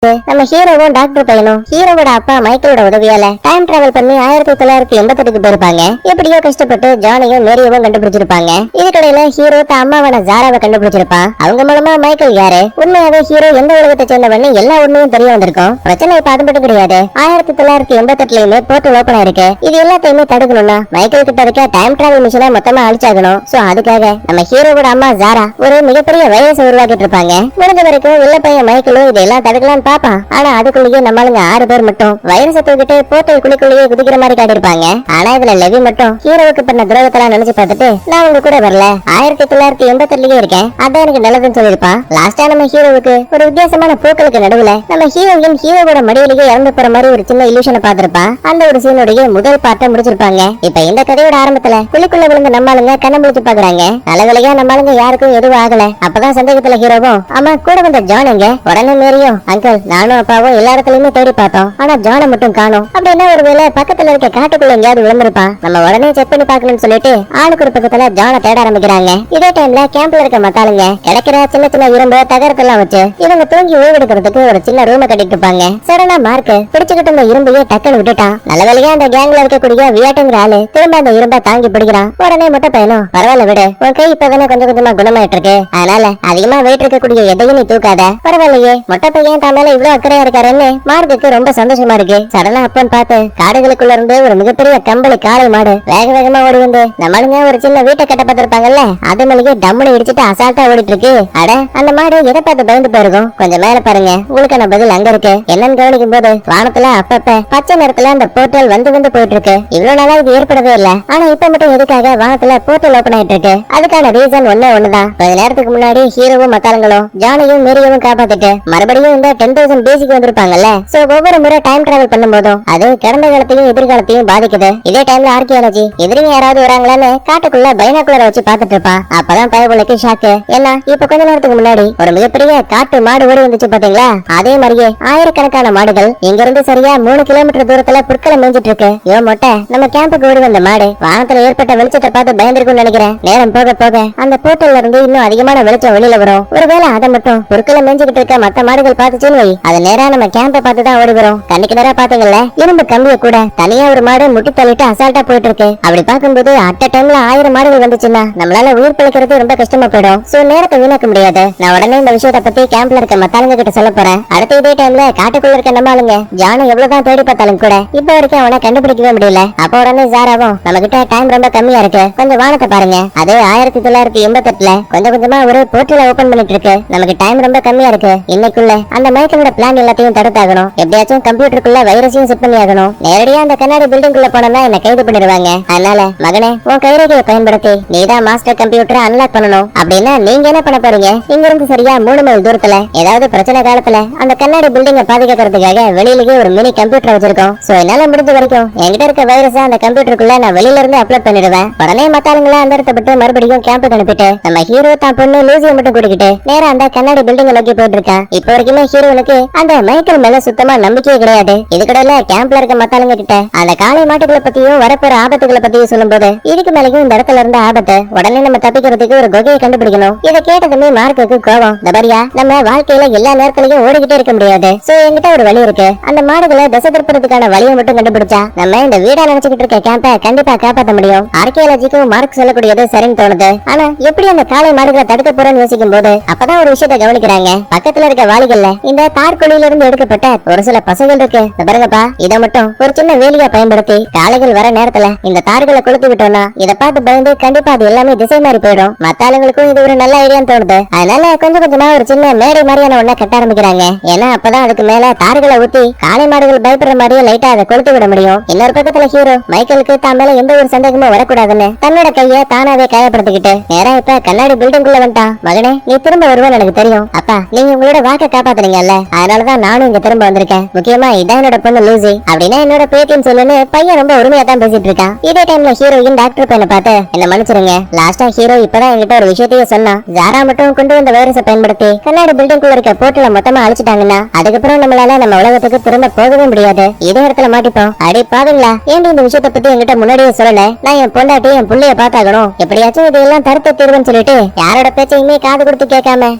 நம்ம ஹீரோவும் டாக்டர் பையனும் ஹீரோவோட அப்பா மைக்கேலோட உதவியால டைம் டிராவல் பண்ணி 1988 போயிருப்பாங்க. எப்படியோ கஷ்டப்பட்டு ஜானையும் மேரியவும் கண்டுபிடிச்சிருப்பாங்க. இதுக்கடையில ஹீரோ தான் அம்மாவான ஜாராவை கண்டுபிடிச்சிருப்பான். அவங்க மூலமா மைக்கேல் யாரு, உண்மையாவே ஹீரோ எந்த உலகத்தை சேர்ந்தவன்னு எல்லா உண்மையும் தெரிய வந்திருக்கும். பிரச்சனை இப்ப அது மட்டும் கிடையாது, 1988லயுமே போர்ட்டல் ஓபன் ஆயிருக்கு. இது எல்லாத்தையுமே தடுக்கணும்னா மைக்கேல் கிட்ட இருக்க டைம் டிராவல் மிஷினை மொத்தமா அழிச்சாகணும். சோ அதுக்காக நம்ம ஹீரோவோட அம்மா ஜாரா ஒரு மிகப்பெரிய வைரஸ் உருவாக்கிட்டு இருப்பாங்க. முடிஞ்ச வரைக்கும் இல்ல பையன் மைக்கேலும் இதெல்லாம் தடுக்கலாம் பாப்பா. ஆனா அதுக்குள்ளேயே நம்மளுங்க 6 பேர் மட்டும் வைரஸை தூக்கிட்டு போர்ட்டல் குளிக்குள்ளேயே குதிக்கிற மாதிரி காட்டிருப்பாங்க. ஆனா இதுல லெவி மட்டும் ஹீரோவுக்கு பண்ண துரோகத்தெல்லாம் நினைச்சு பார்த்துட்டு நான் உங்க கூட வரல, 1988லயே இருக்கேன், அதான் எனக்கு நல்லதுன்னு சொல்லிருப்பான். லாஸ்டா நம்ம ஹீரோவுக்கு ஒரு வித்தியாசமான பூக்களுக்கு நடுவுல நம்ம ஹீரோயின் ஹீரோவோட மடியிலேயே இறந்து போற மாதிரி ஒரு சின்ன இல்யூஷனை பார்த்திருப்பான். அந்த ஒரு சீனுடைய முதல் பாட்டை முடிச்சிருப்பாங்க. இப்ப இந்த கதையோட ஆரம்பத்துல குளிக்குள்ள விழுந்த நம்மளுங்க கண்ண முடிச்சு பாக்குறாங்க. நல்ல வேலையா நம்மளுங்க யாருக்கும் எதுவும் ஆகல. அப்பதான் சந்தேகத்துல ஹீரோவும் அம்மா கூட வந்த ஜான் எங்க, உடனே மேரியும் அங்கிள் நானும் அப்பாவும் எல்லா இடத்துலயுமே தேடி பார்த்தோம், ஆனா ஜானை மட்டும் காணோம். அப்படின்னா ஒருவேளை பக்கத்துல இருக்க காட்டுக்குள்ள எங்கேயாவது விழுந்திருப்பான், நம்ம உடனே செக் பண்ணி பாக்கணும்னு சொல்லிட்டு ஆளுக்கு ஒரு பக்கத்துல ஜானை தேட ஆரம்பிக்கிறாங்க. இதே டைம்ல கேம்ப்ல இருக்க மத்தாளுங்க கிடைக்கிற சின்ன சின்ன இரும்பு தகரத்தெல்லாம் வச்சு இவங்க தூங்கி ஓய்வெடுக்கிறதுக்கு ஒரு சின்ன ரூமை கட்டிட்டு இருப்பாங்க. சடனா மார்க் பிடிச்சுக்கிட்டு இந்த இரும்பையே டக்குன்னு விட்டுட்டான். நல்ல வேலையா அந்த கேங்ல இருக்கக்கூடிய வியாட்டுங்கிற ஆளு திரும்ப அந்த இரும்பை தாங்கி பிடிக்கிறான். உடனே மொட்டை பையனும் பரவாயில்ல விடு, உன் கை இப்பதானே கொஞ்சம் கொஞ்சமா குணமாயிட்டு இருக்கு, அதனால அதிகமா வெயிட் இருக்கக்கூடிய எதையும் நீ தூக்காத, பரவாயில்லையே மொட்டை பையன் தான் மேல இவ்வளவு அக்கறையா இருக்காருன்னு மார்க்குக்கு ரொம்ப சந்தோஷமா இருக்கு. சடனா அப்பன்னு பார்த்து காடுகளுக்குள்ள இருந்து ஒரு மிகப்பெரிய கம்பளி காளை மாடு வேக வேகமா ஓடி வந்து நம்மளுங்க ஒரு சின்ன வீட்டை கட்ட பார்த்திருப்பாங்கல்ல, அது மேலேயே டம்முன்னு இடிச்சிட்டு அசால்ட்டா ஓடிட்டு இருக்கு. அட அந்த மாடு எதை பார்த்து பயந்து போயிருக்கும், கொஞ்சம் மேல பாருங்க உங்களுக்கான பதில் அங்க இருக்கு. என்னன்னு கவனிக்கும் போது வானத்துல அப்பப்ப பச்சை நிறத்துல அந்த போர்ட்டல் வந்து போயிட்டு இருக்கு. இவ்வளவு நாளா இது ஏற்படவே இல்ல, ஆனா இப்ப மட்டும் எதுக்காக வானத்துல போர்ட்டல் ஓபன் ஆயிட்டு இருக்கு? அதுக்கான ரீசன் ஒண்ணுதான், கொஞ்ச நேரத்துக்கு முன்னாடி ஹீரோவும் மத்தாளங்களும் ஜானையும் மேரியவும் காப்பாத்திட்டு மறுபடியும் இந்த 10,000 பேசிக்கு வந்திருப்பாங்கல்ல. சோ ஒவ்வொரு முறை டைம் டிராவல் பண்ணும்போதும் அது கடந்த காலத்தையும் எதிர்காலத்தையும் பாதிக்குது. இதே டைம்ல ஆர்கியாலஜி எதிரிங்க யாராவது வராங்களான்னு காட்டுக்குள்ள பைனாக்குலரை வச்சு பாத்துட்டு இருப்பா. அப்பதான் பயபுளுக்கு ஷாக்கு. ஏன்னா இப்ப கொஞ்ச நேரத்துக்கு முன்னாடி ஒரு மிகப்பெரிய காட்டு மாடு ஓடி வந்துச்சு பாத்தீங்களா, அதே மாதிரியே ஆயிரக்கணக்கான மாடுகள் இங்க இருந்து சரியா 3 கிலோமீட்டர் தூரத்துல புற்களை மேய்ஞ்சிட்டு இருக்கு. யோ மொட்டை, நம்ம கேம்புக்கு ஓடி வந்த மாடு வானத்துல ஏற்பட்ட வெளிச்சத்தை பார்த்து பயந்துருக்கும்னு நினைக்கிறேன். நேரம் போக போக அந்த போர்ட்டல்ல இருந்து இன்னும் அதிகமான வெளிச்சம் வெளியில வரும். ஒருவேளை அதை மட்டும் புற்களை மேய்ஞ்சிட்டு இருக்க மத்த மாடுகள் பார்த்துச்சுன்னு வை, அது நேரா நம்ம கேம்ப பார்த்து தான் ஓடி வரும். கண்ணுக்கு நேரா பாத்தீங்கல்ல இரும்பு கம்பிய கூட தனியா ஒரு மாடு முட்டி தள்ளிட்டு அசால்ட்டா போயிட்டு இருக்கு. அப்படி பாக்கும்போது அட்ட டைம்ல 1000 மாடுகள் வந்துச்சுன்னா நம்மளால உயிர் பிழைக்கிறது ரொம்ப கஷ்டமா போயிடும். சோ நேரத்தை வீணாக்க முடியாது. நான் உடனே இந்த விஷயத்தை பத்தி கேம்ப்ல இருக்க மத்தாளுங்க கிட்ட சொல்ல போறேன். அடுத்த இதே டைம்ல காட்டுக்குள்ள இருக்க நம்ம ஆளுங்க ஜானை எவ்வளவுதான் தேடி பார்த்தாலும் கூட இப்ப வரைக்கும் அவனை கண்டுபிடிக்கவே முடியல. அப்ப உடனே ஜாராவும் நம்ம கிட்ட டைம் ரொம்ப கம்மியா இருக்கு, கொஞ்சம் வானத்தை பாருங்க, அதே 1988ல கொஞ்சம் கொஞ்சமா ஒரு போர்ட்டலை ஓபன் பண்ணிட்டு இருக்கு, நமக்கு டைம் ரொம்ப கம்மியா இருக்கு, இன்னைக்குள்ள அந்த மைக்கேலோட பிளான் எல்லாத்தையும் தடுத்தாகணும், எப்படியாச்சும் கம்ப்யூட்டருக்குள்ள வைரஸையும் செட் பண்ணி ஆகணும். நேரடியா அந்த கண்ணாடி பில்டிங் குள்ள போனா என்ன கைது பண்ணிடுவாங்க. அதனால மகனே உன் கைரேகையை பயன்படுத்தி நீதான் மாஸ்டர் கம்ப்யூட்டரை அன்லாக் பண்ணணும். அப்படின்னா நீங்க என்ன பண்ண போறீங்க, இங்க இருந்து சரியா 3 மைல் தூரத்துல ஏதாவது பிரச்சனை காலத்துல அந்த கண்ணாடி பில்டிங்கை பாதுகாக்கிறதுக்காக வெளியிலேயே ஒரு மினி கம்ப்யூட்டர் வச்சிருக்கோம். சோ என்னால முடிஞ்ச வரைக்கும் என்கிட்ட இருக்க வைரஸ அந்த கம்ப்யூட்டருக்குள்ள நான் வெளியில இருந்து அப்லோட் பண்ணிடுவேன். உடனே மத்தாளுங்களை அந்த இடத்தை மறுபடியும் கேம்புக்கு அனுப்பிட்டு நம்ம ஹீரோ தான் பொண்ணு லூசியை மட்டும் கூட்டிக்கிட்டு நேரா அந்த கண்ணாடி பில்டிங்கை நோக்கி போயிட்டு இருக்கான். இப்ப வரைக்குமே ஹீரோனுக்கு அந்த மைக்கேல் மேல சுத்தமா நம்பிக்கையே கிடையாது. இதுக்கடையில கேம்ப்ல இருக்க மத்தாளுங்க கிட்ட அந்த காளை மாட்டுகளை பத்தியும் வரப்போற ஆபத்துகளை பத்தியும் சொல்லும்போது இதுக்கு மேலேயும் இந்த இடத்துல இருந்த ஆபத்து, உடனே நம்ம தப்பிக்கிறதுக்கு ஒரு குகையை கண்டுபிடிக்கணும். இதை கேட்டதுமே மார்க்குக்கு கோவம், தபரியா நம்ம வாழ்க்கையில எல்லா நேரத்திலையும் ஓடிக்கிட்டே இருக்க முடியாது. சோ என்கிட்ட ஒரு வழி இருக்கு, அந்த மாடுகளை திசை திருப்பறதுக்கான வழியை மட்டும் கண்டுபிடிச்சா நம்ம இந்த வீடா நினைச்சுக்கிட்டு இருக்க கேம்ப கண்டிப்பா காப்பாற்ற முடியும். ஆர்கியாலஜிக்கும் மார்க் சொல்லக்கூடியது சரின்னு தோணுது. ஆனா எப்படி அந்த காளை மாடுகளை தடுக்க போறேன்னு யோசிக்கும் போது அப்பதான் ஒரு விஷயத்தை கவனிக்கிறாங்க. பக்கத்துல இருக்க வாளிகள்ல இந்த தார்குழியில இருந்து எடுக்கப்பட்ட ஒரு சில பசைகள் இருக்கு. பாருங்கப்பா, இதை மட்டும் ஒரு சின்ன வேலியா பயன்படுத்தி காளைகள் வர நேரத்துல இந்த தார்களை கொளுத்து விட்டோம்னா இதை பார்த்து பயந்து கண்டிப்பா அது எல்லாமே திசை மாறி போயிடும். மத்த ஆளுங்களுக்கும் இது ஒரு நல்ல ஐடியான்னு தோணுது. அதனால கொஞ்சம் கொஞ்சமா ஒரு சின்ன மேடை மாதிரியான ஒண்ண கட்ட ஆரம்பிக்கிறாங்க. ஏன்னா அப்பதான் அதுக்கு மேல தார்களை ஊத்தி காளை மாடுகள் பயப்படுற மாதிரியே லைட்டா அதை கொளுத்து விட முடியும். இன்னொரு பக்கத்துல ஹீரோ மைக்கேலுக்கு தான் மேல எந்த ஒரு சந்தேகமும் வரக்கூடாதுன்னு தன்னோட கைய தானாவே காயப்படுத்திக்கிட்டு நேரா இப்ப கண்ணாடி பில்டிங் குள்ள வந்துட்டான். மகனே நீ திரும்ப வருவேன்னு எனக்கு தெரியும். அப்பா நீங்க உங்களோட வாக்க காப்பாத்துறீங்கல்ல, அதனாலதான் நானும் இங்க திரும்ப வந்திருக்கேன். முக்கியமா இதான் என்னோட பொண்ணு லூசி, அப்படின்னா என்னோட பேத்தின்னு சொல்லுன்னு பையன் ரொம்ப உரிமையா தான் பேசிட்டு இருக்கான். இதே டைம்ல ஹீரோயின் டாக்டர் பையனை பார்த்து என்ன மன்னிச்சிருங்க, லாஸ்டா ஹீரோ இப்பதான் என்கிட்ட ஒரு விஷயத்தையே சொன்னா, ஜாரா மட்டும் கொண்டு வந்த வைரஸை பயன்படுத்தி கண்ணாடி பில்டிங் குள்ள இருக்க போர்ட்டலை மொத்தமா அழிச்சிட்டாங்கன்னா அதுக்கப்புறம் நம்மளால நம்ம உலகத்துக்கு திரும்ப போகவே முடியாது, இதே இடத்துல மாட்டிப்போம். அடி பாவீங்களா, ஏன் இந்த விஷயத்தை பத்தி என்கிட்ட முன்னாடியே சொல்லல, நான் என் பொண்டாட்டி என் புள்ளைய பாத்தாகணும், எப்படியாச்சும் இதெல்லாம் தடுத்து தீர்வுன்னு சொல்லிட்டு யாரோட பேச்சையுமே காது கொடுத்து கேட்காம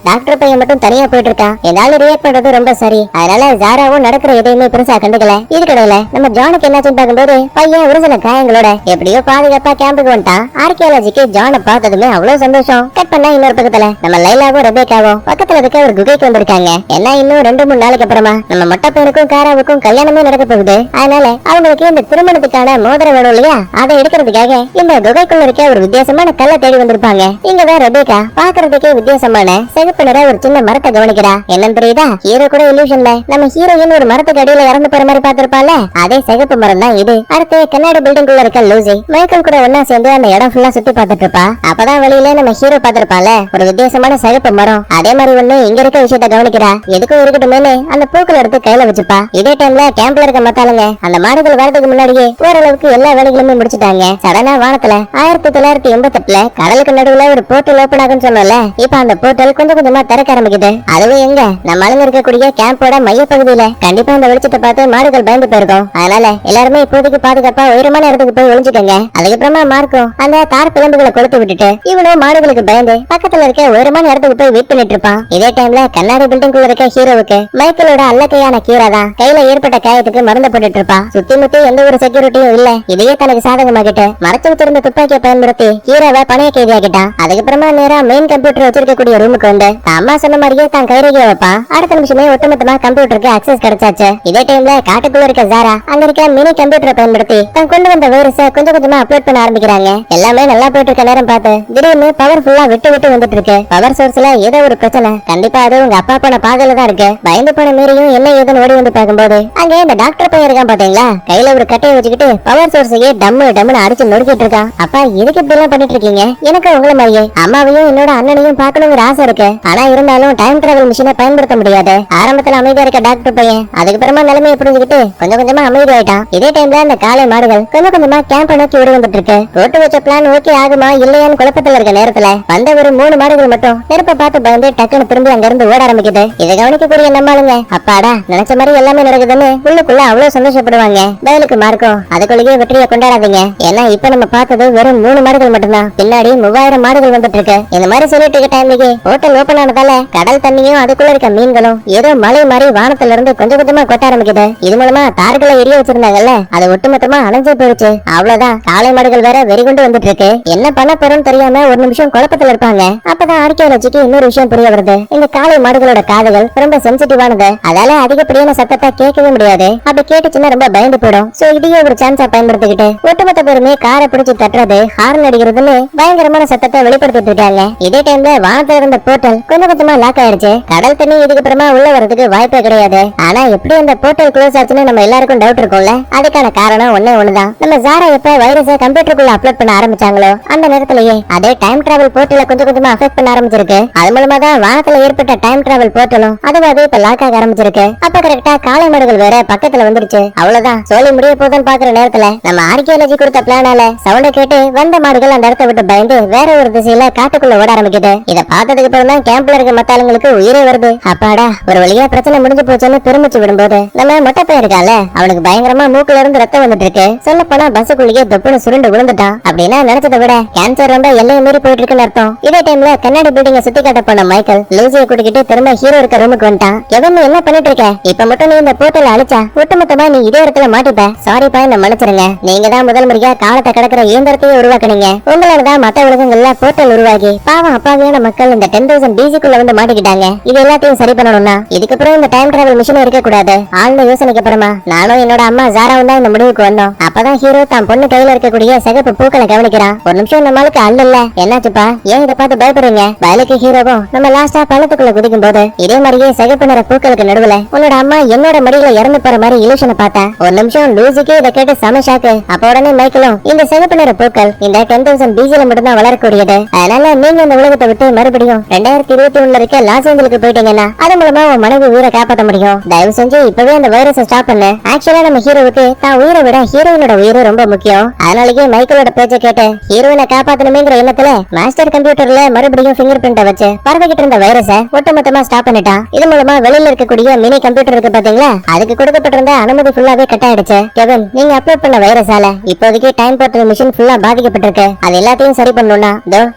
டாக்டர் பையன் மட்டும் தனியா போயிட்டு இருக்கான். என்னால ரியாக்ட் பண்றது ரொம்ப சரி. அதனால ஜாராவும் நடக்கிற எதையுமே பெருசா கண்டுக்கல. இதுக்கடையில நம்ம ஜானுக்கு என்னாச்சுன்னு பார்க்கும்போது பையன் ஒரு சில காயங்களோட எப்படியோ பாதுகாப்பா கேம்புக்கு வந்துட்டான். ஆர்கியாலஜிக்கு ஜானை பார்த்ததுமே அவ்வளவு சந்தோஷம். கட் பண்ணா இன்னொரு பக்கத்துல நம்ம லைலாவும் ரெபேக்காவும் பக்கத்துல இருக்க ஒரு குகைக்கு வந்திருக்காங்க. ஏன்னா இன்னும் 2-3 நாளைக்கு அப்புறமா நம்ம மொட்டை பையனுக்கும் காராவுக்கும் கல்யாணமே நடக்க போகுது. அதனால அவங்களுக்கு இந்த திருமணத்துக்கான மோதிரம் வேணும் இல்லையா, அதை எடுக்கிறதுக்காக இந்த குகைக்குள்ள இருக்க ஒரு வித்தியாசமான கல்லை தேடி வந்திருப்பாங்க. இங்கதான் ரெபேக்கா பாக்குறதுக்கே வித்தியாசமான சிகப்பு நிற ஒரு சின்ன மரத்தை கவனிக்கிறா. என்னன்னு தெரியுதா, ஹீரோ கூட இல்லூஷன்ல நம்ம ஹீரோயின் ஒரு மரத்துக்கு அடியில இறந்து போற மாதிரி பாத்திருப்பால, அதே சிகப்பு மரம் தான் இது. அடுத்து கண்ணாடி பில்டிங் குள்ள இருக்க லூசி மைக்கேல் கூட ஒன்னா சேர்ந்து அந்த இடம் ஃபுல்லா சுத்தி பார்த்துட்டு இருப்பா. அப்பதான் வெளியில நம்ம ஹீரோ பாத்திருப்பால ஒரு வித்தியாசமான சிகப்பு மரம். அதே மாதிரி ஒண்ணு இங்க இருக்க விஷயத்த கவனிக்கிறா. எதுக்கும் இருக்கட்டுமே அந்த பூக்கள் எடுத்து கையில வச்சுப்பா. இதே டைம்ல கேம்ப்ல இருக்க மத்தாளுங்க அந்த மாடுகள் வரதுக்கு முன்னாடியே ஓரளவுக்கு எல்லா வேலைகளுமே முடிச்சுட்டாங்க. சடனா வானத்துல 1988ல கடலுக்கு நடுவுல ஒரு போர்ட்டல் ஓபன் ஆகுன்னு சொன்னோம்ல, இப்ப அந்த போர்ட்டல் கொஞ்சம் கொஞ்சமா திறக்க ஆரம்பிக்குது. அதுவும் எங்க நம்ம ஆளுங்க இருக்கக்கூடிய கேம்போட மைய பகுதியில. கண்டிப்பா அந்த வெளிச்சத்தை பார்த்து மாடுகள் பயந்து போயிருக்கும். அதனால எல்லாருமே இப்போதைக்கு பாதுகாப்பா உயரமான இடத்துக்கு போய் ஒளிஞ்சுக்கங்க. அதுக்கப்புறமா மார்க்கும் அந்த தார் பிளம்புகளை கொளுத்து விட்டுட்டு இவனும் மாடுகளுக்கு பயந்து பக்கத்துல இருக்க உயரமான இடத்துக்கு போய் வெயிட் பண்ணிட்டு இருப்பான். இதே டைம்ல கண்ணாடி பில்டிங் குள்ள இருக்க ஹீரோவுக்கு மைக்கேலோட அல்லக்கையான கீரா தான் கையில ஏற்பட்ட காயத்துக்கு மருந்து போட்டுட்டு இருப்பா. சுத்தி முத்தி எந்த ஒரு செக்யூரிட்டியும் இல்ல. இதையே தனக்கு சாதகமாகிட்டு மறைச்சு வச்சிருந்த துப்பாக்கியை பயன்படுத்தி ஹீரோவை பணைய கைதியாக்கிட்டான். அதுக்கப்புறமா நேரா மெயின் கம்ப்யூட்டர் வச்சிருக்கக்கூடிய ரூமுக்கு வந்து அம்மா சொன்ன மாதிரியே தான் கைரேகையை வைப்பான். அடுத்த நிமிஷமே ஒட்டுமொத்தமா கம்ப்யூட்டருக்கு அக்சஸ் கிடைச்சாச்சு. இதே டைம்ல காட்டுக்குள்ள இருக்க ஜாரா அங்க இருக்க மினி கம்ப்யூட்டரை பயன்படுத்தி தான் கொண்டு வந்த வைரஸை கொஞ்சம் கொஞ்சமா அப்லோட் பண்ண ஆரம்பிக்கிறாங்க. எல்லாமே நல்லா போயிட்டு இருக்க நேரம் பார்த்து திடீர்னு பவர் ஃபுல்லா விட்டு வந்துட்டு இருக்கு. பவர் சோர்ஸ்ல ஏதோ ஒரு பிரச்சனை. கண்டிப்பா அது உங்க அப்பா போன பாதையில தான் இருக்கு. பயந்து போன மீறியும் என்ன ஏதுன்னு ஓடி வந்து பார்க்கும்போது அங்க இந்த டாக்டர் பையன் இருக்கான் பாத்தீங்களா, கையில ஒரு கட்டையை வச்சுக்கிட்டு பவர் சோர்ஸையே டம்னு அடிச்சு நொறுக்கிட்டு இருக்கான். அப்பா இதுக்கு இப்படி எல்லாம் பண்ணிட்டு இருக்கீங்க? எனக்கு உங்களை மாதிரியே அம்மாவையும் என்னோட அண்ணனையும் பார்க்கணுங்கிற ஆசை இருக்கு. ஆனா இருந்தாலும் டைம் டிராவல் மிஷினை பயன்படுத்த முடியாது. ஆரம்பத்துல அமைதியா இருக்க டாக்டர் பையன் அதுக்கப்புறமா நிலைமையை புரிஞ்சுக்கிட்டு கொஞ்சம் கொஞ்சமா அமைதி ஆயிட்டான். இதே டைம்ல அந்த காளை மாடுகள் கொஞ்சம் கொஞ்சமா கேம்ப நோக்கி ஓடி வந்துட்டு இருக்கு. போட்டு வச்ச பிளான் ஓகே ஆகுமா இல்லையான்னு குழப்பத்துல இருக்க நேரத்துல வந்த ஒரு 3 மாடுகள் மட்டும் நெருப்பை பார்த்து பயந்து டக்குன்னு திரும்பி அங்க இருந்து ஓட ஆரம்பிக்குது. இதை கவனிக்கக்கூடிய நம்மளுங்க அப்பாடா நினைச்ச மாதிரி எல்லாமே நடக்குதுன்னு உள்ளுக்குள்ள அவ்வளவு சந்தோஷப்படுவாங்க. பதிலுக்கு மார்க்கும் அதுக்குள்ளேயே வெற்றியை கொண்டாடாதீங்க. ஏன்னா இப்ப நம்ம பார்த்தது வெறும் 3 மாடுகள் மட்டும்தான். பின்னாடி 3000 மாடுகள் வந்துட்டு இருக்கு. இந்த மாதிரி சொல்லிட்டு இருக்க டைம்லயே ஹோட்டல் ஓபன் ஆனதால கடல் தண்ணியும் அதுக்குள்ள இருக்க மீன்களும் ஏதோ மலை மாதிரி வானத்துல இருந்து கொஞ்சம் கொஞ்சமா கொட்ட ஆரம்பிக்குது. இது மூலமா தார்களை எரிய வச்சிருந்தாங்கல்ல, அது ஒட்டுமொத்தமா அணைஞ்சே போயிடுச்சு. அவ்வளவுதான், காளை மாடுகள் வேற வெறிகொண்டு வந்துட்டு இருக்கு. என்ன பண்ண போறோம்னு தெரியாம ஒரு நிமிஷம் குழப்பத்துல இருப்பாங்க. அப்பதான் ஆர்கியாலஜிக்கு இன்னொரு விஷயம் புரிய வருது. இந்த காளை மாடுகளோட காதுகள் ரொம்ப சென்சிட்டிவானது. அதால அதிகப்படியான சத்தத்தை கேட்கவே முடியாது. அப்படி கேட்டுச்சுன்னா ரொம்ப பயந்து போயிடும். சோ இதையே ஒரு சான்ஸா பயன்படுத்திக்கிட்டு ஒட்டுமொத்த பேருமே காரை பிடிச்சு தட்டுறது ஹார்ன் அடிக்கிறதுன்னு பயங்கரமான சத்தத்தை வெளிப்படுத்திட்டு இருக்காங்க. இதே டைம்ல வானத்துல இருந்த போர்ட்டல் கொஞ்சம் கொஞ்சமா லாக் ஆயிடுச்சு. கடல் தண்ணி இதுக்கு அப்புறமா உள்ள வரதுக்கு வாய்ப்பே கிடையாது. ஆனா எப்படி அந்த போர்ட்டல் க்ளோஸ் ஆச்சுன்னு நம்ம எல்லாருக்கும் டவுட் இருக்கும்ல, அதுக்கான காரணம் ஒண்ணுதான். நம்ம ஜாரா எப்ப வைரஸை கம்ப்யூட்டருக்குள்ள அப்லோட் பண்ண ஆரம்பிச்சாங்களோ அந்த நேரத்திலேயே அதே டைம் டிராவல் போர்ட்டல கொஞ்சம் கொஞ்சமா அஃபெக்ட் பண்ண ஆரம்பிச்சிருக்கு. அது மூலமா தான் வானத்துல ஏற்பட்ட டைம் டிராவல் போர்ட்டலும் அதுவாது இப்ப லாக் ஆக ஆரம்பிச்சிருக்கு. அப்ப கரெக்டா காளை மாடுகள் வேற பக்கத்துல வந்துருச்சு. அவ்வளவுதான், சோலி முடிய போதுன்னு பாக்குற நேரத்துல நம்ம ஆர்கியாலஜி கொடுத்த பிளானால சவுண்ட கேட்டு வந்த மாடுகள் அந்த இடத்த விட்டு பயந்து வேற ஒரு திசையில காட்டுக்குள்ள ஓட ஆரம்பிக்குது. இத பார்த்ததுக்கு அப்புறம் தான் கேம்ப்ல இருக்க மத்தாளுங்களுக்கு உயிரே வருது. அப்பாடா ஒரு வழியா பிரச்சனை முடிஞ்சு போச்சுன்னு பெருமிச்சு விடும்போது நம்ம மொட்டை பையன் இருக்கால, அவனுக்கு பயங்கரமா மூக்குல இருந்து ரத்தம் வந்துட்டு இருக்கு. சொல்ல போனா பஸ்ஸுக்குள்ளேயே தொப்புன்னு சுருண்டு விழுந்துட்டான். அப்படின்னா நினைச்சதை விட கேன்சர் ரொம்ப எல்லையை மீறி போயிட்டு இருக்குன்னு அர்த்தம். இதே டைம்ல கண்ணாடி பில்டிங்க சுத்தி காட்ட போன மைக்கேல் லூசியை கூட்டிக்கிட்டு திரும்ப ஹீரோ இருக்க ரூமுக்கு வந்துட்டான். கெவின் என்ன பண்ணிட்டு இருக்க? இப்ப மட்டும் நீ இந்த போர்ட்டல் அழிச்சா ஒட்டுமொத்தமா நீ இதே இடத்துல மாட்டிப்ப. சாரிப்பா என்ன மன்னிச்சிருங்க. நீங்க தான் முதல் முறையா காலத்தை கடக்கிற இயந்திரத்தையே உருவாக்குனீங்க. உங்களாலதான் மத்த உலகங்கள்ல போர்ட்டல் உருவாகி பாவம் அப்பாவியான மக்கள் இந்த 10,000 BC-க்குள்ள வந்து மாட்டிக்கிட்டாங்க. இது எல்லாத்தையும் சரி பண்ணணும்னா இதுக்கப்புறம் இந்த டைம் டிராவல் மிஷின் இருக்க கூடாது. ஆழ்ந்த யோசனைக்கு அப்புறமா நானும் என்னோட அம்மா ஜாராவும் தான் இந்த முடிவுக்கு வந்தோம். அப்பதான் ஹீரோ தான் பொண்ணு கையில இருக்கக்கூடிய சிகப்பு பூக்களை கவனிக்கிறான். ஒரு நிமிஷம் நம்மளுக்கு அல்ல என்னாச்சுப்பா, ஏன் இதை பார்த்து பயப்படுறீங்க? வயலுக்கு ஹீரோவும் நம்ம லாஸ்டா பள்ளத்துக்குள்ள குதிக்கும் போது இதே மாதிரியே சிகப்பு நிற பூக்களுக்கு நடுவுல உன்னோட அம்மா என்னோட மடியில இறந்து போற மாதிரி இலூஷனை பார்த்தேன். ஒரு நிமிஷம் லூசிக்கு இதை கேட்டு சம ஷாக்கு. அப்ப உடனே மைக்கேலும் இந்த சிகப்பு நிற பூக்கள் இந்த 10,000 BC-ல மட்டும்தான் வளரக்கூடியது. அதனால நீங்க இந்த உலகத்தை விட்டு மறுபடியும் 2021ல இருக்க லாஸ் ஏஞ்சலுக்கு போயிட்டீங்கன்னா அது மூலமா உன் மனைவி உயிரை காப்பாற்ற முடியும். தயவு செஞ்சு இப்பவே அந்த வைரஸை ஸ்டாப் பண்ணு. ஆக்சுவலா நம்ம ஹீரோவுக்கு தான் உயிரை விட ஹீரோயினோட உயிரை ரொம்ப முக்கியம். அதனாலேயே மைக்கேலோட பேச்சை கேட்டு ஹீரோயினை காப்பாத்தணுமேங்கிற எண்ணத்துல மாஸ்டர் கம்ப்யூட்டர்ல மறுபடியும் பிங்கர் பிரிண்ட வச்சு பரவிக்கிட்டு இருந்த வைரஸை ஒட்டுமொத்தமா ஸ்டாப் பண்ணிட்டான். இது மூலமா வெளியில இருக்கக்கூடிய மினி கம்ப்யூட்டர் இருக்கு பாத்தீங்களா, அதுக்கு கொடுக்கப்பட்டிருந்த அனுமதி ஃபுல்லாவே கட் ஆயிடுச்சு. கெவின் நீங்க அப்லோட் பண்ண வைரஸால இப்போதைக்கு டைம் போர்ட்டல் மிஷின் ஃபுல்லா பாதிக்கப்பட்டிருக்கு. அது எல்லாத்தையும் சரி பண்ணணும்னா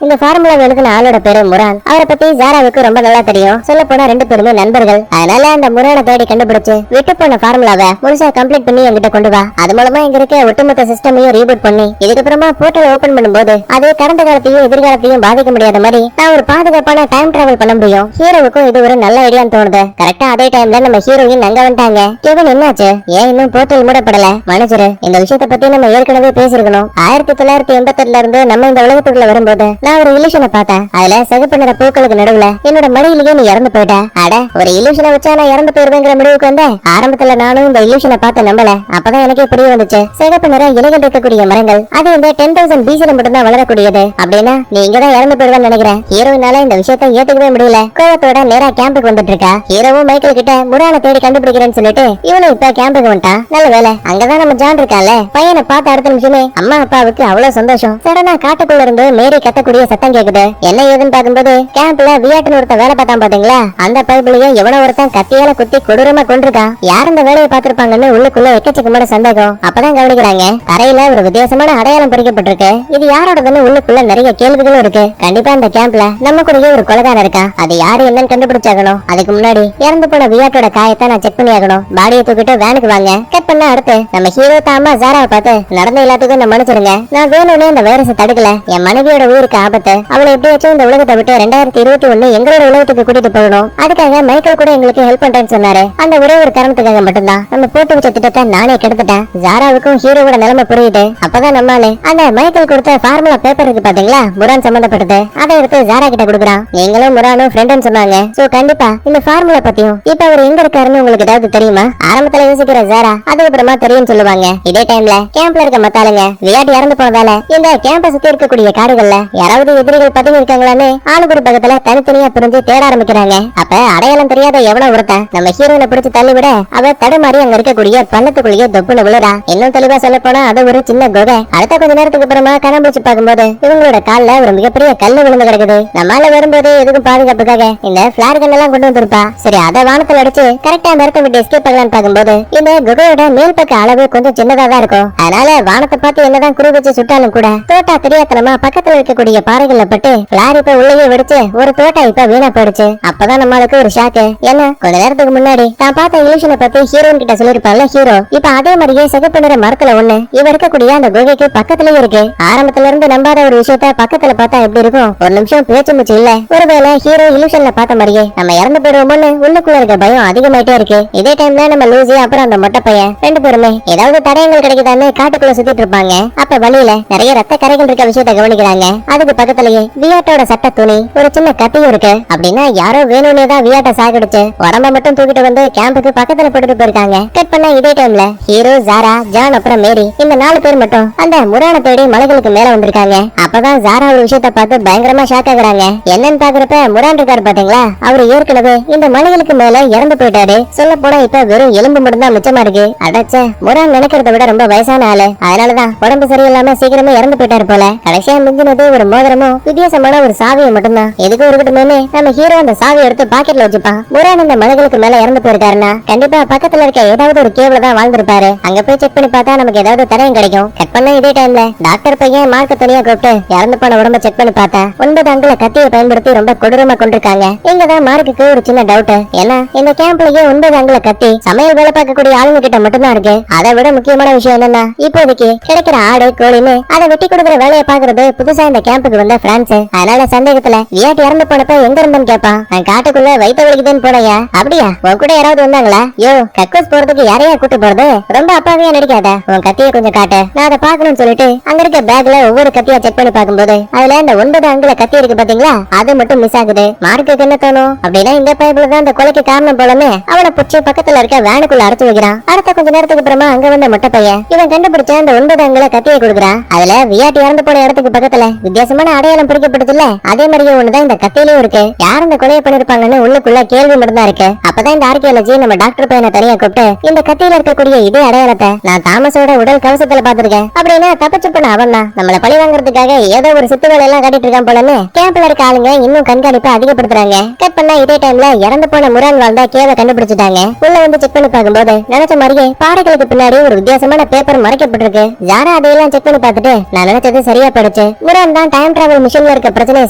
இந்த ஃபார்முலா எழுதின ஆளோட பேரு முரான். அவரை பத்தி ஜாராவுக்கு ரொம்ப நல்லா தெரியும். சொல்ல போனா 2 பேருமே நண்பர்கள். நண்பர்கள். அதனால அந்த முரணை தேடி கண்டுபிடிச்சு விட்டு போன ஃபார்முலாவை முழுசா கம்ப்ளீட் பண்ணி என்கிட்ட கொண்டு வா. அது மூலமா இங்க இருக்க ஒட்டுமொத்த சிஸ்டமையும் ரீபூட் பண்ணி இதுக்கப்புறமா போர்ட்டல் ஓபன் பண்ணும்போது அது கடந்த காலத்தையும் எதிர்காலத்தையும் பாதிக்க முடியாத மாதிரி நான் ஒரு பாதுகாப்பான டைம் டிராவல் பண்ண முடியும். ஹீரோவுக்கும் இது ஒரு நல்ல ஐடியான்னு தோணுது. கரெக்டா அதே டைம்ல நம்ம ஹீரோயின் அங்க வந்துட்டாங்க. கெவின் என்னாச்சு? ஏன் இன்னும் போர்ட்டல் மூடப்படல? மனுஷரு, இந்த விஷயத்தை பத்தி நம்ம ஏற்கனவே பேசிருக்கணும். 1988 இருந்து நம்ம இந்த உலகத்துக்குள்ள வரும்போது நான் ஒரு இலியூஷனை பார்த்தேன். அதுல சிகப்பு நிற பூக்களுக்கு நடுவுல என்னோட மடியிலேயே நீ இறந்து போயிட்ட. அட, ஒரு இலியூஷனை வச்சா நான் இறந்து போயிருவேங்கிற முடிவுக்கு வந்தேன். ஆரம்பத்துல நானும் இந்த இலியூஷனை பார்த்து நம்பல. அப்பதான் எனக்கே புரிய வந்துச்சு, சிகப்பு நிற இலைகள் இருக்கக்கூடிய மரங்கள் அது இந்த 10,000 BC மட்டும் தான் வளரக்கூடியது. அப்படின்னா நீ இங்கதான் இறந்து போயிடுவேன்னு நினைக்கிறேன். ஹீரோயினால இந்த விஷயத்தை ஏத்துக்கவே முடியல. கோவத்தோட நேரா கேம்புக்கு வந்துட்டு இருக்கா. ஹீரோவும் மைக்கேல் கிட்ட முரானை தேடி கண்டுபிடிக்கிறேன்னு சொல்லிட்டு இவனும் இப்ப கேம்புக்கு வந்துட்டான். நல்ல வேலை, அங்கதான் நம்ம ஜான் இருக்கான்ல. பையனை பார்த்த அடுத்த நிமிஷமே அம்மா அப்பாவுக்கு அவ்வளவு சந்தோஷம். சடனா காட்டுக்குள்ள இருந்து மேரி கத்தக்கூடிய சத்தம் கேக்குது. என்ன ஏதுன்னு பாக்கும்போது கேம்ப்ல வியாட்டுன்னு ஒருத்தன் வேலை பார்த்தான் பாத்தீங்களா? அந்த பைபிளையே எவனோ ஒருத்தன் கத்தியால குத்தி கொடூரமா கொண்டிருக்கான். யார் இந்த வேலையை பார்த்திருப்பாங்கன்னு உள்ளுக்குள்ள எக்கச்சக்கமான சந்தேகம். அப்பதான் கவனிக்கிறாங்க, தரையில ஒரு வித்தியாசமான அடையாளம் பொறிக்கப்பட்டிருக்கு. இது யாரோடதுன்னு உள்ளுக்குள்ள நிறைய கேள்விகளும் இருக்கு. கண்டிப்பா இந்த கேம்ப்ல நம்ம கூடயே ஒரு கொலைகாரன் இருக்கான். அது யாரு என்னன்னு கண்டுபிடிச்சாகணும். அதுக்கு முன்னாடி இறந்து போன வியாட்டோட காயத்தை நான் செக் பண்ணி ஆகணும். பாடியை தூக்கிட்டு வேனுக்கு வாங்க. கட் பண்ண அடுத்து நம்ம ஹீரோ தாமா ஜாராவை பார்த்து நடந்த எல்லாத்துக்கும் என்ன மன்னிச்சிருங்க. நான் வேணும்னே இந்த வைரஸை தடுக்கல. என் மனைவியோட உயிருக்கு ஆபத்து. அவளை எப்படியாச்சும் இந்த உலகத்தை விட்டு 2021 எங்களோட உலகத்துக்கு கூட்டிட்டு போகணும். அதுக்காக மைக்கேல் கூட எங்களுக்கு ஹெல்ப் பண்றேன்னு சொன்னாரு. அந்த ஒரே ஒரு காரணத்துக்காக மட்டும்தான் நம்ம போட்டு வச்ச திட்டத்தை நானே கெடுத்துட்டேன். ஜாராவுக்கும் ஹீரோவோட நிலைமை புரியுது. அப்பதான் நம்மாலே அந்த மைக்கேல் கொடுத்த ஃபார்முலா பேப்பர் இருக்கு பாத்தீங்களா, முரான் சம்பந்தப்பட்டது. அதை எடுத்து ஜாரா கிட்ட கொடுக்குறான். நீங்களும் முரானும் ஃப்ரெண்ட்னு சொன்னாங்க. சோ கண்டிப்பா இந்த ஃபார்முலா பத்தியும் இப்ப அவர் எங்க இருக்காருன்னு உங்களுக்கு ஏதாவது தெரியுமா? ஆரம்பத்துல யோசிக்கிற ஜாரா அதுக்கப்புறமா தெரியும் சொல்லுவாங்க. இதே டைம்ல கேம்ப்ல இருக்க மத்தாளுங்க வியாட் இறந்து போனதால இந்த கேம்பை சுத்தி இருக்கக்கூடிய காடுகள்ல யாராவது எதிரிகள் பதுங்கி இருக்காங்களான்னு ஆளுபுரி பக்கத்துல தனித்தனியா பிரிஞ்சு தேட ஆரம்பிக்கிறாங்க. அப்ப அடையாளம் தெரியாத எவனோ ஒருத்தன் நம்ம ஹீரோனை பிடிச்சு தள்ளி விட அவ தடுமாறி அங்க இருக்கக்கூடிய பள்ளத்துக்குள்ளேயே தொப்புன்னு விழுறா. இன்னும் தெளிவா சொல்ல போனா அது ஒரு சின்ன குகை. அடுத்த கொஞ்ச நேரத்துக்கு அப்புறமா கணம்பிடிச்சு பார்க்கும்போது இவங்களோட கால்ல ஒரு மிகப்பெரிய கல்லு விழுந்து கிடக்குது. நம்மால வரும்போது எதுக்கும் பாதுகாப்புக்காக இந்த பிளார் கன் எல்லாம் கொண்டு வந்திருப்பா. சரி, அதை வானத்துல அடிச்சு கரெக்டா அந்த இடத்த விட்டு எஸ்கேப் பண்ணலான்னு பார்க்கும்போது இந்த குகையோட மேல் பக்க அளவு கொஞ்சம் சின்னதா தான் இருக்கும். அதனால வானத்தை பார்த்து என்னதான் குறி வச்சு சுட்டாலும் கூட தோட்டா தெரியாதனமா பக்கத்துல இருக்கக்கூடிய பாறைகள்ல பட்டு பிளார் இப்ப உள்ளே வெடிச்சு ஒரு தோட்டா இப்ப வீணா போயிடுச்சு. அப்பதான் நம்மளுக்கு ஒரு ஷாக்கு. ஏன்னா கொஞ்ச நேரத்துக்கு முன்னாடி தான் பார்த்த இலியூஷனை பத்தி ஹீரோயின் கிட்ட சொல்லிருப்பான்ல ஹீரோ, இப்ப அதே மாதிரியே சிகப்பு நிற மரத்துல ஒண்ணு இவ இருக்கக்கூடிய அந்த குகைக்கு பக்கத்துலயே இருக்கு. ஆரம்பத்துல இருந்து நம்பாத ஒரு விஷயத்த பக்கத்துல பார்த்தா எப்படி இருக்கும்? ஒரு நிமிஷம் பேச்சு முச்சு இல்ல. ஒருவேளை ஹீரோ இலியூஷன்ல பார்த்த மாதிரியே நம்ம இறந்து போயிடுவோம்னு உள்ளுக்குள்ள இருக்க பயம் அதிகமாயிட்டே இருக்கு. இதே டைம்ல நம்ம லூசி அப்புறம் அந்த மொட்டை பையன் ரெண்டு பேருமே ஏதாவது தடயங்கள் கிடைக்குதான்னு காட்டுக்குள்ள சுத்திட்டு இருப்பாங்க. அப்ப வழியில நிறைய ரத்த கரைகள் இருக்க விஷயத்த கவனிக்கிறாங்க. அதுக்கு பக்கத்துலயே வியாட்டோட சட்ட துணி ஒரு சின்ன கத்தியும் இருக்கு. அப்படின்னா யாரோ வேணும்னே தான் வியாட்ட சாகடிச்சு உடம்ப மட்டும் தூக்கிட்டு வந்து கேம்புக்கு பக்கத்துல போட்டுட்டு போயிருக்காங்க. கட் பண்ண இதே டைம்ல ஹீரோ, ஜாரா, ஜான் அப்புறம் மேரி இந்த 4 பேர் மட்டும் அந்த முரானை தேடி மலைகளுக்கு மேல வந்திருக்காங்க. அப்பதான் ஜாரா ஒரு விஷயத்த பார்த்து பயங்கரமா ஷாக் ஆகுறாங்க. என்னன்னு பாக்குறப்ப முரான் இருக்காரு பாத்தீங்களா, அவரு ஏற்கனவே இந்த மலைகளுக்கு மேல இறந்து போயிட்டாரு. சொல்ல போனா இப்ப வெறும் எலும்பு மட்டும் தான் மிச்சமா இருக்கு. அடச்ச, முரான் நினைக்கிறத விட ரொம்ப வயசான ஆளு. அதனாலதான் உடம்பு சரியில்லாம சீக்கிரமே இறந்து போயிட்டாரு போல. கடைசியா மிஞ்சினது ஒரு மோதிரமும் வித்தியாசமான ஒரு சாவியை மட்டும்தான். எதுக்கு இருக்கட்டுமே நம்ம ஹீரோ அந்த சாவி எடுத்து பாக்கெட்ல வச்சுப்பான். முரான் இந்த மலைகளுக்கு மேல இறந்து போயிருக்காருன்னா கண்டிப்பா பக்கத்துல இருக்க ஏதாவது ஒரு கேவ்ல தான் வாழ்ந்திருப்பாரு. அங்க போய் செக் பண்ணி பார்த்தா நமக்கு ஏதாவது தடயம் கிடைக்கும். கட் பண்ண இதே டைம்ல டாக்டர் பையன் மார்க்க துணியா கூப்பிட்டு இறந்து போன உடம்ப செக் பண்ணி பார்த்தா 9 அங்குல கத்தியை பயன்படுத்தி ரொம்ப கொடூரமா கொண்டிருக்காங்க. இங்கதான் மார்க்குக்கு ஒரு சின்ன டவுட். ஏன்னா இந்த கேம்ப்லயே 9 அங்குல கத்தி சமையல் வேலை பார்க்கக்கூடிய ஆளுங்க கிட்ட மட்டும்தான் இருக்கு. அதை விட முக்கியமான விஷயம் என்னன்னா இப்போதைக்கு கிடைக்கிற ஆடு கோழின்னு அதை வெட்டி கொடுக்குற வேலையை பாக்குறது புதுசா இந்த கேம்புக்கு வந்த பிரான்ஸ். அதனால சந்தேகத்துல வியாட் இறந்து போனப்ப எங்க இருந்தேன்னு கேட்பான். நான் காட்டுக்குள்ள வயிற்று வலிக்குதுன்னு போனையா? அப்படியா, உன் கூட யாராவது வந்தாங்களா? யோ, கக்கூஸ் போறதுக்கு யாரையா கூட்டு போறது? ரொம்ப அப்பாவியா நடிக்காத, உன் கத்தியை கொஞ்சம் காட்டு, நான் அதை பாக்கணும்னு சொல்லிட்டு அங்க இருக்க பேக்ல ஒவ்வொரு கத்தியா செக் பண்ணி பார்க்கும்போது அதுல இந்த 9 அங்குல கத்தி இருக்கு பாத்தீங்களா, அது மட்டும் மிஸ் ஆகுது. மார்க்குக்கு என்ன தோணும் அப்படின்னா இந்த பைபிள் தான் இந்த கொலைக்கு காரணம் போலமே. அவனை புடிச்சு பக்கத்துல இருக்க வேனுக்குள்ள அடைச்சு வைக்கிறான். அடுத்த கொஞ்ச நேரத்துக்கு அப்புறமா அங்க வந்த மொட்டை பையன் இவன் கண்டுபிடிச்ச அந்த 9 அங்குல கத்தியை கொடுக்குறான். அதுல வியாட் இறந்து போன இடத்துக்கு பக்கத்துல வித்தியாசமான அடையாளம் பிடிக்கப்பட்டதுல அதே மாதிரியே ஒண்ணுதான் இந்த கத்தியிலயும் இருக்கு. யார் இந்த கொலையை பண்ணிருப்பாங்கன்னு உள்ளுக்குள்ள கேள்வி மட்டும் தான் இருக்கு. அப்பதான் இந்த ஆர்கியாலஜி நம்ம டாக்டர் பையனை தனியா கூப்பிட்டு இந்த கத்தியில இருக்கக்கூடிய இதே அடையாளத்தை நான் தாமஸோட உடல் கவசத்துல பாத்திருக்கேன் அப்படின்னா தப்பிச்சு போன அவன் தான் நம்மள பழி வாங்குறதுக்காக ஏதோ ஒரு சித்து வேலை எல்லாம் காட்டிட்டு இருக்கான் போலன்னு கேம்ப்ல இருக்க ஆளுங்க இன்னும் கண்காணிப்பை அதிகப்படுத்துறாங்க. கட் பண்ணா இதே டைம்ல இறந்து போன முரான் வாழ்ந்தா கேவை கண்டுபிடிச்சிட்டாங்க. உள்ள வந்து செக் பண்ணி பார்க்கும்போது நினைச்ச மாதிரியே பாறைகளுக்கு பின்னாடி ஒரு வித்தியாசமான பேப்பர் மறைக்கப்பட்டிருக்கு. ஜாரா அதையெல்லாம் செக் பண்ணி பார்த்துட்டு நான் நினைச்சது சரியா போயிடுச்சு. முரான் தான் டைம் டிராவல் மிஷின்ல இருக்க பிரச்சனையை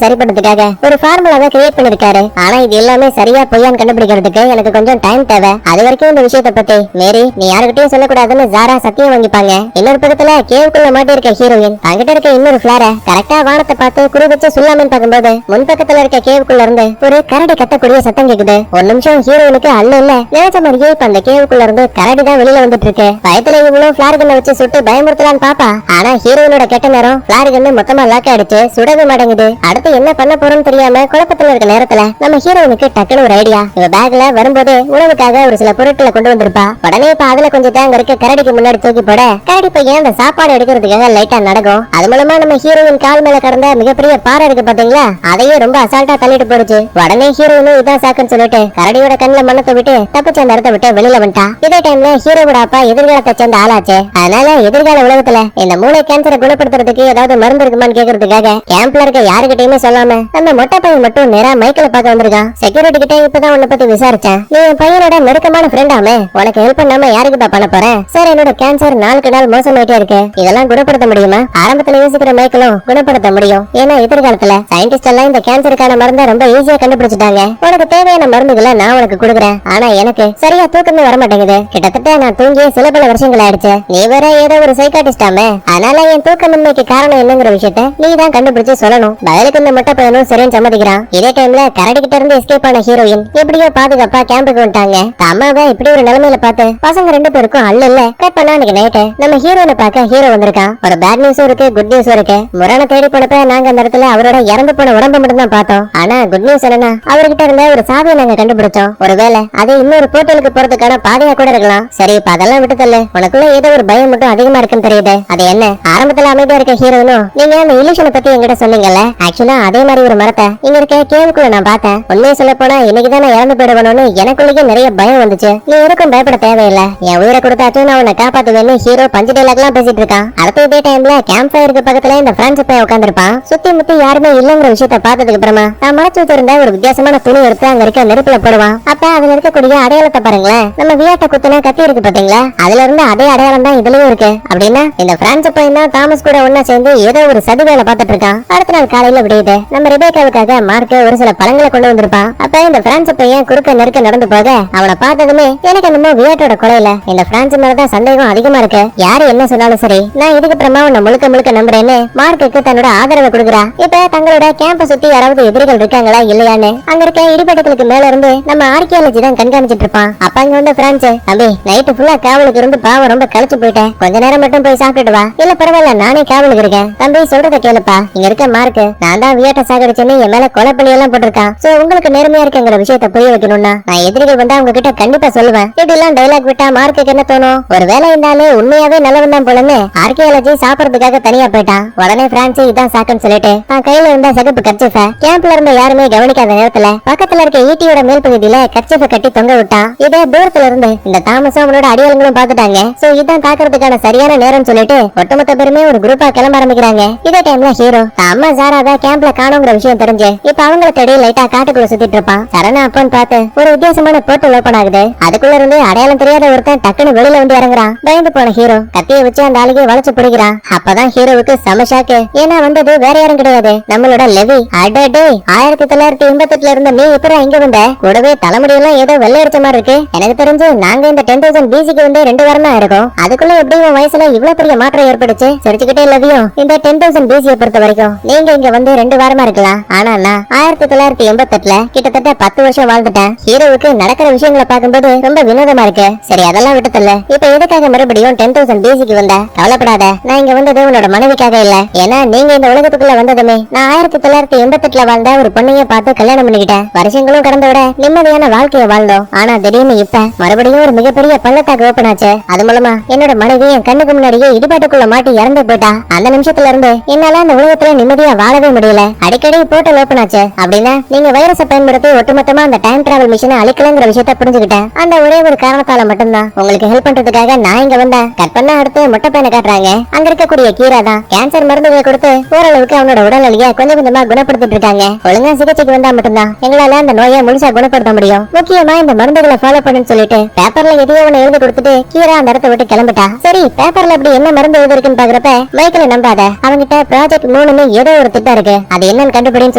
சரி பண்றதுக்காக ஒரு ஃபார்முலாவை கிரியேட் பண்ணிருக்காரு. ஆனா இது எல்லாமே சரியா பொய்யான்னு கண்டுபிடிக்கிறதுக்கு எனக்கு கொஞ்சம் டைம் தேவை. அது வரைக்கும் இந்த விஷயத்தை பத்தி மேரி நீ யாருக்கிட்டையும் சொல்லக்கூடாதுன்னு ஜாரா சத்தியம் வாங்கிப்பாங்க. இன்னொரு பக்கத்துல கேவுக்குள்ள மாட்டி இருக்க ஹீரோயின் தங்கிட்ட இருக்க இன்னொரு பிளார கரெக்டா வானத்தை பார்த்து குறி வச்சு சொல்லாமன்னு பார்க்கும்போது முன் பக்கத்துல இருக்க கேவுக்குள்ள இருந்து ஒரு கரடி கத்தக்கூடிய சத்தம் கேக்குது. ஒரு நிமிஷம் ஹீரோயினுக்கு அல்ல இல்ல நினைச்ச மாதிரியே இப்ப அந்த கேவுக்குள்ள இருந்து கரடி தான் வெளியில வந்துட்டு இருக்கு. பயத்துல இவங்களும் பிளார் கண்ணை வச்சு சுட்டு பயமுறுத்தலான்னு பாப்பா. ஆனா ஹீரோயினோட கெட்ட நேரம் பிளார் கண்ணு மொத்தமா லாக் ஆயிடுச்சு. சுடவே மாட்டேங்குது. அடுத்து என்ன பண்ண போறோம்னு தெரியாம குழப்பத்துல இருக்க நேரத்துல நம்ம ஹீரோயினுக்கு டக்குனு ஒரு ஐடியா. இவ பேக்ல வரும்போது உணவுக்காக ஒரு சில பொருட்களை கொண்டு வந்திருப்பா. உடனே இப்ப அதுல கொஞ்சம் தேங்க இருக்க கரடிக்கு முன்னாடி தூக்கி போட கரடி பையன் அந்த சாப்பாடு எடுக்கிறதுக்காக லைட்டா நடக்கும். அது மூலமா நம்ம ஹீரோயின் கால் மேல கடந்த மிகப்பெரிய பாறை இருக்கு பாத்தீங்களா, அதையே ரொம்ப அசால்ட்டா தள்ளிட்டு போடுச்சு. உடனே ஹீரோயினும் இதான் சாக்குன்னு சொல்லிட்டு கரடியோட கண்ணுல மண்ணத்தை விட்டு தப்பிச்ச அந்த இடத்த விட்டு வெளியில வந்துட்டா. இதே டைம்ல ஹீரோவோட அப்பா எதிர்காலத்தை சேர்ந்த ஆளாச்சு. அதனால எதிர்கால உலகத்துல இந்த மூளை கேன்சரை குணப்படுத்துறதுக்கு ஏதாவது மருந்து இருக்குமான்னு கேக்குறதுக்காக கேம்ப்ல இருக்க யாருக்கிட்டையுமே சொல்லாம அந்த மொட்டை பையன் மட்டும் நேரா மைக்கில பார்க்க வந்திருக்கான். செக்யூரிட்டி கிட்ட இப்பதான் உன்னை பத்தி விசாரிச்சேன். நீ என் பையனோட நெருக்கமான ஃப்ரெண்டாமே, உனக்கு ஹெல்ப் பண்ணாம யாருக்கு பண்ண போறேன் சார். என்னோட கேன்சர் நாளுக்கு நாள் மோசமாயிட்டே இருக்கு. இதெல்லாம் குணப்படுத்த முடியுமா? ஆரம்பத்துல யோசிக்கிற மைக்கிளும் குணப்படுத்த முடியும். ஏன்னா எதிர்காலத்துல சயின்டிஸ்ட் எல்லாம் இந்த கேன்சருக்கான மருந்தை ரொம்ப ஈஸியா கண்டுபிடிச்சிட்டாங்க. உனக்கு தேவையான மருந்துகளை நான் உனக்கு கொடுக்குறேன். ஆனா எனக்கு சரியா தூக்கமே வர மாட்டேங்குது. கிட்டத்தட்ட நான் தூங்கிய சில பல வருஷங்கள் ஆயிடுச்சு. நீ வேற ஏதோ ஒரு சைக்காட்டிஸ்டாமே, அதனால என் தூக்கமின்மைக்கு காரணம் என்னங்கிற விஷயத்த நீ தான் கண்டுபிடிச்சு சொல்லணும். பதிலுக்கு இந்த மொட்டை பையனும் சரின்னு சம்மதிக்கிறான். இதே டைம்ல கரடி கிட்ட இருந்து எஸ்கேப் ஆன ஹீரோயின் எப்படியோ பாதுகாப்பா கேம்புக்கு வந்துட்டாங்க. அம்மாவை இப்படி ஒரு நிலைமையில பார்த்து பசங்க ரெண்டு பேருக்கும் அல்ல கட் பண்ணா அன்னைக்கு நைட்டு நம்ம ஹீரோனை பார்க்க ஹீரோ வந்திருக்கான். ஒரு பேட் நியூஸும் இருக்கு, குட் நியூஸும் இருக்கு. முரணை தேடி போனப்ப நாங்க அந்த இடத்துல அவரோட இறந்து போன உடம்பு மட்டும் தான் பார்த்தோம். ஆனா குட் நியூஸ் என்னன்னா அவர்கிட்ட இருந்த ஒரு சாவியை நாங்க கண்டுபிடிச்சோம். ஒருவேளை அது இன்னொரு போர்ட்டலுக்கு போறதுக்கான பாதையா கூட இருக்கலாம். சரி இப்ப அதெல்லாம் விட்டு தள்ளு. உனக்குள்ள ஏதோ ஒரு பயம் மட்டும் அதிகமா இருக்குன்னு தெரியுது. அது என்ன? ஆரம்பத்துல அமைதியா இருக்க ஹீரோனும் நீங்க அந்த இலியூஷனை பத்தி என்கிட்ட சொன்னீங்கல்ல, ஆக்சுவலா அதே மாதிரி ஒரு மரத்தை இங்க இருக்க கேவுக்குள்ள நான் பார்த்தேன். உண்மையை சொல்ல போனா இன்னைக்குதான் நான் இறந்து போயிடுவேன்னு எனக்குள்ளேயே நிறைய பயம் வந்துச்சு. நீ எதுக்கும் பயப்பட தேவையில்லை. என் உயிரை கொடுத்தாச்சும் நான் உன்னை காப்பாத்துவேன்னு ஹீரோ பஞ்சு டைலாக் எல்லாம் பேசிட்டு இருக்கான். அடுத்த இதே டைம்ல கேம்ப் ஃபயருக்கு பக்கத்துல இந்த பிரான்ஸ் போய் உட்காந்துருப்பான். சுத்தி முத்தி யாருமே இல்லங்கிற விஷயத்த பார்த்ததுக்கு அப்புறமா நான் மறைச்சு வச்சிருந்த ஒரு வித்தியாசமான துணி எடுத்து அங்க இருக்க நெருப்புல போடுவான். அப்ப அதுல இருக்கக்கூடிய அடையாளத்தை பாருங்களேன். நம்ம வியாட்ட குத்துன கத்தி இருக்கு பாத்தீங்களா, அதுல இருந்து அதே அடையாளம் தான் இதுலயும் இருக்கு. அப்படின்னா இந்த பிரான்ஸ் பையன் தான் தாமஸ் கூட ஒன்னா சேர்ந்து ஏதோ ஒரு சதி வேலை பார்த்துட்டு இருக்கான். அடுத்த நாள் காலையில விடியுது. நம்ம ரெபேக்காவுக்காக மார்க் ஒரு சில பழங்களை கொண்டு வந்திருப்பான். அப்ப இந்த பிரான்ஸ் பையன் குறுக்க நெருக்க நடந்து போக அவனை பார்த்ததுமே எனக்கு என்னமோ வியாட்டோட கொலையில இந்த பிரான்ஸ் மேலதான் சந்தேகம் அதிகமா இருக்கு. யாரு என்ன சொன்னாலும் சரி நான் இதுக்கு அப்புறமா உன்னை முழுக்க முழுக்க நம்புறேன்னு மார்க்குக்கு தன்னோட ஆதரவை கொடுக்குறா. இப்ப தங்களோட கேம்ப சுத்தி யாராவது எதிரிகள் இருக்காங்களா இல்லையான்னு அங்க இருக்க இடிபட்டங்களுக்கு மேல இருந்து நம்ம ஆர்கியாலஜி தான் கண்காணிச்சிட்டு இருப்பான். அப்ப அங்க வந்து பிரான்ஸ் தம்பி நைட்டு ஃபுல்லா காவலுக்கு இருந்து பாவம் ரொம்ப கழிச்சு போயிட்டேன். கொஞ்ச நேரம் மட்டும் போய் சாப்பிட்டுட்டு வா. இல்ல பரவாயில்ல நானே காவலுக்கு இருக்கேன். தம்பி சொல்றத கேளுப்பா. இங்க இருக்க மார்க்கு நான் தான் வியாட்ட சாகடிச்சேன்னு என் மேல கொலை பள்ளி எல்லாம் போட்டிருக்கான். சோ உங்களுக்கு நேர்மையா இருக்குங்கிற விஷயத்த புரிய வைக்கணும்னா நான் எதிரிகள் வந்தா உங்ககிட்ட கண்டிப்பா சொல்லுவேன். இப்படி எல்லாம் டைலாக் விட்டா மார்க்கு என்ன தோணும்? ஒரு வேலை இருந்தாலே உண்மையாவே நல்லவன் தான் போலன்னு ஆர்கியாலஜி சாப்பிடறதுக்காக தனியா போயிட்டான். உடனே பிரான்ஸ் இதான் சாக்குன்னு சொல்லிட்டு தான் கையில இருந்த சகப்பு கர்ச்சிஃப கேம்ப்ல இருந்த யாருமே கவனிக்காத நேரத்துல பக்கத்துல இருக்க ஈட்டியோட மேல் பகுதியில கர்ச்சிஃப கட்டி தொங்க விட்டான். இதே தூரத்துல இருந்து இந்த தாமஸும் அவனோட அடியாளங்களும் பாத்துட்டாங்க. சோ இதான் தாக்குறதுக்கான சரியான நேரம் சொல்லிட்டு ஒட்டுமொத்த பேருமே ஒரு குரூப்பா கிளம்ப ஆரம்பிக்கிறாங்க. இதே டைம்ல ஹீரோ அம்மா ஜாராவை கேம்ப்ல காணுங்கிற விஷயம் தெரிஞ்சு இப்ப அவங்கள தேடி லைட்டா காட்டுக்குள்ள சுத்திட்டு இருப்பான். சரணா அப்பன்னு பார்த்து ஒரு வித்தியாசமான போர்ட்டல் ஓபன் ஆகுது. அதுக்குள்ள இருந்து அடையாளம் தெரியாத ஒருத்தன் டக்குன்னு வெளியில வந்து இறங்குறான். பயந்து போன ஹீரோ கத்தியை வச்சு அந்த ஆளுகை வளைச்சு பிடிக்கிறான். அப்பதான் ஹீரோவுக்கு செம ஷாக்கு. ஏன்னா வந்தது வேற யாரும் கிடையாது, நம்மளோட லெவி. அடடே 1988 இருந்த நீ எப்படி இங்க வந்த? கூடவே தலைமுடியெல்லாம் ஏதோ வெள்ளை அடிச்ச மாதிரி இருக்கு. எனக்கு தெரிஞ்சு நாங்க இந்த 10,000 BC-க்கு வந்து 2 வாரம் தான் இருக்கும். அதுக்குள்ள எப்படி உன் வயசுல இவ்வளவு பெரிய மாற்றம் ஏற்படுச்சு? சிரிச்சுக்கிட்டே லெவியும் இந்த 10,000 BC-ய பொறுத்த வரைக்கும் நீங்க இங்க வந்து 2 வாரமா இருக்கலாம். ஆனா நான் 1988 கிட்டத்தட்ட 10 வருஷம் வாழ்ந்துட்டேன். ஹீரோவுக்கு நடக்கிற விஷயங்களை பார்க்கும்போது ரொம்ப வினோதமா இருக்கு. சரி அதெல்லாம் விட்டுத்தல்ல. இப்ப எதுக்காக மறுபடியும் 10,000 BC-க்கு வந்த? கவலைப்படாத, நான் இங்க வந்தது உன்னோட மனைவிக்காக இல்ல. ஏன்னா நீங்க இந்த உலகத்துக்குள்ள வந்ததுமே நான் 1988 வாழ்ந்த ஒரு பொண்ணைய பார்த்து கல்யாணம் பண்ணிக்கிட்டேன். வருஷங்களும் கடந்த விட நிம்மதியான வாழ்க்கைய வாழ்ந்தோம். ஆனா திடீர்னு இப்ப மறுபடியும் ஒரு மிகப்பெரிய பள்ளத்தாக்கு ஓபன் ஆச்சு. அது மூலமா என்னோட மனைவி என் கண்ணுக்கு முன்னாடியே இடிபாட்டுக்குள்ள மாட்டி இறந்து போயிட்டா. அந்த நிமிஷத்துல இருந்து என்னால அந்த உலகத்துல நிம்மதியா வாழவே முடியல. அடிக்கடி போர்ட்டல் ஓபன் ஆச்சு. அப்படின்னா நீங்க வைரஸை பயன்படுத்தி ஒட்டுமொத்தமா அந்த டைம் டிராவல் மிஷினை அழிக்கலங்கிற விஷயத்த புரிஞ்சுக்கிட்டேன். அந்த ஒரே ஒரு காரணத்தால மட்டும்தான் உங்களுக்கு ஹெல்ப் பண்றதுக்காக நான் இங்க வந்தேன். கட் பண்ண அடுத்து மொட்டை பையனை காட்டுறாங்க. அங்க இருக்கக்கூடிய கீரா தான் கேன்சர் மருந்துகளை கொடுத்து ஓரளவுக்கு அவனோட உடல்நிலையை கொஞ்சம் கொஞ்சமா குணப்படுத்திட்டு இருக்காங்க. ஒழுங்கா சிகிச்சைக்கு வந்தா மட்டும்தான் எங்களால அந்த நோயை முழுசா குணப்படுத்த முடியும். முக்கியமா இந்த மருந்துகளை ஃபாலோ பண்ணுன்னு சொல்லிட்டு பேப்பர்ல எதையோ ஒண்ணு எழுதி கொடுத்துட்டு கீரா அந்த இடத்தை விட்டு கிளம்பிட்டா. சரி பேப்பர்ல அப்படி என்ன மருந்து எழுதி இருக்குன்னு பாக்குறப்ப மைக்கில நம்பாத, அவங்கிட்ட ப்ராஜெக்ட் 3ன்னு ஏதோ ஒரு திட்டம் இருக்கு, அது என்னன்னு கண்டுபிடின்னு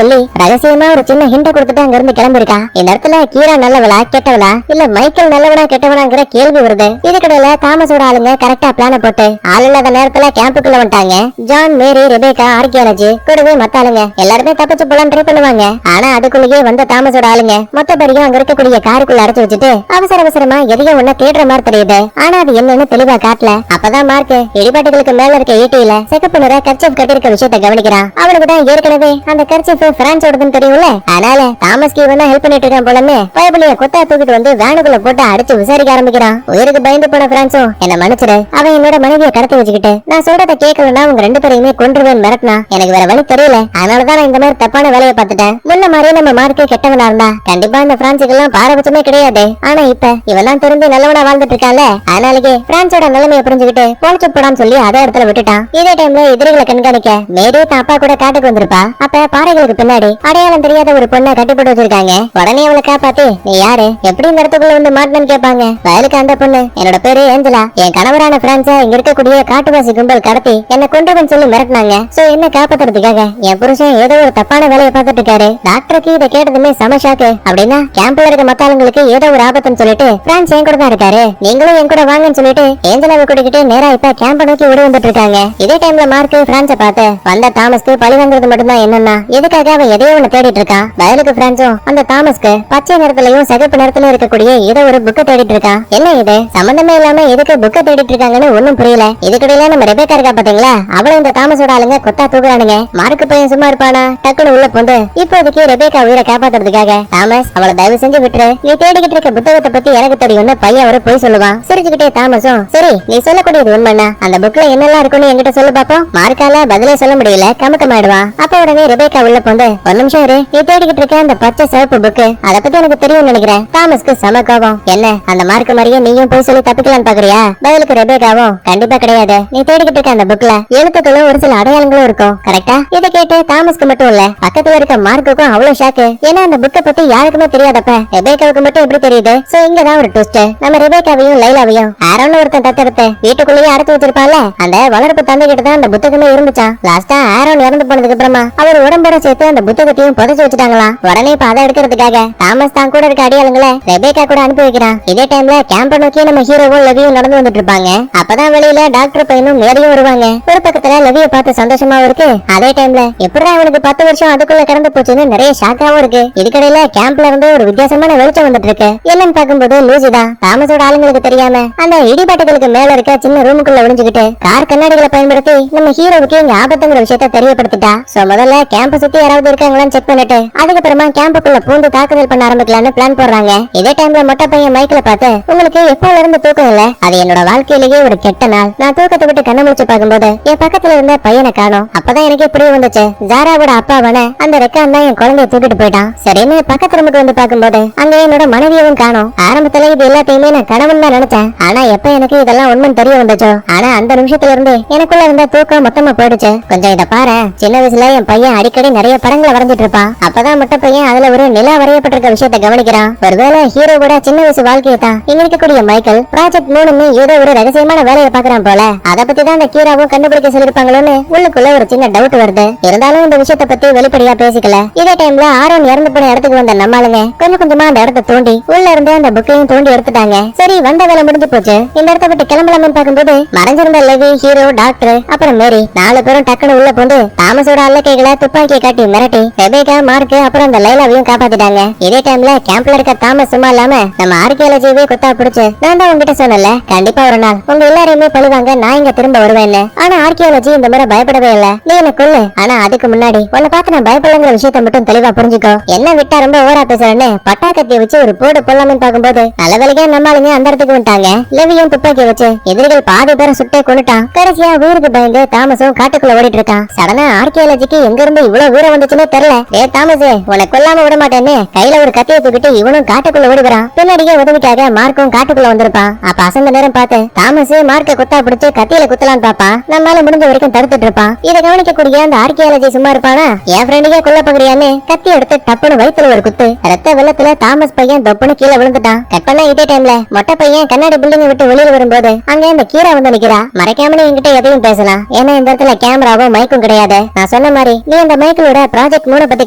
சொல்லி ரகசியமா ஒரு சின்ன ஹிண்ட் கொடுத்துட்டு அங்க இருந்து கிளம்பிருக்கா. இந்த இடத்துல கீரா நல்லவளா கெட்டவளா இல்ல மைக்கேல் நல்லவனா கெட்டவனாங்கிற கேள்வி வருது. இதுக்கிடையில தாமஸோட ஆளுங்க கரெக்டா பிளான போட்டு ஆள் இல்லாத நேரத்துல கேம்புக்குள்ள வந்துட்டாங்க. ஜான், மேரி, ரெபேக்கா, ஆர்கியாலஜி கூடவே மத்த ஆளுங்க எல்லாருமே தப்பிச்சு போலாம் ட்ரை பண்ணுவாங்க. ஆனா அதுக்குள்ளேயே வந்த தாமஸோட ஆளுங்க மொத்த பேரையும் அங்க இருக்கக்கூடிய காருக்குள்ள அடைச்சு வச்சுட்டு அவசர அவசரமா எதையோ ஒண்ணு தேடுற மாதிரி தெரியுது. ஆனா அது என்னன்னு தெளிவா காட்டல. அப்பதான் மார்க் இடிபாட்டுகளுக்கு மேல இருக்க ஈட்டியில சிகப்பு நிற கர்ச்சீஃப் கட்டிருக்க விஷயத்தை கவனிக்கிறான். அவனுக்கு தான் ஏற்கனவே அந்த கர்ச்சீஃப் பிரான்ஸோடதுன்னு தெரியும்ல. அதனால தாமஸ்க்கு இவன் ஹெல்ப் பண்ணிட்டு இருக்கான் போலன்னு பயபலிய கொத்தா தூக்கிட்டு வந்து வேனுக்குள்ள போட்டு அடிச்சு விசாரிக்க ஆரம்பிக்கிறான். உயிருக்கு பயந்து போன பிரான்ஸும் என்ன மன்னிச்சிரு, அவன் என்னோட மனைவியை கடத்தி வச்சுக்கிட்டு நான் சொல்றத கேட்கலன்னா உங்க ரெண்டு பேரையுமே கொன்றுவேன் மிரட்டினா. எனக்கு வேற வழி தெரியல, அதனாலதான் நான் இந்த மாதிரி தப்பான வேலையை பார்த்துட்டேன். முன்ன மாதிரி நம்ம மார்க்கே கெட்டவனா இருந்தா கண்டிப்பா இந்த பிரான்ஸுக்கு எல்லாம் பாரபட்சமே கிடையாது. ஆனா இப்ப இவன் தான் திரும்பி நல்லவனா வாழ்ந்துட்டு இருக்கான்ல, அதனாலயே பிரான்ஸோட நிலைமையை புரிஞ்சுக்கிட்டு பொழைச்சு போடான்னு சொல்லி அதே இடத்துல விட்டுட்டான். இதே டைம்ல எதிரிகளை கண்காணிக்க மேரி தான் அப்பா கூட காட்டுக்கு வந்திருப்பா. அப்ப பாறைகளுக்கு பின்னாடி அடையாளம் தெரியாத ஒரு பொண்ணை கட்டி போட்டு வச்சிருக்காங்க. உடனே அவளை காப்பாத்தி நீ யாரு, எப்படி இந்த இடத்துக்குள்ள வந்து மாட்டணும்னு கேட்பாங்க. வயலுக்கு அந்த பொண்ணு என்னோட பேரு ஏஞ்சலா, என் கணவரான பிரான்ஸ இங்க இருக்கக்கூடிய காட்டுவாசி கும்பல் கடத்தி என்ன கொண்டுவன் சொல்லி மிரட்டினாங்க. சோ என்ன காப்பாத்துறதுக்காக என் புருஷன் ஏதோ ஒரு தப்பான வேலையை பார்த்துட்டு இருக்காரு. டாக்டருக்கு இதை கேட்டதுமே செம ஷாக்கு. அப்படின்னா கேம்ப்ல இருக்க மத்த ஆளுங்களுக்கு ஏதோ ஒரு ஆபத்துன்னு சொல்லிட்டு பிரான்ஸ் என் கூட தான் இருக்காரு, நீங்களும் என் கூட வாங்கன்னு சொல்லிட்டு ஏஞ்சலாவை கூட்டிக்கிட்டு நேரா இப்ப கேம்ப நோக்கி ஓடி வந்துட்டு இருக்காங்க. இதே டைம்ல மார்க் பிரான்ஸ பார்த்து வந்த தாமஸ்க்கு பழி வாங்குறது மட்டும்தான் என்னன்னா எதுக்காக அவன் எதையோ ஒண்ணு தேடிட்டு இருக்கான். வயலுக்கு பிரான்ஸும் அந்த தாமஸ்க்கு பச்சை நிறத்திலையும் சிகப்பு நிறத்திலும் இருக்கக்கூடிய ஏதோ ஒரு புக்க தேடிட்டு இருக்கான். என்ன இது சம்பந்தமே இல்லாம எதுக்கு புக்க தேடிட்டு இருக்காங்கன்னு ஒண்ணும் புரியல. இதுக்கிடையில நம்ம ரெபேக்கா இருக்கா பாத்தீங்களா, அவளும் இந்த தாமஸோட ஆளுங்க கொத்தா தூக்குறானுங்க. மார்க் பையன் சும்மா இருப்பானா, டக்குனு உள்ள போந்து இப்போதைக்கு ரெபேக்கா உயிரை காப்பாத்துறதுக்காக தாமஸ் அவளை தயவு செஞ்சு விட்டுரு, நீ தேடிக்கிட்டு இருக்க புத்தகத்தை பத்தி எனக்கு தெரியும்னு பையன் ஒரு போய் சொல்லுவான். சிரிச்சுக்கிட்டே தாமஸும் சரி நீ சொல்லக்கூடியது உண்மைன்னா அந்த புக்ல என்னெல்லாம் இருக்குன்னு என்கிட்ட சொல்லு பாப்போம். மார்க்கால பதிலே சொல்ல முடியல, கமுக்கமாயிடுவான். அப்ப உடனே ரெபேக்கா உள்ள போந்து ஒரு நிமிஷம் இரு, நீ தேடிக்கிட்டு இருக்க அந்த பச்சை சிவப்பு புக்கு அதை பத்தி எனக்கு தெரியும்னு நினைக்கிறேன். தாமஸ்க்கு சம கோபம். என்ன அந்த மார்க் மாதிரியே நீயும் போய் சொல்லி தப்பிக்கலான்னு பாக்குறியா? பதிலுக்கு ரெபேக்காவும் கண்டிப்பா கிடையாது, நீ தேடிக்கிட்டு இருக்க அந்த புக்ல எழுத்துக்களும் ஒரு சில அடையாளங்களும் இருக்கும் கரெக்டா? இதை கேட்டு தாமஸ்க்கு மட்டும் இல்ல பக்கத்துல இருக்க மார்க்குக்கும் அவ்வளவு ஷாக்கு. ஏன்னா அந்த புக்கை பத்தி யாருக்குமே தெரியாதப்ப ரெபேக்காவுக்கு மட்டும் எப்படி தெரியுது? சோ இங்கதான் ஒரு ட்விஸ்ட். நம்ம ரெபேக்காவையும் லைலாவையும் ஆரோன்னு ஒருத்தன் தத்தெடுத்து வீட்டுக்குள்ளேயே அடைச்சு வச்சிருப்பால, அந்த வளர்ப்பு தந்தை கிட்ட தான் அந்த புத்தகமே இருந்துச்சான். லாஸ்டா ஆரோன் இறந்து போனதுக்கு அப்புறமா அவர் உடம்போட சேர்த்து அந்த புத்தகத்தையும் புதைச்சு வச்சுட்டாங்களாம். உடனே இப்ப அதை எடுக்கிறதுக்காக தாமஸ் தான் கூட இருக்க அடியாளங்களை ரெபேக்கா கூட அனுப்பி வைக்கிறான். இதே டைம்ல கேம்ப நோக்கி நம்ம ஹீரோவும் லெவியும் நடந்து வந்துட்டு இருப்பாங்க. அப்பதான் வெளியில டாக்டர் பையனும் மேரியும் வருவாங்க. ஒரு பக்கத்துல லெவிய பார்த்து சந்தோஷமாவும் இருக்கு, அதே டைம்ல எப்படிதான் அவனுக்கு 10 வருஷம் அதுக்குள்ள கடந்து போச்சுன்னு நிறைய ஷாக்காவும் இருக்கு. இதுக்கடையில கேம்ப்ல இருந்து ஒரு வித்தியாசமான வெளிச்சம் வந்துட்டு இருக்கு. என்னன்னு பாக்கும்போது லூசி தான் தாமஸோட ஆளுங்களுக்கு தெரியாம அந்த இடிபாட்டுகளுக்கு மேல இருக்க சின்ன ரூமுக்குள்ள ஒளிஞ்சுக்கிட்டு கார் கண்ணாடிகளை பயன்படுத்தி நம்ம ஹீரோவுக்கு இங்க ஆபத்துங்கிற விஷயத்த தெரியப்படுத்திட்டா. சோ முதல்ல கேம்ப சுத்தி யாராவது இருக்காங்களான்னு செக் பண்ணிட்டு அதுக்கப்புறமா கேம்புக்குள்ள பூந்து தாக்குதல் பண்ண ஆரம்பிக்கலாம்னு பிளான் போடுறாங்க. இதே டைம்ல மொட்டை பையன் மைக்ல பார்த்து உங்களுக்கு எப்போல இருந்து தூக்கம் இல்ல, அது என்னோட வாழ்க்கையிலேயே ஒரு கெட்ட நாள். நான் தூக்கத்தை விட்டு கண்ண முடிச்சு பார்க்கும்போது என் பக்கத்துல இருந்த பையனை காணோம். அப்பதான் எனக்கு புரிய வந்துச்சு, ஜாராவோட அப்பாவான அந்த ரெக்கான் தான் என் குழந்தைய தூக்கிட்டு போயிட்டான். சரின்னு பக்கத்து ரூமுக்கு வந்து பார்க்கும்போது அங்க என்னோட மனைவியவும் காணோம். ஆரம்பத்துல இது எல்லாத்தையுமே நான் கனவுன்னு தான் நினைச்சேன். ஆனா எப்ப எனக்கு இதெல்லாம் உண்மை தெரிய வந்துச்சோ, ஆனா அந்த நிமிஷத்துல இருந்து எனக்குள்ள இருந்த தூக்கம் மொத்தமா போயிடுச்சு. கொஞ்சம் இத பாரு, சின்ன வயசுல என் பையன் அடிக்கடி நிறைய படங்களை வரைஞ்சிட்டு இருப்பான். அப்பதான் மொட்டை பையன் அதுல ஒரு நிலா வரையப்பட்டிருக்க விஷயத்தை கவனிக்கிறான். ஒருவேளை ஹீரோவோட சின்ன வயசு வாழ்க்கையை தான் இங்க இருக்கக்கூடிய மைக்கேல் ப்ராஜெக்ட் 3ன்னு ஏதோ ஒரு ரகசியமான வேலையை பாக்குறான் போல. அதை பத்தி தான் அந்த கீராவும் கண்டுபிடிக்க சொல்லிருப்பாங்களோன்னு உள்ளுக்குள்ள ஒரு சின்ன டவுட் வருது. இருந்தாலும் இந்த விஷயத்தை பத்தி வெளிப்படையா பேசிக்கல. இதே டைம்ல ஆரோன் இறந்து போன இடத்துக்கு வந்த நம்மளுங்க கொஞ்சம் கொஞ்சமா அந்த இடத்தை தோண்டி உள்ள இருந்து அந்த புக்கையும் தோண்டி எடுத்துட்டாங்க. சரி வந்த வேலை முடிஞ்சு போச்சு, இந்த இடத்த விட்டு கிளம்பலாம்னு பார்க்கும்போது மறைஞ்சிருந்த லெவி, ஹீரோ, டாக்டர் அப்புறம் மேரி 4 பேரும் டக்குனு உள்ள போந்து தாமஸோட அல்லக்கைகளை துப்பாக்கியை காட்டி மிரட்டி ரெபேக்கா, மார்க் அப்புறம் அந்த லைலாவையும் காப்பாத்திட்டாங்க. இதே டைம்ல கேம்ப்ல இருக்க தாமஸ் சும்மா இல்லாம நம்ம ஆர்கியாலஜியவே குத்தா பிடிச்சு நான் தான் உங்ககிட்ட சொன்னல கண்டிப்பா ஒரு நாள் உங்க எல்லாரையுமே பழுவாங்க, நான் இங்க திரும்ப வருவேன்னு. ஆனா ஆர்கியாலஜி இந்த முறை பயப்படவே இல்ல, நீ என்ன கொல்லு, ஆனா அதுக்கு முன்னாடி உன்னை பார்த்து நான் பயப்படலங்கிற விஷயத்த மட்டும் தெளிவா புரிஞ்சுக்கோ. என்ன விட்டா ரொம்ப ஓவரா பேசுறேன்னு பட்டாக்கத்திய வச்சு ஒரு போடு போடலாம்னு பாக்கும்போது நல்ல வேலையா நம்மளுங்க அந்த இடத்துக்கு வந்துட்டாங்க. லெவியும் துப்பாக்கி வச்சு எதிரிகள் பாதி பேரை சுட்டே கொண்டுட்டான். கடைசியா ஊருக்கு பயந்து தாமஸும் காட்டுக்குள்ள ஓடிட்டு இருக்கான். சடனா ஆர்கியாலஜிக்கு எங்க இருந்து இவ்வளவு வீரம் வந்துச்சுன்னு தெரியல. ஏ தாமஸ், உன்னை கொல்லாம விட மாட்டேன்னு கையில ஒரு கத்தியை தூக்கிட்டு இவனும் காட்டுக்குள்ள ஓடி வரான். பின்னாடியே உதவிக்காக மார்க்கும் காட்டுக்குள்ள வந்திருப்பான். அப்ப அசந்த நேரம் பார்த்து தாமஸ் மார்க்க குத்தா பிடிச்சு கத்தியில குத்தலான்னு பாப்பான். நம்மளால முடிஞ்ச வரைக்கும் தடுத்துட்டு இருப்பான். இதை கவனிக்கக்கூடிய அந்த ஆர்கியாலஜி சும்மா இருப்பானா, என் ஃப்ரெண்டுக்கே கொல்ல போகிறியான்னு கத்தி எடுத்து டப்புன்னு வயித்துல ஒரு குத்து. ரத்த வெள்ளத்துல தாமஸ் பையன் தொப்புன்னு கீழே விழுந்துட்டான். கட் பண்ண இதே டைம்ல மொட்டை பையன் கண்ணாடி பில்டிங் விட்டு வெளியில வரும்போது அங்க இந்த கீரா வந்து நிக்கிறா. மறைக்காம என்கிட்ட எதையும் பேசலாம், ஏன்னா இந்த இடத்துல கேமராவும் மைக்கும் கிடையாது. நான் சொன்ன மாதிரி நீ அந்த மைக்கிளோட ப்ராஜெக்ட் 3 பத்தி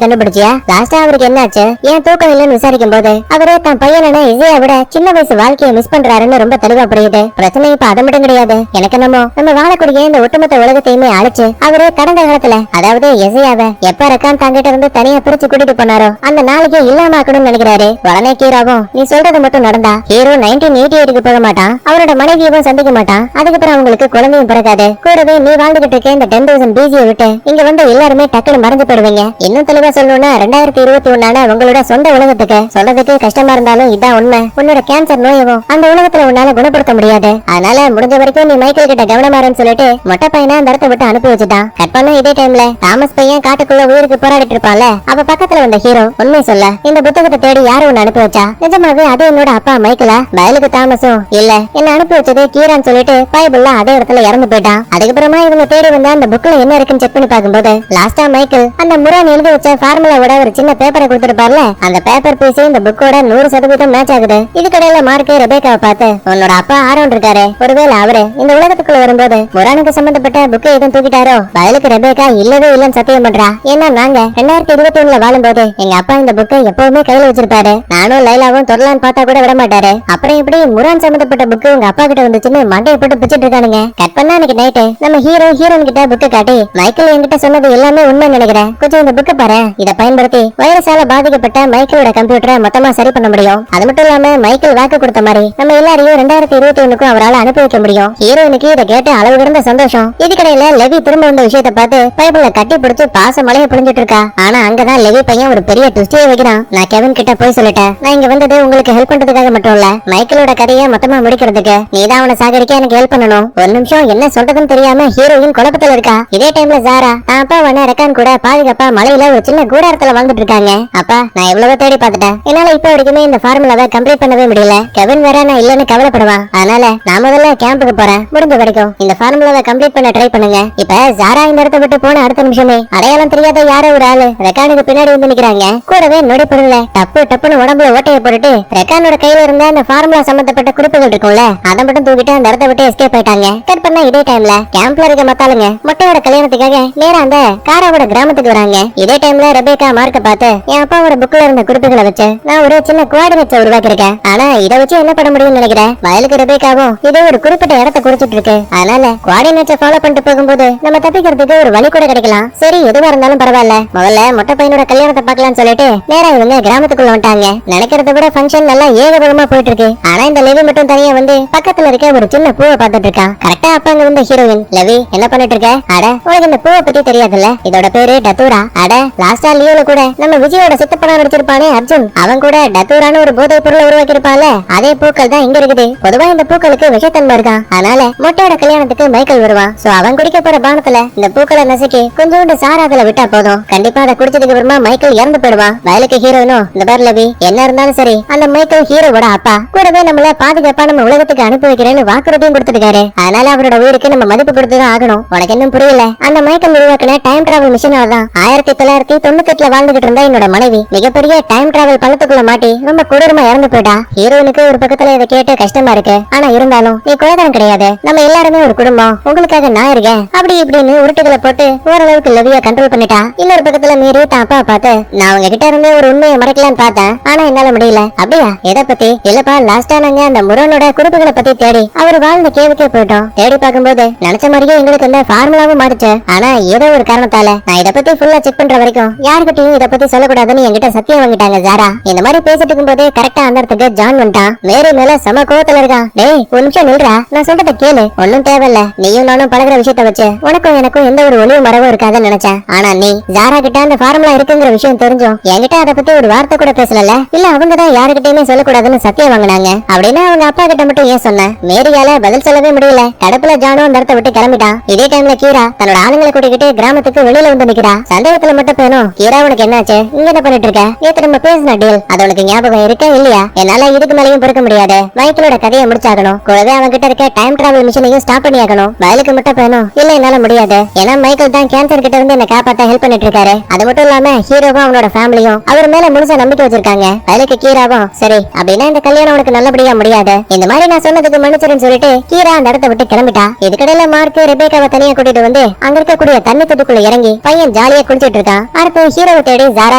கண்டுபிடிச்சியா? லாஸ்டா அவருக்கு என்னாச்சு, ஏன் தூக்கம் இல்லைன்னு விசாரிக்கும் போது அவரே தான் பையனான இசையை விட சின்ன வயசு வாழ்க்கையை மிஸ் பண்றாருன்னு ரொம்ப தெளிவா புரியுது. பிரச்சனை இப்ப அது மட்டும் கிடையாது, எனக்கு நம்ம வாழக்கூடிய இந்த ஒட்டுமொத்த உலகத்தையுமே அழைச்சு அவரு கடந்த காலத்துல, அதாவது இசையாவ எப்ப ரக்கான் தங்கிட்ட இருந்து தனியா பிரிச்சு கூட்டிட்டு போனாரோ அந்த நாளைக்கே இல்லாம ஆக்கணும்னு நினைக்கிறாரு. உடனே கீராவும் நீ சொல்றது மட்டும் நடந்தா ஹீரோ 1988 போக மாட்டான், அவரோட மனைவியவும் சந்திக்க மாட்டான், அதுக்கப்புறம் அவங்களுக்கு குழந்தையும் பிறக்காது. கூடவே நீ வாழ்ந்துகிட்டு இருக்க இந்த 10,000 பிசியை விட்டு இங்க வந்து எல்லாருமே டக்குனு மறந்து போடுவீங்க. இன்னும் தெளிவா சொல்லணும்னா 2021 உங்களோட சொந்த உலகத்துக்கு சொல்றதுக்கு கஷ்டமா இருந்தாலும் இதான் உண்மை. உன்னோட கேன்சர் நோயவும் அந்த உலகத்துல உன்னால குணப்படுத்த முடியாது. அதனால முடிஞ்ச வரைக்கும் நீ மைக்கேல் கிட்ட கவனமாறன்னு சொல்லிட்டு மொட்டை பையனை அந்த இடத்த விட்டு அனுப்பி வச்சுட்டான். கட் பண்ண இதே டைம்ல தாமஸ் பையன் காட்டுக்குள்ள உயிருக்கு போராடிட்டு இருப்பான்ல, அவ பக்கத்துல வந்த ஹீரோ உண்மை சொல்ல இந்த புத்தகத்தை தேடி யாரும் ஒன்னு அனுப்பி வச்சா, நிஜமாவே அது என்னோட அப்பா மைக்கேலா? பயலுக்கு தாமஸும் இல்ல, என்ன அனுப்பி வச்சது கீரான்னு சொல்லிட்டு பைபிள்ல அதே இடத்துல இறந்து போயிட்டான். அதுக்கப்புறமா இவங்க தேடி வந்த அந்த புக்ல என்ன இருக்குன்னு செக் பண்ணி பார்க்கும்போது லாஸ்டா மைக்கேல் அந்த முரான் எழுதி வச்ச ஃபார்முலாவோட ஒரு சின்ன பேப்பரை கொடுத்திருப்பார்ல, அந்த பேப்பர் பீஸ் இந்த புக்கோட 100% மேட்ச் ஆகுது. இதுக்கடையில மார்க் ரெபேக்காவை பார்த்து உன்னோட அப்பா ஆரோன் இருக்காரு, ஒருவேளை அவரு இந்த உலகத்துக்குள்ள வரும்போது முரானுக்கு சம்பந்தப்பட்ட புக்கை எதுவும் தூக்கிட்டாரோ? பயலுக்கு ரெபேக்கா இல்லவே இல்லன்னு சத்தியம் பண்றா. ஏன்னா நாங்க 2021 வாழும்போது எங்க அப்பா இந்த புக்கை எப்பவுமே கையில வச்சிருப்பாரு, நானும் லைலாவும் தொடலான்னு பார்த்தா கூட விட மாட்டாரு. அப்புறம் இப்படி முரான் சம்பந்தப்பட்ட புக்கு உங்க அப்பா கிட்ட வந்துச்சுன்னு மண்டையை போட்டு பிச்சிட்டு இருக்கானுங்க. கட் பண்ணா அன்னைக்கு நைட்டு நம்ம ஹீரோயின் கிட்ட புக்கை காட்டி மைக்கேல் என்கிட்ட சொன்னது எல்லாமே உண்மை நினைக்கிறேன், கொஞ்சம் இந்த புக்கை பாரு, இதை பயன்படுத்தி வைரஸால பாதிக்கப்பட்ட மைக்கேலோட கம்ப்யூட்டரை மொத்தமா சரி பண்ண முடியும். அது மட்டும் இல்லாம மைக்கேல் வாக்கு கொடுத்த மாதிரி நம்ம எல்லாரையும் 2021 அவரால் அனுப்பி வைக்க முடியும். ஹீரோயினுக்கு இதை கேட்டு அளவு கிடந்த சந்தோஷம். இதுக்கடையில லெவி திரும்ப வந்த விஷயத்தை பார்த்து பைபிள கட்டி பிடிச்சு பாச மலையை புரிஞ்சிட்டு இருக்கா. ஆனா அங்கதான் லெவி பையன் ஒரு பெரிய ட்விஸ்டியை வைக்கிறான். நான் கெவின் கிட்ட போய் சொல்லிட்டேன், நான் இங்க வந்தது உங்களுக்கு ஹெல்ப் பண்றதுக்காக மட்டும் இல்ல, மைக்கேலோட கதையை மொத்தமா முடிக்கிறதுக்கு. நீதான் அவனை சாகரிக்க எனக்கு ஹெல்ப் பண்ணணும். ஒரு நிமிஷம் என்ன சொல்றதுன்னு தெரியாம ஹீரோயின் குழப்பத்துல இருக்கா. இதே டைம்ல ஜாரா தான் அப்பா வன ரெக்கான் கூட பாதுகாப்பா மலையில ஒரு சின்ன கூடாரத்துல வாழ்ந்துட்டு இருக்காங்க. அப்பா நான் எவ்வளவோ தேடி பார்த்துட்டேன், என்னால இப்ப வரைக்குமே இந்த ஃபார்முலாவை கம்ப்ளீட் பண்ணவே முடியல. கெவின் வேற நான் இல்லன்னு கவலைப்படுவான், அதனால நான் முதல்ல கேம்புக்கு போறேன், முடிஞ்ச வரைக்கும் இந்த ஃபார்முலாவை கம்ப்ளீட் பண்ண ட்ரை பண்ணுங்க. இப்ப ஜாரா இந்த இடத்த விட்டு போன அடுத்த நிமிஷமே அடையாளம் தெரியாத யாரோ ஒரு ஆளு ரெக்கானுக்கு பின்னாடி வந்து நிக்கிறாங்க. கூடவே நொடிப்பொருள்ல டப்புன்னு உடம்புல ஓட்டையை போட்டுட்டு ரெக்கானோட கையில இருந்த அந்த ஃபார்முலா சம்பந்தப்பட்ட குறிப்புகள் இருக்கும்ல, அதை மட்டும் தூக்கிட்டு அந்த இடத்த விட்டு எஸ்கேப் ஆயிட்டாங்க. கட் பண்ணா இதே டைம்ல கேம்ப்ல இருக்க மத்தாளுங்க மொட்டையோட கல்யாணத்துக்காக நேரா அந்த காராவோட கிராமத்துக்கு வராங்க. இதே டைம்ல ரெபேக்கா மார்க்க பார்த்து என் அப்பாவோட புக்ல இருந்த குறிப்புகளை வச்சு நான் ஒரு சின்ன குவாடினேட்ஸ் உருவாக்கி இருக்கேன், ஆனா இதை வச்சு என்ன பண்ண முடியும்னு நினைக்கிறேன். வயலுக்கு ரெபேக்காவும் இதே ஒரு குறிப்பிட்ட இடத்தை குறிச்சிட்டு இருக்கு, அதனால குவாடினேட்ஸை ஃபாலோ பண்ணிட்டு போகும்போது நம்ம தப்பிக்கிறதுக்கு ஒரு வழி கூட கிடைக்கலாம். சரி எதுவா இருந்தாலும் பரவாயில்ல, முதல்ல மொட்டை பையனோட கல்யாணத்தை பார்க்கலாம்னு சொல்லிட்டு நேரா இவங்க கிராமத்துக்குள்ள வந்துட்டாங்க. நினைக்கிறத விட ஃபங்க்ஷன் நல்லா ஏகபோகமா போயிட்டு இருக்கு. ஆனா இந்த லெவி மட்டும் தனியா வந்து பக்கத்துல இருக்க ஒரு சின்ன பூவை பார்த்துட்டு இருக்கான். கரெக்டா அப்ப அங்க வந்த ஹீரோயின் லெவி என்ன பண்ணிட்டு இருக்க? அட உனக்கு இந்த பூவை பத்தி தெரியாதுல்ல, இதோட பேரு டத்தூரா. அட லாஸ்டா லியோல கூட நம்ம விஜயோட சித்தப்பனா நடிச்சிருப்பானே அர்ஜுன், அவன் கூட டத்தூரான ஒரு போதை பொருளை உருவாக்கி இருப்பான்ல, அதே பூக்கள் தான் இங்க இருக்குது. பொதுவா இந்த பூக்களுக்கு விஷத்தன்மை இருக்கான், அதனால மொட்டையோட கல்யாணத்துக்கு மைக்கேல் வருவான். சோ அவன் குடிக்க போற பானத்துல இந்த பூக்களை நசுக்கி கொஞ்சோண்டு சாராதுல விட்டா போதும், கண்டிப்பா அதை குடிச்சதுக்கு அப்புறமா மைக்கேல் இறந்து போயிடுவான். வயலுக்கு ஹீரோயினும் இந்த பேர் லெவி என்ன இருந்தாலும் சரி அந்த மைக்கேல் ஹீரோவோட அப்பா, கூடவே நம்மள பாதுகாப்பா நம்ம உலகத்துக்கு அனுப்பி வைக்கிறேன்னு வாக்குறுதியும் கொடுத்துருக்காரு. அதனால அவரோட உயிருக்கு நம்ம மதிப்பு கொடுத்துதான் ஆகணும். உனக்கு இன்னும் புரியல, அந்த மைக்கேல் உருவாக்கின டைம் டிராவல் மிஷினால தான் 1998 வாழ்ந்துகிட்டு இருந்த என்னோட மனைவி மிகப்பெரிய டைம் டிராவல் பள்ளத்துக்குள்ள மாட்டி ரொம்ப கொடூரமா இறந்து போயிட்டா. ஹீரோயினுக்கு ஒரு பக்கத்துல இதை கேட்டு கஷ்டமா இருக்கு, ஆனா இருந்தாலும் நீ குலதனம் கிடையாது, நம்ம எல்லாருமே ஒரு குடும்பம், உங்களுக்காக நான் இருக்கேன் அப்படி இப்படின்னு உருட்டுகளை போட்டு ஓரளவுக்கு லெவியா கண்ட்ரோல் பண்ணிட்டா. இன்னொரு பக்கத்துல மீறி தான் அப்பா பார்த்து நான் உங்ககிட்ட இருந்து ஒரு உண்மையை மறைக்கலான்னு பார்த்தேன், ஆனா என்னால முடியல. அப்படியா? எதை பத்தி? இல்லப்பா லாஸ்டா நாங்க அந்த முரனோட குறிப்புகளை பத்தி தேடி அவர் வாழ்ந்த கேவுக்கே போயிட்டோம். தேடி பார்க்கும்போது நினைச்ச மாதிரியே எங்களுக்கு இந்த ஃபார்முலாவும் மாறிச்சு. ஆனா ஏதோ ஒரு காரணத்தால நான் இதை பத்தி ஃபுல்லா செக் பண்ற வரைக்கும் யாருக்கிட்டையும் இதை பத்தி சொல்லக்கூடாதுன்னு என்கிட்ட சத்தியம் வாங்கிட்டாங்க ஜாரா. இந்த மாதிரி பேசிட்டு இருக்கும்போது கரெக்டா அந்த இடத்துக்கு ஜான் வந்துட்டான். மேரி மேல சம கோவத்துல இருக்கான். டேய் ஒரு நிமிஷம் நில்றா, நான் சொல்றத கேளு, ஒன்னும் தேவையில்ல, நீயும் நானும் பழகிற விஷயத்த வச்சு உனக்கும் எனக்கும் எந்த ஒரு ஒளிவு மரவும் இருக்காதுன்னு நினைச்சேன். ஆனா நீ ஜாரா கிட்ட அந்த ஃபார்முலா இருக்குங்கிற விஷயம் தெரிஞ்சும் என்கிட்ட அதை பத்தி ஒரு வார்த்தை கூட பேசல. இல்ல அவங்க தான் யாருக்கிட்டயுமே சொல்லக்கூடாதுன்னு சத்தியம் வாங்கினாங்க அப்படின்னா அவங்க அப்பா கிட்ட மட்டும் ஏன் சொன்ன? மேரியால பதில் சொல்லவே முடியல. கடுப்புல ஜானும் அந்த இடத்த விட்டு கிளம்பிட்டான். இதே டைம்ல கீரா தன்னோட ஆளுங்களை கூட்டிக்கிட்டு கிராமத்துக்கு வெளியில வந்து நிக்கிறா. சந்தேகத்துல மட்டும் போயணும், கீரா உனக்கு என்னாச்சு, இங்க என்ன பண்ணிட்டு இருக்க? நேத்து நம்ம பேசின டீல் அது உனக்கு ஞாபகம் இருக்கா இல்லையா? என்னால இதுக்கு மேலையும் பொறுக்க முடியாது, மைக்கேலோட கதையை முடிச்சாகணும், கூடவே அவன் கிட்ட இருக்க டைம் டிராவல் மிஷினையும் ஸ்டாப் பண்ணி ஆகணும். வயலுக்கு மட்டும் போயணும், இல்ல என்னால முடியாது, ஏன்னா மைக்கேல் தான் கேன்சர் கிட்ட இருந்து என்ன காப்பாத்த ஹெல்ப் பண்ணிட்டு இருக்காரு. அது மட்டும் இல்லாம ஹீரோவும் அவனோட ஃபேமிலியும் அவர் மேல முழுசா நம்பிக்கை வச்சிருக்காங்க. வயலுக்கு கீராவும் சரி அப்படின்னா இந்த கல்யாணம் உனக்கு நல்லபடியா முடியாது, இந்த மாதிரி நான் சொன்னதுக்கு மன்னிச்சிருன்னு சொல்லிட்டு கீரா அந்த இடத்த விட்டு கிளம்பிட்டா. இதுக்கடையில மார்க் ரெபேக்காவை தனியா கூட்டிட்டு வந்து அங்க இருக்கக்கூடிய தண்ணி தொட்டிக்குள்ள இறங்கி பையன் ஜாலியா குளிச்சிட்டு இருக்கான். அடுத்து ஹீரோவை தேடி ஜாரா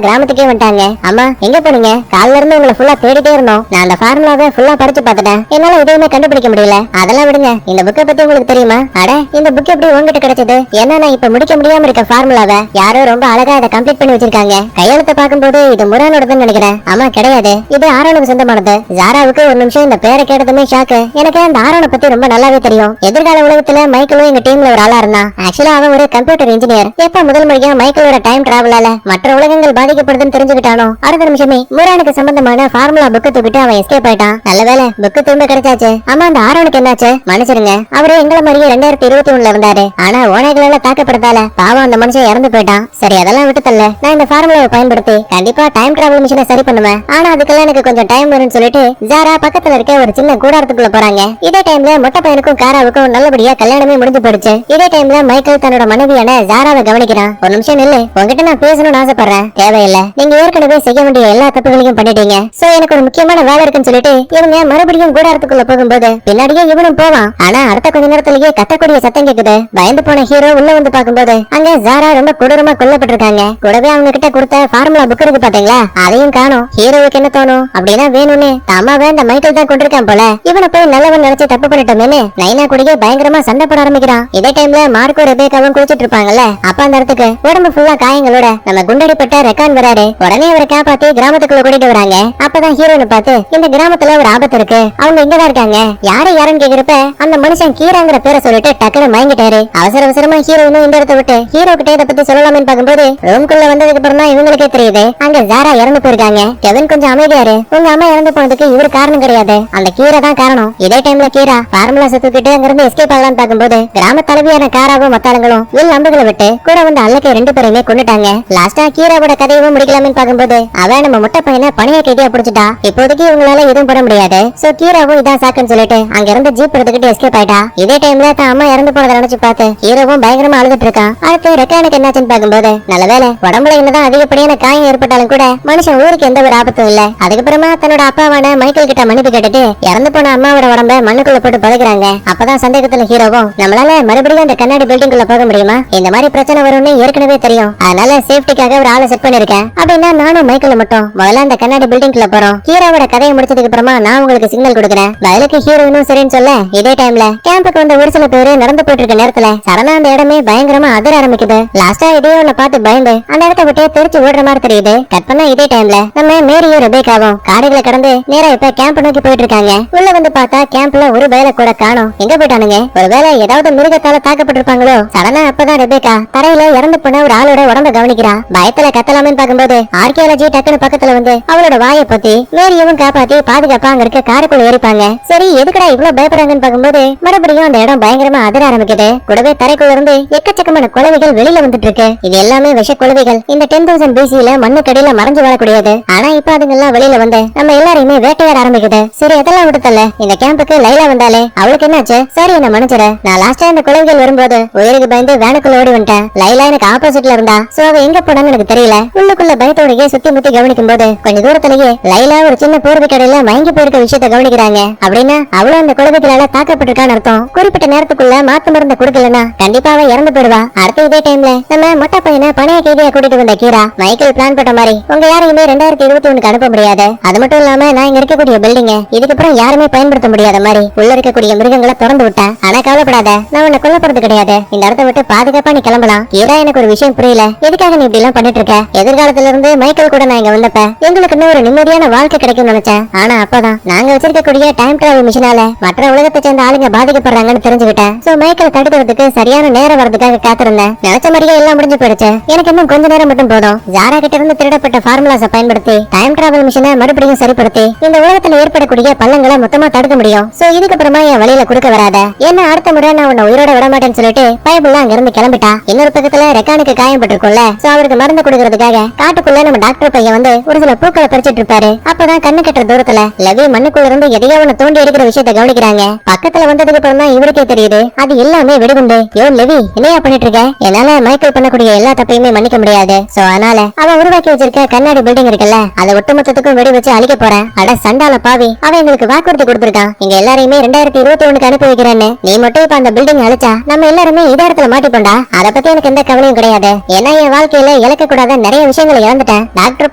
கிராமத்துக்கே வந்துட்டாங்க. கேக்குறாங்க. அம்மா எங்க போனீங்க? காலைல இருந்து உங்களை ஃபுல்லா தேடிட்டே இருந்தோம். நான் அந்த ஃபார்முலாவை ஃபுல்லா படிச்சு பார்த்துட்டேன். என்னால எதுவுமே கண்டுபிடிக்க முடியல. அதெல்லாம் விடுங்க. இந்த புக்கை பத்தி உங்களுக்கு தெரியுமா? அட இந்த புக் எப்படி உங்ககிட்ட கிடைச்சது? ஏன்னா நான் இப்ப முடிக்க முடியாம இருக்க ஃபார்முலாவை யாரோ ரொம்ப அழகா அதை கம்ப்ளீட் பண்ணி வச்சிருக்காங்க. கையெழுத்தை பார்க்கும்போது இது முரானோடதுன்னு நினைக்கிறேன். ஆமா கிடையாது, இது ஆரோனுக்கு சொந்தமானது. ஜாராவுக்கு ஒரு நிமிஷம் இந்த பேரை கேட்டதுமே ஷாக்கு. எனக்கு அந்த ஆரோனை பத்தி ரொம்ப நல்லாவே தெரியும். எதிர்கால உலகத்துல மைக்கேலும் எங்க டீம்ல ஒரு ஆளா இருந்தான். ஆக்சுவலா அவன் ஒரு கம்ப்யூட்டர் இன்ஜினியர். எப்ப முதல் முறையா மைக்கேலோட டைம் டிராவலால மற்ற உலகங்கள் பாதிக்கப்படுதுன்னு தெரிஞ்சுக்கிட்டானோ அடுத்த நிமிஷமே முரானுக்கு சம்பந்தமான ஃபார்முலா புக்கை தூக்கிட்டு அவன் எஸ்கேப் ஆயிட்டான். நல்ல வேலை புக்கு திரும்ப கிடைச்சாச்சு. ஆமா அந்த ஆரோனுக்கு என்னாச்சு? மன்னிச்சிருங்க, அவரு எங்களை மாதிரியே 2021 இருந்தாரு. ஆனா ஓனைகளால தாக்கப்படுறதால பாவம் அந்த மனுஷன் இறந்து போயிட்டான். சரி அதெல்லாம் விட்டு தள்ள. நான் இந்த ஃபார்முலாவை பயன்படுத்தி கண்டிப்பா டைம் டிராவல் மிஷினை சரி பண்ணுவேன். ஆனா அதுக்கெல்லாம் எனக்கு கொஞ்சம் டைம் வரும்னு சொல்லிட்டு ஜாரா பக்கத்துல இருக்க ஒரு சின்ன கூடாரத்துக்குள்ள போறாங்க. இதே டைம்ல மொட்டை பையனுக்கும் காராவுக்கும் நல்லபடியா கல்யாணமே முடிஞ்சு போயிடுச்சு. இதே டைம்ல மைக்கேல் தன்னோட மனைவியான ஜாராவை கவனிக்கிறான். ஒரு நிமிஷம் நில்லு, உங்ககிட்ட நான் பேசணும்னு ஆசைப்படுறேன். தேவையில்லை, நீங்க ஏற்கனவே செய்ய வேண்டிய எல்லா தப்புகளையும் பண்ணிட்டீங்க. சோ எனக்கு ஒரு முக்கியமான வேலை இருக்குன்னு சொல்லிட்டு இவங்க மறுபடியும் கூடாரத்துக்குள்ள போகும்போது பின்னாடியே இவனும் போவான். ஆனா அடுத்த கொஞ்ச நேரத்திலேயே கத்தக்கூடிய சத்தம் கேக்குது. பயந்து போன ஹீரோ உள்ள வந்து பாக்கும்போது அங்க ஜாரா ரொம்ப கொடூரமா கொல்லப்பட்டிருக்காங்க. கூடவே அவங்க கிட்ட கொடுத்த ஃபார்முலா புக் இருக்கு பாத்தீங்களா, அதையும் காணோம். ஹீரோவுக்கு என்ன தோணும்? அப்படின்னா வேணும்னு அம்மாவை இந்த மைக்கேல் தான் கொண்டிருக்கான் போல. இவனை போய் நல்லவன் நினைச்சு தப்பு பண்ணிட்டோமேனு நைனா கூடயே பயங்கரமா சண்டை போட ஆரம்பிக்கிறான். இதே டைம்ல மார்க்கோ ரெபேக்காவும் குளிச்சிட்டு இருப்பாங்கல்ல. அப்ப அந்த இடத்துக்கு உடம்பு ஃபுல்லா காயங்களோட நம்ம குண்டடிப்பட்ட ரெக்கான் வராரு. உடனே அவரை காப்பாத்தி கிராமத்துக்குள்ள கூட்டிட்டு வராங்க. அப்பதான் ஹீரோனை பார்த்து இந்த கிராமத்துல ஒரு ஆபத்து இருக்கு, அவங்க இங்கதான் இருக்காங்க. யாருன்னு கேக்குறப்ப அந்த மனுஷன் கீராங்கிற பேரை சொல்லிட்டு டக்குனு மயங்கிட்டாரு. அவசர அவசரமா ஹீரோனும் இந்த இடத்தை விட்டு ஹீரோ கிட்ட இதை பத்தி சொல்லலாம்னு பாக்கும்போது ரூம்குள்ள வந்ததுக்கு அப்புறம் தான் இவங்களுக்கே தெரியுது அங்க ஜாரா இறந்து போயிருக்காங்க. கெவின் கொஞ்சம் அமைதியாரு. உங்க அம்மா இறந்து போனதுக்கு இவரு காரணம் கிடையாது, அந்த கீரை தான் காரணம். இதே டைம்ல கீரா ஃபார்முலா செத்துக்கிட்டு அங்க இருந்து எஸ்கேப் ஆகலாம்னு பாக்கும்போது கிராம தலைவியான காராவும் மத்தாளங்களும் வில் அம்புகளை விட்டு கூட வந்து அல்லக்கை 2 பேரையுமே கொண்டுட்டாங்க. லாஸ்டா கீராவோட கதையவும் முடிக்கலாம்னு பாக்கும்போது அவன் நம்ம முட்டை பையனை பணிய கைதியா பிடிச்சிட்டா. இப்போதைக்கு இவங்களால எதுவும் பண்ண முடியாது. சோ கீராவும் இதான் சாக்குன்னு சொல்லிட்டு அங்க இருந்து ஜீப் எடுத்துக்கிட்டு எஸ்கேப் ஆயிட்டா. இதே டைம்ல தான் அம்மா இறந்து போனதை நினைச்சு பார்த்து ஹீரோவும் பயங்கரமா அழுதுட்டு இருக்கான். அடுத்து ரெக்கானுக்கு என்னாச்சுன்னு பாக்கும்போது நல்ல வேலை உடம்புல என்னதான் அதிகப்படியான காயம் ஏற்பட்டாலும் கூட மனுஷன் ஊருக்கு எந்த ஒரு ஆபத்தும் இல்ல. அதுக்கப்புறமா தன்னோட அப்பாவான மைக்கேல் கிட்ட மன்னிப்பு கேட்டுட்டு இறந்து போன அம்மாவோட உடம்ப மண்ணுக்குள்ள போட்டு பதுக்குறாங்க. அப்பதான் சந்தேகத்துல ஹீரோவும் நம்மளால மறுபடியும் அந்த கண்ணாடி பில்டிங் குள்ள போக முடியுமா, இந்த மாதிரி பிரச்சனை வரும்னு ஏற்கனவே தெரியும், அதனால சேஃப்டிக்காக ஒரு ஆளை செட் பண்ணிருக்கேன் அப்படின்னா நானும் மைக்கேல மட்டும் முதல்ல அந்த கண்ணாடி பில்டிங் குள்ள போறோம். ஹீரோவோட கதையை முடிச்சதுக்கு அப்புறமா நான் உங்களுக்கு சிக்னல் கொடுக்குறேன். பதிலுக்கு ஹீரோயினும் சரின்னு சொல்ல இதே டைம்ல கேம்புக்கு வந்த ஒரு சில பேரு நடந்து போயிட்டு இருக்க நேரத்துல சடனா அந்த இடமே பயங்கரமா அதிர ஆரம்பிக்குது. லாஸ்டா இதே ஒண்ணு பார்த்து பயந்து அந்த இடத்த விட்டு தெரிச்சு ஓடுற மாதிரி தெரியுது. கட் பண்ணா இதே டைம்ல நம்ம மேரியும் ரெபேக்காவும் காடுகளை கடந்து நேரா இப்ப கேம்ப் நோக்கி போயிட்டு இருக்காங்க. உள்ள வந்து பார்த்தா கேம்ப்ல ஒரு பயல கூட காணோம். எங்க போயிட்டானுங்க? ஒருவேளை ஏதாவது மிருகத்தால தாக்கப்பட்டிருப்பாங்களோ? சடனா அப்பதான் ரெபேக்கா தரையில இறந்து போன ஒரு ஆளோட உடம்ப கவனிக்கிறா. பயத்துல கத்தலாமேன்னு பாக்கும்போது ஆர்கியாலஜி டக்குனு பக்கத்துல வந்து அவளோட வாயை பத்தி மேரியவும் காப்பாத்தி பாதுகாப்பா அங்க இருக்க காருக்குள்ள ஏறிப்பாங்க. சரி எதுக்குடா இவ்வளவு பயப்படுறாங்கன்னு பாக்கும்போது மறுபடியும் அந்த இடம் பயங்கரமா அதிர ஆரம்பிக்குது. கூடவே தரைக்குள்ள இருந்து எக்கச்சக்கமான குழவைகள் வெளியில வந்துட்டு இருக்கு. இது எல்லாமே விஷ குழவைகள். இந்த 10,000 BC-ல மண்ணுக்கடியில மறைஞ்சு வாழக்கூடியது. ஆனா இப்ப அதுங்கெல்லாம் வெளியில வந்து நம்ம எல்லாரையுமே வேட்டையாட ஆரம்பிக்குது. சரி அதெல்லாம் விடுத்தல, இந்த கேம்புக்கு லைலா வந்தாலே அவளுக்கு என்னாச்சு? சரி என்ன மன்னிச்சிட, நான் லாஸ்டா இந்த குழவைகள் வரும்போது உயிருக்கு பயந்து வேனுக்குள்ள ஓடி வந்துட்டேன். லைலா எனக்கு ஆப்போசிட்ல இருந்தா. சோ அவ எங்க போனான்னு எனக்கு தெரியல. உள்ளுக்குள்ள பயத்தோடையே சுத்தி முத்தி கவனிக்கும் போது கொஞ்ச தூரத்திலேயே லைலா ஒரு சின்ன போர்வை கடையில மயங்கி போயிருக்க விஷயத்த கவனிக்கிறாங்க. அப்படின்னா அவளும் அந்த குழந்தைகளால தாக்கப்பட்டிருக்கான்னு அர்த்தம். குறிப்பிட்ட நேரத்துக்குள்ள மாத்து மருந்து கொடுக்கலன்னா கண்டிப்பா அவ இறந்து போயிடுவா. அடுத்த இதே டைம்ல நம்ம மொட்டை பையனை பணைய கைதியா கூட்டிட்டு வந்த கீரா மைக்கேல் பிளான் பண்ண மாதிரி உங்க யாரையுமே 2021 அனுப்ப முடியாது. அது மட்டும் இல்லாம நான் இங்க இருக்கக்கூடிய பில்டிங் இதுக்கப்புறம் யாருமே பயன்படுத்த முடியாத மாதிரி உள்ள இருக்கக்கூடிய மிருகங்களை திறந்து விட்டேன். ஆனா கவலைப்படாத, நான் உன்னை கொல்ல போறது கிடையாது. இந்த இடத்த விட்டு பாதுகாப்பா நீ கிளம்பலாம். கீரா எனக்கு ஒரு விஷயம் புரியல, எதுக்காக நீ இப்படி எல்லாம் பண்ணிட்டு இருக்க? எதிர்காலத்துல இருந்து மைக்கேல் கூட நான் இங்க வந்தப்ப எங்களுக்கு இன்னும் ஒரு நிம்மதியான வாழ்க்கை கிடைக்கும்னு நினைச்சேன். ஆனா அப்பதான் நாங்க வச்சிருக்கக்கூடிய டைம் டிராவல் மிஷினால மற்ற உலகத்தை சேர்ந்த ஆளுங்க பாதிக்கப்படுறாங்கன்னு தெரிஞ்சுக்கிட்டேன். சோ மைக்கேல் தடுக்கிறதுக்கு சரியான நேரம் வரதுக்காக காத்திருந்தேன். நினைச்ச மாதிரியே எல்லாம் முடிஞ்சு போயிடுச்சு. எனக்கு இன்னும் கொஞ்ச நேரம் மட்டும் போதும். ஜாரா கிட்ட இருந்து திருடப்பட்ட ஃபார்முலாஸை பயன்படுத்தி டைம் டிராவல் மிஷினை மறுபடியும் சரிப்படுத்தி இந்த உலகத்துல ஏற்படக்கூடிய பள்ளங்களை மொத்தமா தடுக்க முடியும். சோ இதுக்கப்புறமா என் வழியில குடுக்க வராத, என்ன அடுத்த முறை நான் உன்னை உயிரோட விட மாட்டேன்னு சொல்லிட்டு பைபிள்ல அங்க இருந்து கிளம்பிட்டா. இன்னொரு பக்கத்துல ரெக்கானுக்கு காயப்பட்டிருக்கும்ல, சோ அவருக்கு மருந்து கொடுக்கறதுக்காக காட்டுக்குள்ள நம்ம டாக்டர் பையன் வந்து ஒரு சில பூக்களை பறிச்சிட்டு இருப்பாரு. அப்பதான் கண்ணு கட்டுற தூரத்துல லவி மண்ணுக்குள்ள இருந்து எதையோ ஒண்ணு தோண்டி எடுக்கிற விஷயத்தை கவனிக்கிறாங்க. பக்கத்துல வந்ததுக்கு அப்புறம் தான் இவருக்கே தெரியுது அது எல்லாமே வெடிகுண்டு. யோ லெவி என்னையா பண்ணிட்டு இருக்க? என்னால மைக்கேல் பண்ணக்கூடிய எல்லா தப்பையுமே மன்னிக்க முடியாது. சோ அதனால அவன் உருவாக்கி வச்சிருக்க கண்ணாடி பில்டிங் இருக்குல்ல, அதை ஒட்டுமொத்தத்துக்கும் வெடி வச்சு அழிக்க போறேன். அட சண்டால பாவி, அவன் எங்களுக்கு வாக்குறுதி கொடுத்திருக்கான், இங்க எல்லாரையுமே 2021 அனுப்பி வைக்கிறேன்னு. நீ மட்டும் இப்ப அந்த பில்டிங் அழிச்சா நம்ம எல்லாருமே இதே இடத்துல மாட்டிப்போண்டா. அதை பத்தி எனக்கு எந்த கவலையும் கிடையாது. ஏன்னா என் வாழ்க்கையில இழக்க கூடாத நிறைய விஷயங்களை இழந்துட்டேன். டாக்டர்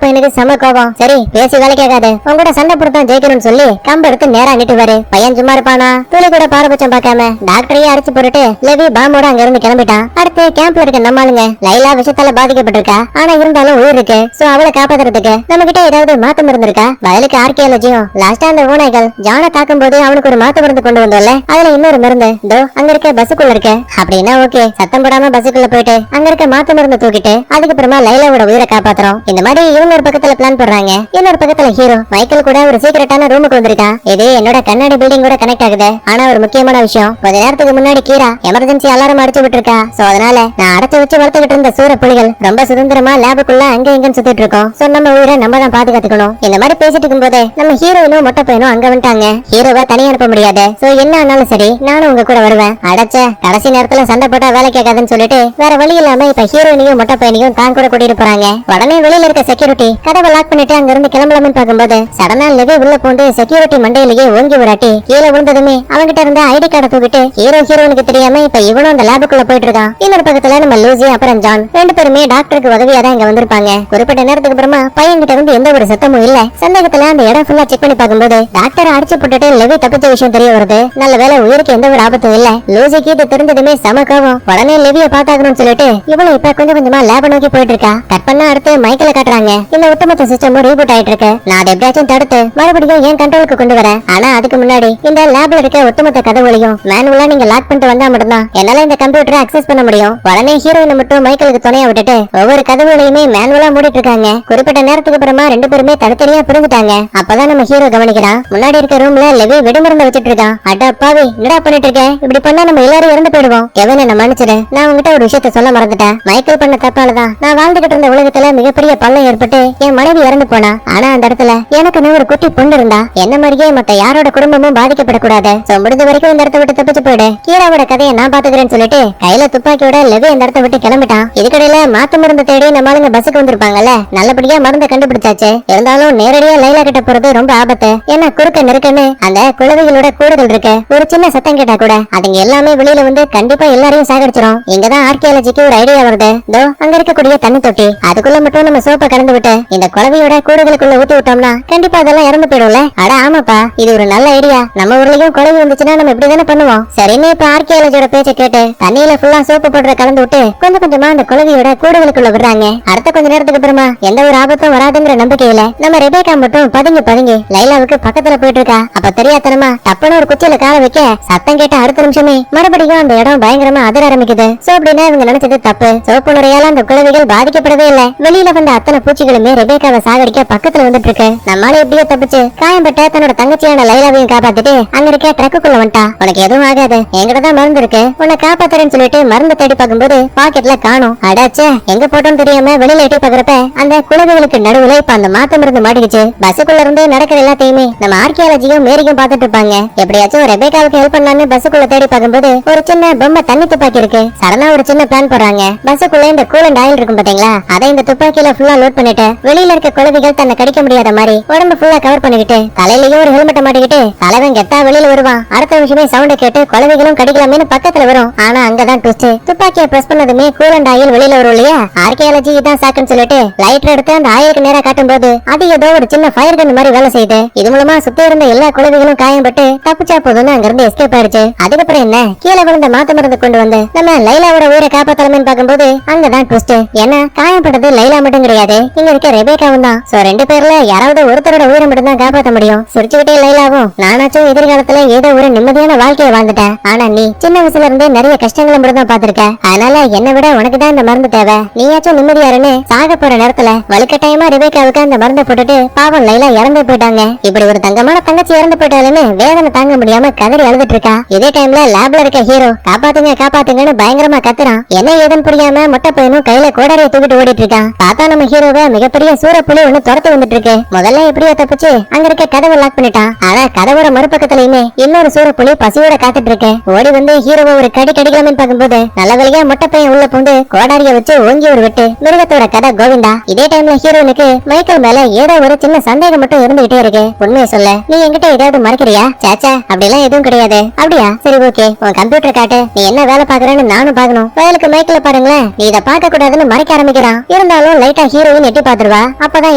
பையனுக்கு செம கோபம். சரி பேசி வேலை கேட்காது, உங்ககிட்ட சண்டை போட்டுதான் ஜெயிக்கணும்னு சொல்லி கம்பு எடுத்து நேரா நீட்டுவாரு. பையன் சும்மா இருப்பானா? துளி கூட பாரபட்சம் பார்க்காம டாக்டரையே அடிச்சு போட்டுட்டு லெவி பாம்போட அங்க இருந்து கிளம்பிட்டான். அடுத்து கேம்ப்ல இருக்க நம்மளுங்க லைலா விஷத்தால பாதிக்கப்பட்டிருக்கா. ஆனா இருந்தாலும் உயிர் இருக்கு. சோ அவளை காப்பாத்துறதுக்கு நம்ம கிட்ட ஏதாவது மாத்து மருந்து இருக்கா? வயலுக்கு ஆர்கியாலஜியும் லாஸ்டா அந்த ஓநாய்கள் ஜான தாக்கும் போது அவனுக்கு ஒரு மாத்து மருந்து கொண்டு வந்தோம்ல, அதுல இன்னொரு மருந்து இதோ அங்க இருக்க பஸ்ஸுக்குள்ள இருக்கு. அப்படின்னா ஓகே, சத்தம் போடாம பஸ்ஸுக்குள்ள போயிட்டு அங்க இருக்க மாத்து மருந்து தூக்கிட்டு அதுக்கப்புறமா லைலாவோட உயிரை காப்பாத்துறோம். இந்த மாதிரி இவங்க ஒரு பக்கத்துல பிளான் போடுறாங்க. இன்னொரு பக்கத்துல ஹீரோ மைக்கேல் கூட ஒரு சீக்கிரட்டான ரூமுக்கு வந்திருக்கான். இது என்னோட கண்ணாடி பில்டிங் கூட கனெக்ட் ஆகுது. ஆனா ஒரு முக்கியமான விஷயம், கொஞ்ச நேரத்துக்கு முன்னாடி கீரா எமர்ஜென்சி அலாரம் அடிச்சு விட்டுருக்கா. சோ அதனால நான் அடைச்சு வச்சு வளர்த்துக்கிட்டு இருந்த சூர புலிகள் ரொம்ப சுதந்திரமா லேபுக்குள்ள அங்க இங்கன்னு சுத்திட்டு இருக்கோம். சோ நம்ம உயிரை நம்ம தான் பாதுகாத்துக்கணும். இந்த மாதிரி பேசிட்டு இருக்கும்போது நம்ம ஹீரோயினும் மொட்டை பையனும் அங்க வந்துட்டாங்க. ஹீரோவை தனியா அனுப்ப முடியாது. சோ என்ன ஆனாலும் சரி நானும் உங்க கூட வருவேன். அடைச்ச கடைசி நேரத்துல சண்டை போட்டா வேலை கேட்காதுன்னு சொல்லிட்டு வேற வழி இல்லாம இப்ப ஹீரோயினையும் மொட்டை பையனையும் தான் கூட கூட்டிட்டு போறாங்க. உடனே வெளியில இருக்க செக்யூரிட்டி கதவை லாக் பண்ணிட்டு அங்க இருந்து கிளம்பலாம்னு பாக்கும்போது சடனா லெவி உள்ள போந்து செக்யூரிட்டி மண்டையிலேயே ஓங்கி விராட்டி கீழே விழுந்ததுமே அவங்கிட்ட இருந்த ஐடி கார்டை தூக்கிட்டு ஹீரோயினுக்கு தெரியாம இப்ப இவனும் அந்த லேபுக்குள்ள போயிட்டு இருக்கான். இன்னொரு பக்கத்துல நம்ம லூசி அப்புறம் ஜான் ரெண்டு பேருமே டாக்டருக்கு உதவியா தான் இங்க வந்திருப்பாங்க. குறிப்பிட்ட நேரத்துக்கு அப்புறமா பையன் கிட்ட இருந்து எந்த ஒரு சத்தமும் இல்ல. சந்தேகத்துல அந்த இடம் ஃபுல்லா செக் பண்ணி பாக்கும்போது டாக்டர் அடிச்சு போட்டுட்டு லெவி தப்பிச்ச விஷயம் தெரிய வருது. நல்ல வேலை உயிருக்கு எந்த ஒரு ஆபத்தும் இல்ல. லூசிக்கு இது தெரிஞ்சதுமே சம கோவம். உடனே லெவிய பாத்தாக்கணும்னு சொல்லிட்டு இவளும் இப்ப கொஞ்சம் கொஞ்சமா லேப நோக்கி போயிட்டு இருக்கா. கட் பண்ணா அடுத்து மைக்கேல காட்டுறாங்க. இந்த ஒட்டுமொத்த சிஸ்டமும் ரீபூட் ஆயிட்டு இருக்கு. நான் அதை எப்படியாச்சும் தடுத்து மறுபடியும் என் கண்ட்ரோலுக்கு கொண்டு வரேன். ஆனா அதுக்கு முன்னாடி இந்த லேப்ல இருக்க ஒட்டுமொத்த கதவுகளையும் மேனுவலா நீங்க லாக் பண்ணிட்டு வந்தா மட்டும்தான் என்னால இந்த கம்ப்யூட்டரை அக்சஸ் பண்ண முடியும். உடனே ஹீரோயினை மட்டும் மைக்கேலுக்கு துணையா விட்டுட்டு ஒவ்வொரு கதவுகளையுமே மேனுவலா மூடிட்டு இருக்காங்க. குறிப்பிட்ட நேரத்துக்கு அப்புறமா ரெண்டு பேருமே தனித்தனியா பிரிஞ்சுட்டாங்க. அப்பதான் நம்ம ஹீரோ கவனிக்கிறான், முன்னாடி இருக்க ரூம்ல லெவி வெடிமருந்து வச்சிட்டு இருக்கான். அட பாவி, என்னடா பண்ணிட்டு இருக்க? இப்படி பண்ணா நம்ம எல்லாரும் இறந்து போயிடுவோம். கெவின் என்ன மன்னிச்சிடு, நான் உங்ககிட்ட ஒரு விஷயத்த சொல்ல மறந்துட்டேன். மைக்கேல் பண்ண தப்பாலதான் நான் வாழ்ந்துகிட்டு இருந்த உலகத்துல மிகப்பெரிய பள்ளம் ஏற்பட்டு என் மனைவி இறந்து போனா. ஆனா அந்த இடத்துல எனக்கு ஒரு குட்டி பொண்ணு இருந்தா. என்ன மாதிரியே மத்த யாரோட குடும்பமும் பாதிக்கப்படக்கூடாது. முடிஞ்ச வரைக்கும் இந்த இடத்த விட்டு தப்பிச்சு போயிடு. கீராவோட கதையை நான் பாத்துக்கிறேன்னு சொல்லிட்டு கையில துப்பாக்கியோட லெவி இந்த இடத்த விட்டு கிளம்பிட்டான். இதுக்கடையில மாத்து மருந்து தேடி நம்ம ஆளுங்க பஸ்ஸுக்கு வந்திருப்பாங்கல்ல, நல்லபடியா மருந்து கண்டுபிடிச்சாச்சு. இருந்தாலும் நேரடியா லைலா கிட்ட போறது ரொம்ப ஆபத்து. ஏன்னா குறுக்க நெருக்கன்னு அந்த குழந்தைகளோட கூடுதல் இருக்கு. ஒரு சின்ன சத்தம் கேட்டா கூட அதுங்க எல்லாமே வெளியில வந்து கண்டிப்பா எல்லாரையும் சாகடிச்சிரும். இங்கதான் ஆர்கியாலஜிக்கு ஒரு ஐடியா வருது. தோ அங்க இருக்கக்கூடிய தண்ணி தொட்டி, அதுக்குள்ள மட்டும் நம்ம சோப்பை கலந்து விட்டு இந்த குழவையோட கூடுதலுக்குள்ள ஊத்தி விட்டோம்னா கண்டிப்பா அதெல்லாம் இறந்து போயிடும்ல. அட ஆமாப்பா, இது ஒரு நல்ல ஐடியா. நம்ம ஊர்லயும் குழவி வந்துச்சுன்னா நம்ம இப்படி தானே பண்ணுவோம். சரின்னு இப்ப ஆர்கியாலஜியோட பேச்சை கேட்டு தண்ணியில ஃபுல்லா சோப்பு போடுற கலந்து விட்டு கொஞ்சம் கொஞ்சமா அந்த குழவியோட கூடுதலுக்குள்ள விடுறாங்க. அடுத்த கொஞ்ச நேரத்துக்கு அப்புறமா எந்த ஒரு ஆபத்தும் வராதுங்கிற நம்பிக்கையில நம்ம ரெபேக்கா மட்டும் பதுங்கி லைலாவுக்கு பக்கத்துல போயிட்டு இருக்கா. அப்ப தெரியாதனமா டப்புன்னு ஒரு குச்சியில கால வைக்க சத்தம் கேட்ட அடுத்த நிமிஷமே மறுபடியும் அந்த இடம் பயங்கரமா அதிர ஆரம்பிக்குது. சோ அப்படின்னா இவங்க நினைச்சது தப்பு. சோப்பு நுரையால அந்த குழவிகள் பாதிக்கப்படவே இல்ல. வெளியில வந்த அத்தனை பூச்சிகளுமே ரெபேக்காவை சாகடிக்க பக்கத்துல வந்துட்டு இருக்கு. நம்மளால எப்படியோ தப்பிச்சு காயம்பட்ட தன்னோட தங்கச்சியான லைலாவையும் காப்பாத்திட்டு அங்க இருக்க ட்ரக்குக்குள்ள வந்துட்டா. உனக்கு எதுவும் ஆகாது, என்கிட்ட தான் மருந்து இருக்கு, உன்னை காப்பாத்துறேன்னு சொல்லிட்டு மருந்து தேடி பார்க்கும்போது பாக்கெட்ல காணும். அடாச்சே, எங்க போட்டோன்னு தெரியாம வெளியில எட்டி பாக்குறப்ப அந்த குழந்தைகளுக்கு நடுவுல இப்ப அந்த மாத்த மருந்து மாட்டிக்கிச்சு. பஸ்ஸுக்குள்ள இருந்து நடக்கிற எல்லாத்தையுமே நம்ம ஆர்கியாலஜியும் மேரியும் பாத்துட்டு இருப்பாங்க. எப்படியாச்சும் ரெபேக்காவுக்கு ஹெல்ப் பண்ணலான்னு பஸ்ஸுக்குள்ள தேடி பார்க்கும்போது ஒரு சின்ன பொம்மை தண்ணி துப்பாக்கி இருக்கு. சடனா ஒரு சின்ன பிளான் போடுறாங்க. பஸ்ஸுக்குள்ள இந்த கூலண்ட் ஆயில் இருக்கும் பாத்தீங்களா, அதை இந்த துப்பாக்கியில ஃபுல்லா லோட் பண்ணிட்டு வெளியில இருக்க குழந்தைகள் தன்னை கடிக்க முடியாத மாதிரி உடம்பு ஃபுல்லா கவர் பண்ணிக்கிட்டு தலையிலயும் ஒரு ஹெல்மெட்டை மாட்டிக்கிட்டு தலைவன் கெட்டா வெளியில வருவான். அடுத்த விஷயமே சவுண்ட கேட்டு குழந்தைகளும் கடிக்கலாமேனு பக்கத்துல வரும். ஆனா அங்கதான் ட்விஸ்ட். துப்பாக்கியை பிரஸ் பண்ணதுமே கூலண்ட் ஆயில் வெளியில வரும் இல்லையா. ஆர்கியாலஜி இதான் சாக்குன்னு சொல்லிட்டு லைட்டர் எடுத்து அந்த ஆயிலுக்கு நேரா காட்டும் போது அது ஏதோ ஒரு சின்ன ஃபயர் கன் மாதிரி வேலை செய்யுது. இது மூலமா சுத்தி இருந்த எல்லா குழந்தைகளும் காயம்பட்டு தப்பிச்சா போதும்னு அங்க இருந்து எஸ்கேப் ஆயிடுச்சு. அதுக்கப்புறம் என்ன, கீழே விழுந்த மாத்து மருந்து கொண்டு வந்து நம்ம லைலாவோட உயிரை காப்பாத்தலாமேன்னு பாக்கும்போது அங்கதான் ட்விஸ்ட். ஏன்னா காயப்பட்டது லைலா மட்டும் கிடையாது, இங்க இருக்க ரெபேக்காவும் தான். சோ ரெண்டு பேர்ல யாராவது ஒருத்தரோட உயிரை மட்டும் தான் காப்பாற்ற முடியும். சிரிச்சுக்கிட்டே லைலாவும், நானாச்சும் எதிர்காலத்துல ஏதோ ஒரு நிம்மதியான வாழ்க்கையை வாழ்ந்துட்டேன். ஆனா நீ சின்ன வயசுல இருந்தே நிறைய கஷ்டங்களை மட்டும் தான் பாத்திருக்க. அதனால என்னை விட உனக்கு தான் இந்த மருந்து தேவை. நீயாச்சும் நிம்மதியாருன்னு சாக போற நேரத்துல வலுக்கட்டாயமா ரெபேக்காவுக்கு அந்த மருந்தை போட்டுட்டு பாவம் லைலா இறந்து போயிட்டாங்க. இப்படி ஒரு தங்கமான தங்கச்சி இறந்து போயிட்டாலுன்னு வேதனை தாங்க முடியாம கதறி அழுதுட்டு இருக்கா. இதே டைம்ல லேப்ல இருக்க ஹீரோ காப்பாத்துங்க காப்பாத்துங்கன்னு பயங்கரமா கத்துறான். என்ன ஏதுன்னு புரியாம மொட்டை பையனும் கையில கோடாரியை தூக்கிட்டு ஓடிட்டு இருக்கான். பார்த்தா நம்ம ஹீரோவை மிகப்பெரிய சூரப்புலி ஒண்ணு துரத்து வந்துட்டு இருக்கு. முதல்ல எப்படியோ தப்பிச்சு அங்க இருக்க கதவை லாக் பண்ணிட்டான். ஆனா கதவோட மறுபக்கத்துலயுமே இன்னொரு சூரப்புலி பசியோட காத்துட்டு இருக்கு. ஓடி வந்து ஹீரோவை ஒரு கடி கடிக்கலாம்னு பார்க்கும்போது நல்ல வேலையா மொட்டை பையன் உள்ள பூண்டு கோடாரிய வச்சு ஓங்கி ஒரு வெட்டு. மிருகத்தோட கதை கோவிந்தா. இதே டைம்ல ஹீரோனுக்கு மைக்கேல் மேல ஏதோ ஒரு சின்ன சந்தேகம் மட்டும் இருந்துகிட்டே இருக்கு. உண்மையை சொல்ல, நீ என்கிட்ட ஏதாவது மறைக்கிறியா? சாச்சா, அப்படிலாம் எதுவும் கிடையாது. அப்படியா, சரி ஓகே, உன் கம்ப்யூட்டர் காட்டு, நீ என்ன வேலை பாக்குறேன்னு நானும் பாக்கணும். வயலுக்கு மைக்கேல பாருங்களேன், நீ இதை பார்க்க கூடாதுன்னு மறைக்க ஆரம்பிக்கிறான். இருந்தாலும் லைட்டா ஹீரோயின் எட்டி பாத்துருவா. அப்பதான்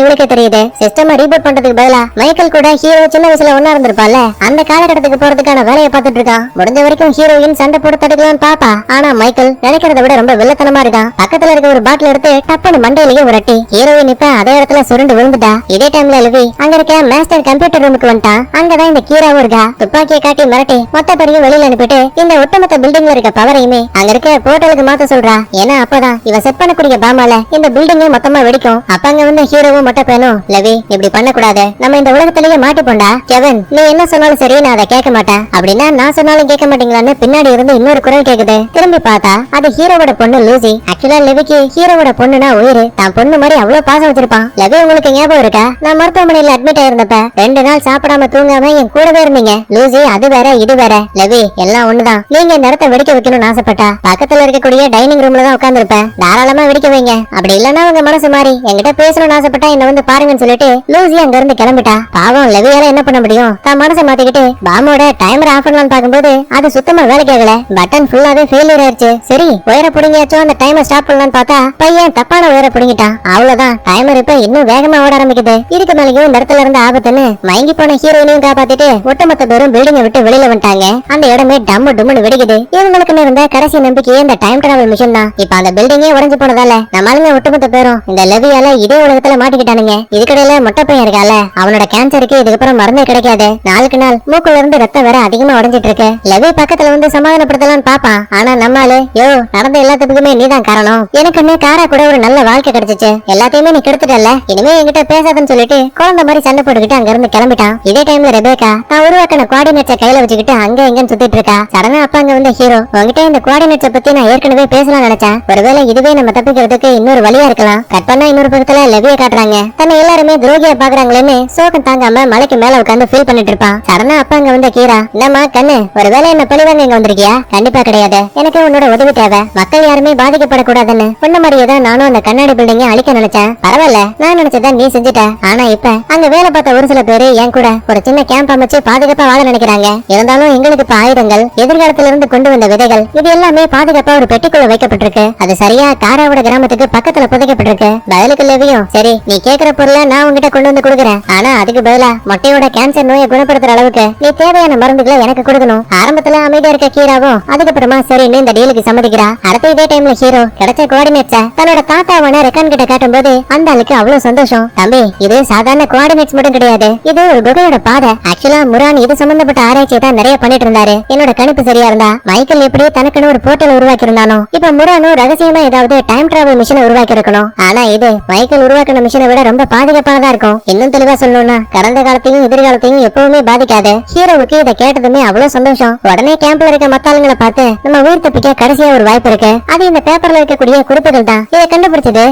இவளுக்கே தெரியுது சிஸ்டம் ரீபூட் பண்றதுக்கு பதிலா மைக்கேல் கூட ஹீரோ சின்ன வயசுல ஒன்னா இருந்திருப்பால, அந்த காலகட்டத்துக்கு போறதுக்கான வேலையை பார்த்துட்டு இருக்கான். முடிஞ்ச வரைக்கும் ஹீரோயின் சண்டை போட்டு தடுக்கலாம்னு பாப்பா. ஆனா மைக்கேல் நினைக்கிறத விட ரொம்ப வில்லத்தனமா இருக்கான். பக்கத்துல இருக்க ஒரு பாட்டில் எடுத்து டப்புன்னு மண்டையிலேயே உரட்டி ஹீரோயின் இப்ப அதே இடத்துல சுருண்டு விழுந்துட்டா. இதே டைம்ல லெவி அங்க இருக்க மாஸ்டர் கம்ப்யூட்டர் ரூமுக்கு வந்துட்டான். அங்கதான் இந்த கீராவும் இருக்கா. துப்பாக்கியை காட்டி மிரட்டி மொத்த பேரையும் வெளியில அனுப்பிட்டு இந்த ஒட்டுமொத்த பில்டிங்ல இருக்க பவரையுமே அங்க இருக்க போர்ட்டலுக்கு மாத்த சொல்றா. ஏன்னா அப்பதான் இவ செட் பண்ணக்கூடிய பாமால இந்த பில்டிங்கே மொத்தமா வெடிக்கும். அப்ப அங்க வந்து ஹீரோவும் மொட்டை பேனும், லெவி இப்படி பண்ண கூடாது, நம்ம இந்த உலகத்திலேயே மாட்டி போண்டா. கெவின் நீ என்ன சொன்னாலும் சரி, நான் அதை கேட்க மாட்டேன். அப்படின்னா நான் சொன்னாலும் கேட்க மாட்டீங்களான்னு பின்னாடி இருந்து இன்னொரு குரல் கேக்குது. திரும்பி பார்த்தா அது ஹீரோவோட பொண்ணு லூசி. ஆக்சுவலா லெவிக்கு ஹீரோவோட பொண்ணுனா உயிர். தான் பொண்ணு மாதிரி அவ்வளவு பாசம் வச்சிருப்பான். லெவி உங்களுக்கு ஞாபகம் இருக்கா, நான் மருத்துவமனையில அட்மிட் ஆயிருந்தப்ப 2 நாள் சாப்பிடாம தூங்காம என் கூடவே இருந்தீங்க. லூசி அது வேற இது வேற. லெவி எல்லாம் ஒண்ணுதான். நீங்க இந்த இடத்தை வெடிக்க வைக்கணும்னு ஆசைப்பட்டா பக்கத்துல இருக்கக்கூடிய டைனிங் ரூம்ல தான் உட்கார்ந்து இருப்பேன். தாராளமா வெடிக்க வைங்க. அப்படி இல்லன்னா உங்க மனசு மாறி என்கிட்ட பேசணும்னு ஆசைப்பட்டா என்ன வந்து பாருங்கன்னு சொல்லிட்டு லூசி அங்க இருந்து கிளம்பிட்டா. பாவம் லெவியால என்ன பண்ண முடியும், தான் மனசை மாத்திக்கிட்டு பாமோட டைமர் ஆஃப் பண்ணலாம்னு பாக்கும்போது அது சுத்தமா வேலை கேட்கல. பட்டன் ஃபுல்லாவே ஃபெயிலியர் ஆயிருச்சு. சரி உயர புடிங்கியாச்சும் அந்த டைமர் ஸ்டாப் பண்ணலாம்னு பார்த்தா பையன் தப்பான உயர புடிங்கிட்டான். அவ்வளவுதான், டைமர் இப்ப இன்னும் வேகமா ஓட ஆரம்பிக்குது. இதுக்கு மேலேயும் இந்த இடத்துல இருந்து ஆபத்துன்னு மயங்கி போன ஹீரோயினையும் காப்பாத்திட்டு ஒட்டுமொத்த பேரும் பில்டிங்கை விட்டு வெளியில வந்துட்டாங்க. அந்த இடமே டம்மு டும்னு வெடிக்குது. இவங்களுக்குன்னு இருந்த கடைசி நம்பிக்கையே இந்த டைம் டிராவல் மிஷன் தான். இப்ப அந்த பில்டிங்கே உடைஞ்சு போனதால நம்மளுங்க ஒட்டுமொத்த பேரும் இந்த லெவியால இதே உலகத்துல மாட்டிக்கிட்டானுங்க. இதுக்கடையில மொட்டை பையன் இருக்கால, அவனோட கேன்சருக்கு இதுக்கப்புறம் மருந்தே கிடைக்காது. நாளுக்கு நாள் மூக்குல இருந்து ரத்தம் வேற அதிகமா உடைஞ்சிட்டு இருக்கு. லெவி பக்கத்துல வந்து சமாதானப்படுத்தலாம்னு பாப்பான். ஆனா நம்மால யோ நடந்த எல்லாத்துக்குமே நீதான் காரணம். எனக்குன்னு காரா கூட ஒரு நல்ல வாழ்க்கை கிடைச்சிச்சு, எல்லாத்தையுமே நீ கெடுத்துட்டல, இனிமே என்கிட்ட பேசாதன்னு சொல்லிட்டு குழந்தை மாதிரி சண்டை போட்டுக்கிட்டு அங்க இருந்து கிளம்பிட்டான். இதே டைம்ல ரெபேக்கா தான் உருவாக்கின கோஆர்டினேட்ஸை கையில வச்சுக்கிட்டு அங்க எங்கன்னு சுத்திட்டு இருக்கா. சடனா அப்ப அங்க வந்து ஹீரோ, உங்ககிட்ட இந்த கோஆர்டினேட்ஸை பத்தி நான் ஏற்கனவே பேசலாம் நினைச்சேன். ஒருவேளை இதுவே நம்ம தப்பிக்கிறதுக்கு இன்னொரு வழியா இருக்கலாம். கட் பண்ணா இன்னொரு பக்கத்துல லெவியை காட்டுறாங்க. தன்னை எல்லாருமே துரோகியா பாக்குறாங்களேன்னு சோகம் தாங்காம மலைக்கு மேல உட்கார்ந்து ஃபீல் பண்ணிட்டு இருப்பான். சடனா அப்ப அங்க வந்து கீரா, என்னம்மா கண்ணு ஒருவேளை என்ன பழிவாங்க இங்க வந்திருக்கியா? கண்டிப்பா கிடையாது, எனக்கு உன்னோட உதவி தேவை. மக்கள் யாருமே பாதிக்கப்படக்கூடாதுன்னு உன்ன மாதிரியே தான் நானும் அந்த கண்ணாடி பில்டிங்கை அழிக்க நினைச்சேன். பரவாயில்ல, நான் நினைச்சதான் நீ செஞ்சுட்ட. ஆனா இப்ப அங்க வேலை பார்த்த ஒரு சில பேரு என் கூட ஒரு சின்ன கேம்ப் அமைச்சு பாதுகாப்பா வாழ நினைக்கிறாங்க. இருந்தாலும் எங்களுக்கு இப்ப ஆயுதங்கள், எதிர்காலத்துல இருந்து கொண்டு வந்த விதைகள், இது எல்லாமே பாதுகாப்பா ஒரு பெட்டிக்குள்ள வைக்கப்பட்டிருக்கு. அது சரியா காராவோட கிராமத்துக்கு பக்கத்துல புதைக்கப்பட்டிருக்கு. பதிலுக்கு லெவியும், சரி நீ கேக்குற பொருளை நான் உங்ககிட்ட கொண்டு வந்து கொடுக்குறேன். ஆனா அதுக்கு பதிலா மொட்டையோட கேன்சர் நோயை குணப்படுத்துற அளவுக்கு நீ தேவையான மருந்துகளை எனக்கு கொடுக்கணும். ஆரம்பத்துல அமைதியா இருக்க ஹீரோவும் அதுக்கப்புறமா சரின்னு இந்த டீலுக்கு சம்மதிக்கிறா. அடுத்த இதே டைம்ல ஹீரோ கிடைச்ச கோஆர்டினேட்ஸை தன்னோட தாத்தாவான ரெக்கான் கிட்ட காட்டும் போது அந்த ஆளுக்கு அவ்வளவு சந்தோஷம். தம்பி இது சாதாரண கோஆர்டினேட்ஸ் மட்டும் கிடையாது, இது ஒரு குகையோட பாதை. ஆக்சுவலா முரான் இது சம்பந்தப்பட்ட ஆராய்ச்சியை தான் நிறைய பண்ணிட்டு இருந்தாரு. என்னோட கணிப்பு சரியா இருந்தா மைக்கேல் எப்படி தனக்குன்னு ஒரு போர்ட்டல் உருவாக்கி இருந்தானோ, இப்ப முரானும் ரகசியமா ஏதாவது டைம் டிராவல் மிஷினை உருவாக்கி இருக்கணும். ஆனா இது மைக்கேல் உருவாக்கின மிஷினை விட ரொம்ப பாதுகாப்பானதா இருக்கும். இன்னும் தெளிவா சொல்லணும்னா கடந்த காலத்தையும் எதிர்காலத்தையும் எப்பவுமே பாதிக்காது. ஹீரோவுக்கு இதை கேட்டதுமே அவ்வளவு சந்தோஷம். உடனே கேம்ப்ல இருக்க மத்தாளுங்களை பார்த்து நம்ம உயிர் தப்பிக்க கடைசியா ஒரு வாய்ப்பு இருக்கு, அது இந்த பேப்பர்ல இருக்கக்கூடிய குறிப்புகள் தான். இதை கண்டுபிடிச்சது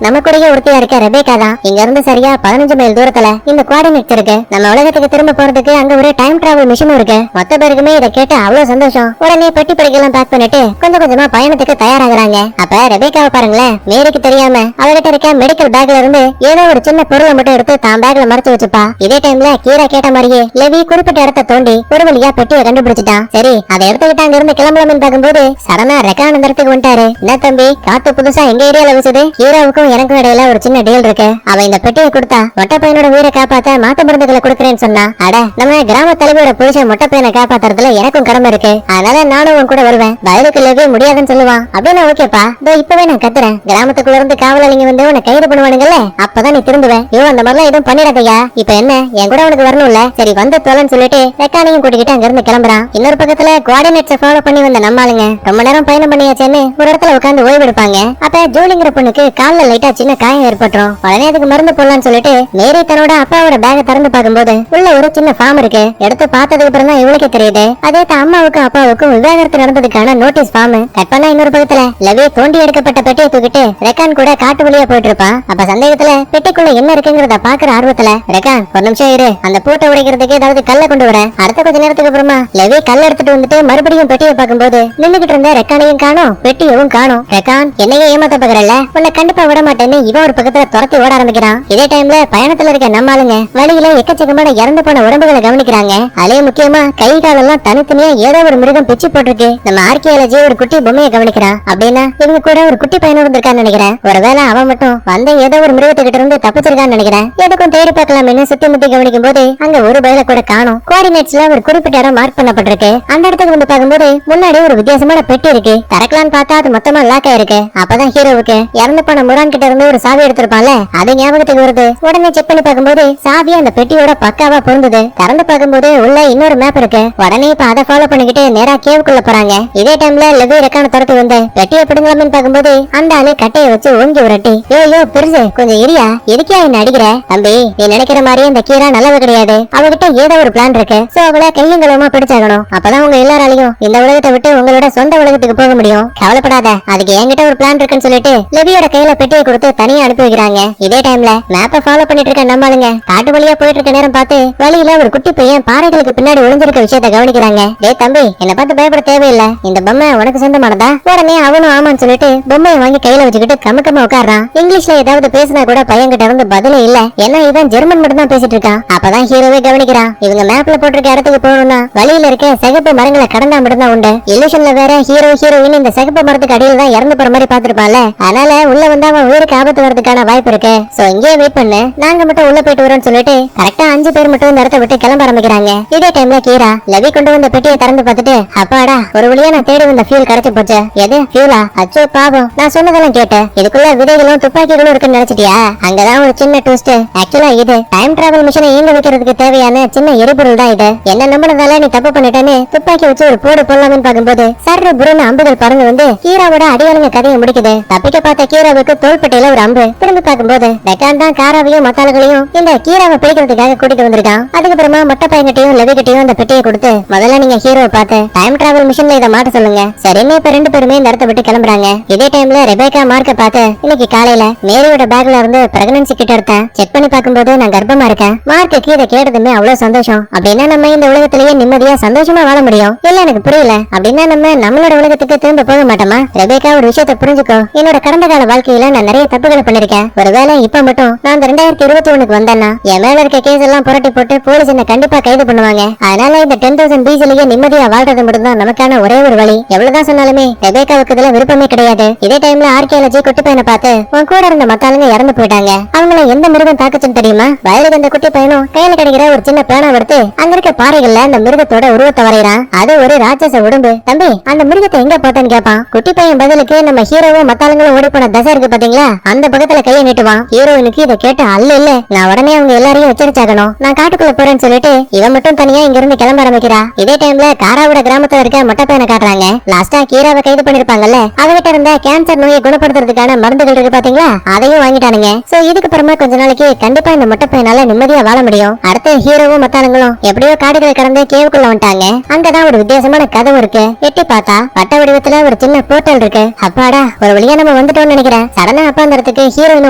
நம்ம கூடயே ஒருத்தியா இருக்க ரெபேக்கா தான். இங்க இருந்து சரியா 15 மைல் தூரத்துல இந்த கோஆர்டினேட்ஸ் இருக்கு. நம்ம உலகத்துக்கு திரும்ப போறதுக்கு அங்க ஒரு டைம் டிராவல் மிஷினும் இருக்கு. மொத்த பேருக்குமே இதை கேட்டு அவ்வளவு சந்தோஷம். உடனே பெட்டி படிக்கலாம் பேக் பண்ணிட்டு கொஞ்சம் கொஞ்சமா பயணத்துக்கு தயாராகிறாங்க. அப்ப ரெபேக்காவை பாருங்களேன், மேரிக்கு தெரியாம அவகிட்ட இருக்க மெடிக்கல் பேக்ல இருந்து ஏதோ ஒரு சின்ன பொருளை மட்டும் எடுத்து தான் பேக்ல மறைச்சு வச்சுப்பா. இதே டைம்ல கீரா கேட்ட மாதிரியே லெவி குறிப்பிட்ட இடத்தை தோண்டி ஒரு வழியா பெட்டியை கண்டுபிடிச்சிட்டான். சரி அதை எடுத்துக்கிட்டு அங்க இருந்து கிளம்பலாம்னு பார்க்கும்போது சடனா ரெக்கான் அந்த இடத்துக்கு வந்துட்டாரு. என்ன தம்பி காத்து புதுசா எங்க ஏரியால வீசுது? ஹீரோவுக்கும் எனக்கும் இடையில ஒரு சின்ன டீல் இருக்கு. அவ இந்த பெட்டியை கொடுத்தா மொட்டை பையனோட உயிரை காப்பாத்த மாத்து மருந்துகளை கொடுக்கறேன்னு சொன்னா. அட நம்ம கிராம தலைவரோட புருஷன் மொட்டை பையனை காப்பாத்துறதுல எனக்கும் கடமை இருக்கு, அதனால நானும் உன் கூட வருவேன். பதிலுக்கு லெவி முடியாதுன்னு சொல்லுவான். அப்படின்னா ஓகேப்பா, இப்பவே நான் கத்துறேன். கிராமத்துக்குள்ள இருந்து காவலாளிங்க வந்து உன்னை கைது பண்ணுவானுங்கல்ல, அப்பதான் நீ திரும்புவேன். அந்த மாதிரிலாம் எதுவும் பண்ணிடாதையா. இப்ப என்ன என் கூட உனக்கு வரணும்ல, சரி வந்து தோலன்னு சொல்லிட்டு ரெக்கானையும் கூட்டிக்கிட்டு அங்க இருந்து கிளம்புறான். இன்னொரு பக்கத்துல கோஆர்டினேட்ஸை ஃபாலோ பண்ணி வந்த நம்மாளுங்க ரொம்ப நேரம் பயணம் பண்ணியாச்சேன்னு ஒரு இடத்துல உட்கார்ந்து ஓய்வு எடுப்பாங்க. அப்ப ஜூலிங்கிற பொண்ணுக்கு கால்ல லைட்டா சின்ன காயம் ஏற்பட்டுரும். உடனே அதுக்கு மருந்து போடலாம்னு சொல்லிட்டு மேரி தன்னோட அப்பாவோட பேக திறந்து பார்க்கும்போது உள்ள ஒரு சின்ன ஃபார்ம் இருக்கு. எடுத்து பார்த்ததுக்கு அப்புறம் தான் இவளுக்கு தெரியுது அதே அம்மாவுக்கும் அப்பாவுக்கும் விவாகரத்து நடந்ததுக்கான நோட்டீஸ் ஃபார்ம். கட் பண்ணா இன்னொரு பக்கத்துல லெவி தோண்டி எடுக்கப்பட்ட பெட்டியை தூக்கிட்டு ரெக்கான் கூட காட்டு வழியா போயிட்டு இருப்பான். அப்ப சந்தேகத்துல பெட்டிக்குள்ள என்ன இருக்குங்கிறத பாக்குற ஆர்வத்துல, ரெக்கான் ஒரு நிமிஷம் இரு, அந்த பூட்டை உடைக்கிறதுக்கு ஏதாவது கல்ல கொண்டு வரேன். அடுத்த கொஞ்ச நேரத்துக்கு அப்புறமா லெவி கல்ல எடுத்துட்டு வந்துட்டு மறுபடியும் பெட்டியை பார்க்கும்போது நின்னுகிட்டு இருந்த ரெக்கானையும் காணோம், பெட்டியவும் காணோம். ரெக்கான் என்னையே ஏமாத்த பாக்குறல்ல, உன்னை கண்டிப்பா விட மாட்டேன்னு இவன் ஒரு பக்கத்துல துரத்தி ஓட ஆரம்பிக்கிறான். இதே டைம்ல பயணத்துல இருக்க நம்ம ஆளுங்க வழியில எக்கச்சக்கமான இறந்து போன உடம்புகளை கவனிக்கிறாங்க. அதே முக்கியமா கை காலெல்லாம் தனித்தனியா ஏதோ ஒரு மிருகம் பிச்சு போட்டிருக்கு. நம்ம ஆர்கியாலஜி ஒரு குட்டி பொம்மையை கவனிக்கிறான். அப்படின்னா இவங்க கூட ஒரு குட்டி பையன் இருந்திருக்கான்னு நினைக்கிறேன். ஒருவேளை அவன் மட்டும் மட்டும் வந்த ஏதோ ஒரு மிருகத்துக்கிட்ட இருந்து தப்பிச்சிருக்கான்னு நினைக்கிறேன். எதுக்கும் தேடி பார்க்கலாம்னு சுத்தி முத்தி கவனிக்கும் போது அங்க ஒரு பயில கூட காணும். கோஆர்டினேட்ஸ்ல ஒரு குறிப்பிட்ட இடம் மார்க் பண்ணப்பட்டிருக்கு. அந்த இடத்துக்கு வந்து பார்க்கும்போது முன்னாடி ஒரு வித்தியாசமான பெட்டி இருக்கு. திறக்கலான்னு பார்த்தா அது மொத்தமா லாக் ஆயிருக்கு. அப்பதான் ஹீரோவுக்கு இறந்து போன முரான் கிட்ட இருந்து ஒரு சாவி எடுத்திருப்பான்ல, அது ஞாபகத்துக்கு வருது. உடனே செக் பண்ணி பார்க்கும்போது சாவி அந்த பெட்டியோட பக்காவா பொருந்தது. திறந்து பார்க்கும்போது உள்ள இன்னொரு மேப் இருக்கு. உடனே இப்ப அதை ஃபாலோ பண்ணிக்கிட்டு நேரா கேவுக்குள்ள போறாங்க. இதே டைம்ல லெவி ரெக்கான துரத்து வந்து பெட்டியை பிடுங்கலாம்னு பார்க்கும்போது அந்த ஆளு கட்டையை வச்சு ஓங்கி உரட்டி, யோ பெருசு கொஞ்சம் இரியா, எதுக்கியா என்ன அடிக்கிற? தம்பி, நீ நினைக்கிற மாதிரி இந்த கீரா நல்லவ கிடையாது. அவகிட்ட ஏதோ ஒரு பிளான் இருக்கு. சோ அவளை கையும் களவுமா பிடிச்சாகணும். அப்பதான் உங்க எல்லாராலையும் இந்த உலகத்தை விட்டு உங்களோட சொந்த உலகத்துக்கு போக முடியும். கவலைப்படாத, அதுக்கு என்கிட்ட ஒரு பிளான் இருக்குன்னு சொல்லிட்டு லெவியோட கையில பெட்டியை கொடுத்து தனியா அனுப்பி வைக்கிறாங்க. இதே டைம்ல மேப்பை ஃபாலோ பண்ணிட்டு இருக்க நம்மளுங்க காட்டு வழியா போயிட்டு இருக்க நேரம் பார்த்து வழியில ஒரு குட்டி பையன் பாறைகளுக்கு பின்னாடி ஒளிஞ்சிருக்க விஷயத்தை கவனிக்கிறாங்க. டேய் தம்பி, என்ன பார்த்து பயப்பட தேவையில்லை. இந்த பொம்மை உனக்கு சொந்தமானதா? உடனே அவனும் ஆமான்னு சொல்லிட்டு பொம்மையை வாங்கி கையில வச்சுக்கிட்டு கமுக்கமா உட்கார்றான். இங்கிலீஷ்ல ஏதாவது பேசினா கூட பையன் கிட்ட இருந்து பதிலே இல்ல. ஏன்னா இவன் ஜெர்மன் மட்டும் தான் பேசிட்டு இருக்கான். அப்பதான் ஹீரோவே கவனிக்கிறான். இவங்க மேப்ல போட்டிருக்க இடத்துக்கு போகணும்னா வழியில இருக்க சிகப்பு மரங்களை கடந்தா மட்டும் தான் உண்டு. இல்லூஷன்ல வேற ஹீரோயின் இந்த சிகப்பு மரத்துக்கு அடியில தான் இறந்து போற மாதிரி பாத்துருப்பான்ல. அதனால உள்ள வந்து அவன் உயிருக்கு ஆபத்து வரதுக்கான வாய்ப்பு இருக்கு. சோ இங்கே வெயிட் பண்ணு, நாங்க மட்டும் உள்ள போயிட்டு வரோம்னு சொல்லிட்டு கரெக்டா 5 பேர் மட்டும் இந்த இடத்தை விட்டு கிளம்ப ஆரம்பிக்கிறாங்க. இதே டைம்ல கீரா லெவி கொண்டு வந்த பெட்டியை திறந்து பார்த்துட்டு, அப்பாடா ஒரு வழியா நான் தேடி வந்த ஃபியூல் கிடைச்சு போச்சு. எது ஃபியூலா? அச்சோ பாவம், நான் சொன்னதெல்லாம் கேட்டேன். இதுக்குள்ள விதைகளும் துப்பாக்கிகளும் இருக்குன்னு நினைச்சிட்டியா? அங்கதான் ஒரு சின்ன ட்விஸ்ட். ஆக்சுவலா இது டைம் டிராவல் மிஷனை இயங்க வைக்கிறதுக்கு தேவையான சின்ன எரிபொருள் தான் இது. என்ன நம்பினதால நீ தப்பு பண்ணிட்டேன்னு துப்பாக்கி வச்சு ஒரு போடு போடலாம்னு பார்க்கும்போது சர்ற புறன்னு அம்புகள் பறந்து வந்து கீராவோட அடியாளுங்க கதையை முடிக்குது. தப்பிக்க பார்த்த கீராவுக்கு தோள்பட்டையில ஒரு அம்பு. திரும்பி பார்க்கும்போது டெக்கான் தான் காராவையும் மத்தாளங்களையும் இந்த கீராவை பிடிக்கிறதுக்காக கூட்டிட்டு வந்திருக்கான். அதுக்கப்புறமா மொட்டை பையன்கிட்டையும் லெவிகிட்டையும் அந்த பெட்டியை கொடுத்து முதல்ல நீங்க ஹீரோவை பார்த்து டைம் டிராவல் மிஷன்ல இதை மாட்ட சொல்லுங்க. சரின்னு இப்ப 2 பேருமே இந்த இடத்தை விட்டு கிளம்புறாங்க. இதே டைம்ல ரெபேக்கா மார்க்க பார்த்து, இன்னைக்கு காலையில மேரியோட பேக்ல இருந்து பிரெக்னன்சி கிட்ட எடுத்தேன். செக் பண்ணி பார்க்கும்போது நான் கர்ப்பமா இருக்கேன். மார்க்கு இதை கேட்டதுமே அவ்வளவு சந்தோஷம். அப்படின்னா நம்ம இந்த உலகத்திலேயே நிம்மதியா சந்தோஷமா வாழ முடியும். இல்ல எனக்கு புரியல. அப்படின்னா நம்மளோட உலகத்துக்கு திரும்ப போக மாட்டோமா? ரெபேக்கா ஒரு விஷயத்தை புரிஞ்சுக்கோ. என்னோட கடந்த கால வாழ்க்கையில நான் நிறைய தப்புகளை பண்ணிருக்கேன். ஒருவேளை இப்ப மட்டும் நான் இந்த 2021க்கு வந்தேன்னா என் மேல இருக்க கேஸ் எல்லாம் புரட்டி போட்டு போலீஸ் என்ன கண்டிப்பா கைது பண்ணுவாங்க. அதனால இந்த 10,000 பீஜ்லயே நிம்மதியா வாழ்றது மட்டும் தான் நமக்கான ஒரே ஒரு வழி. எவ்வளவுதான் சொன்னாலுமே ரெபேக்காவுக்கு இதுல விருப்பமே கிடையாது. இதே டைம்ல ஆர்கியாலஜி குட்டி பையனை பார்த்து, உன் கூட இருந்த மத்தாளுங்க இறந்து போயிட்டாங்க. அவங்கள எந்த மிருகம் தாக்குச்சுன்னு தெரியுமா? வயலுக்கு அந்த குட்டி பையனும் கையில கிடைக்கிற ஒரு சின்ன பேனா எடுத்து அங்க இருக்க பாறைகள்ல அந்த மிருகத்தோட உருவத்தை வரையறான். அது ஒரு ராட்சச உடம்பு. தம்பி, அந்த மிருகத்தை எங்க போட்டேன்னு கேட்பான். குட்டி பையன் பதிலுக்கு நம்ம ஹீரோவும் மத்தாளுங்களும் ஓடி போன தசை இருக்கு பாத்தீங்களா, அந்த பக்கத்துல கையை நீட்டுவான். ஹீரோயினுக்கு இதை கேட்டு அல்ல நான் உடனே அவங்க எல்லாரையும் எச்சரிச்சாகணும். நான் காட்டுக்குள்ள போறேன்னு சொல்லிட்டு இவன் மட்டும் தனியா இங்க இருந்து கிளம்ப ஆரம்பிக்கிறா. இதே டைம்ல காராவோட கிராமத்துல இருக்க மொட்டை பையனை காட்டுறாங்க. லாஸ்டா கீராவை கைது பண்ணிருப்பாங்கல்ல, அவகிட்ட இருந்த கேன்சர் நோயை குணப்படுத்துறதுக்கான மருந்துகள் இருக்கு பாத்தீங்களா, அதையும் வாங்கிட்டானுங்க. சோ இதுக்கப்புறமா கொஞ்ச நாளைக்கு கண்டிப்பா இந்த மொட்டை பையனால நிம்மதியா வாழ முடியும். அடுத்து ஹீரோவும் மத்தாளுங்களும் எப்படியோ காடுகளை கடந்து கேவுக்குள்ள வந்துட்டாங்க. அங்கதான் ஒரு வித்தியாசமான கதவு இருக்கு. எட்டி பார்த்தா வட்ட வடிவத்துல ஒரு சின்ன போர்ட்டல் இருக்கு. அப்பாடா ஒரு வழியா நம்ம வந்துட்டோம்னு நினைக்கிறேன். சடனா அப்பா அந்த இடத்துக்கு ஹீரோயின்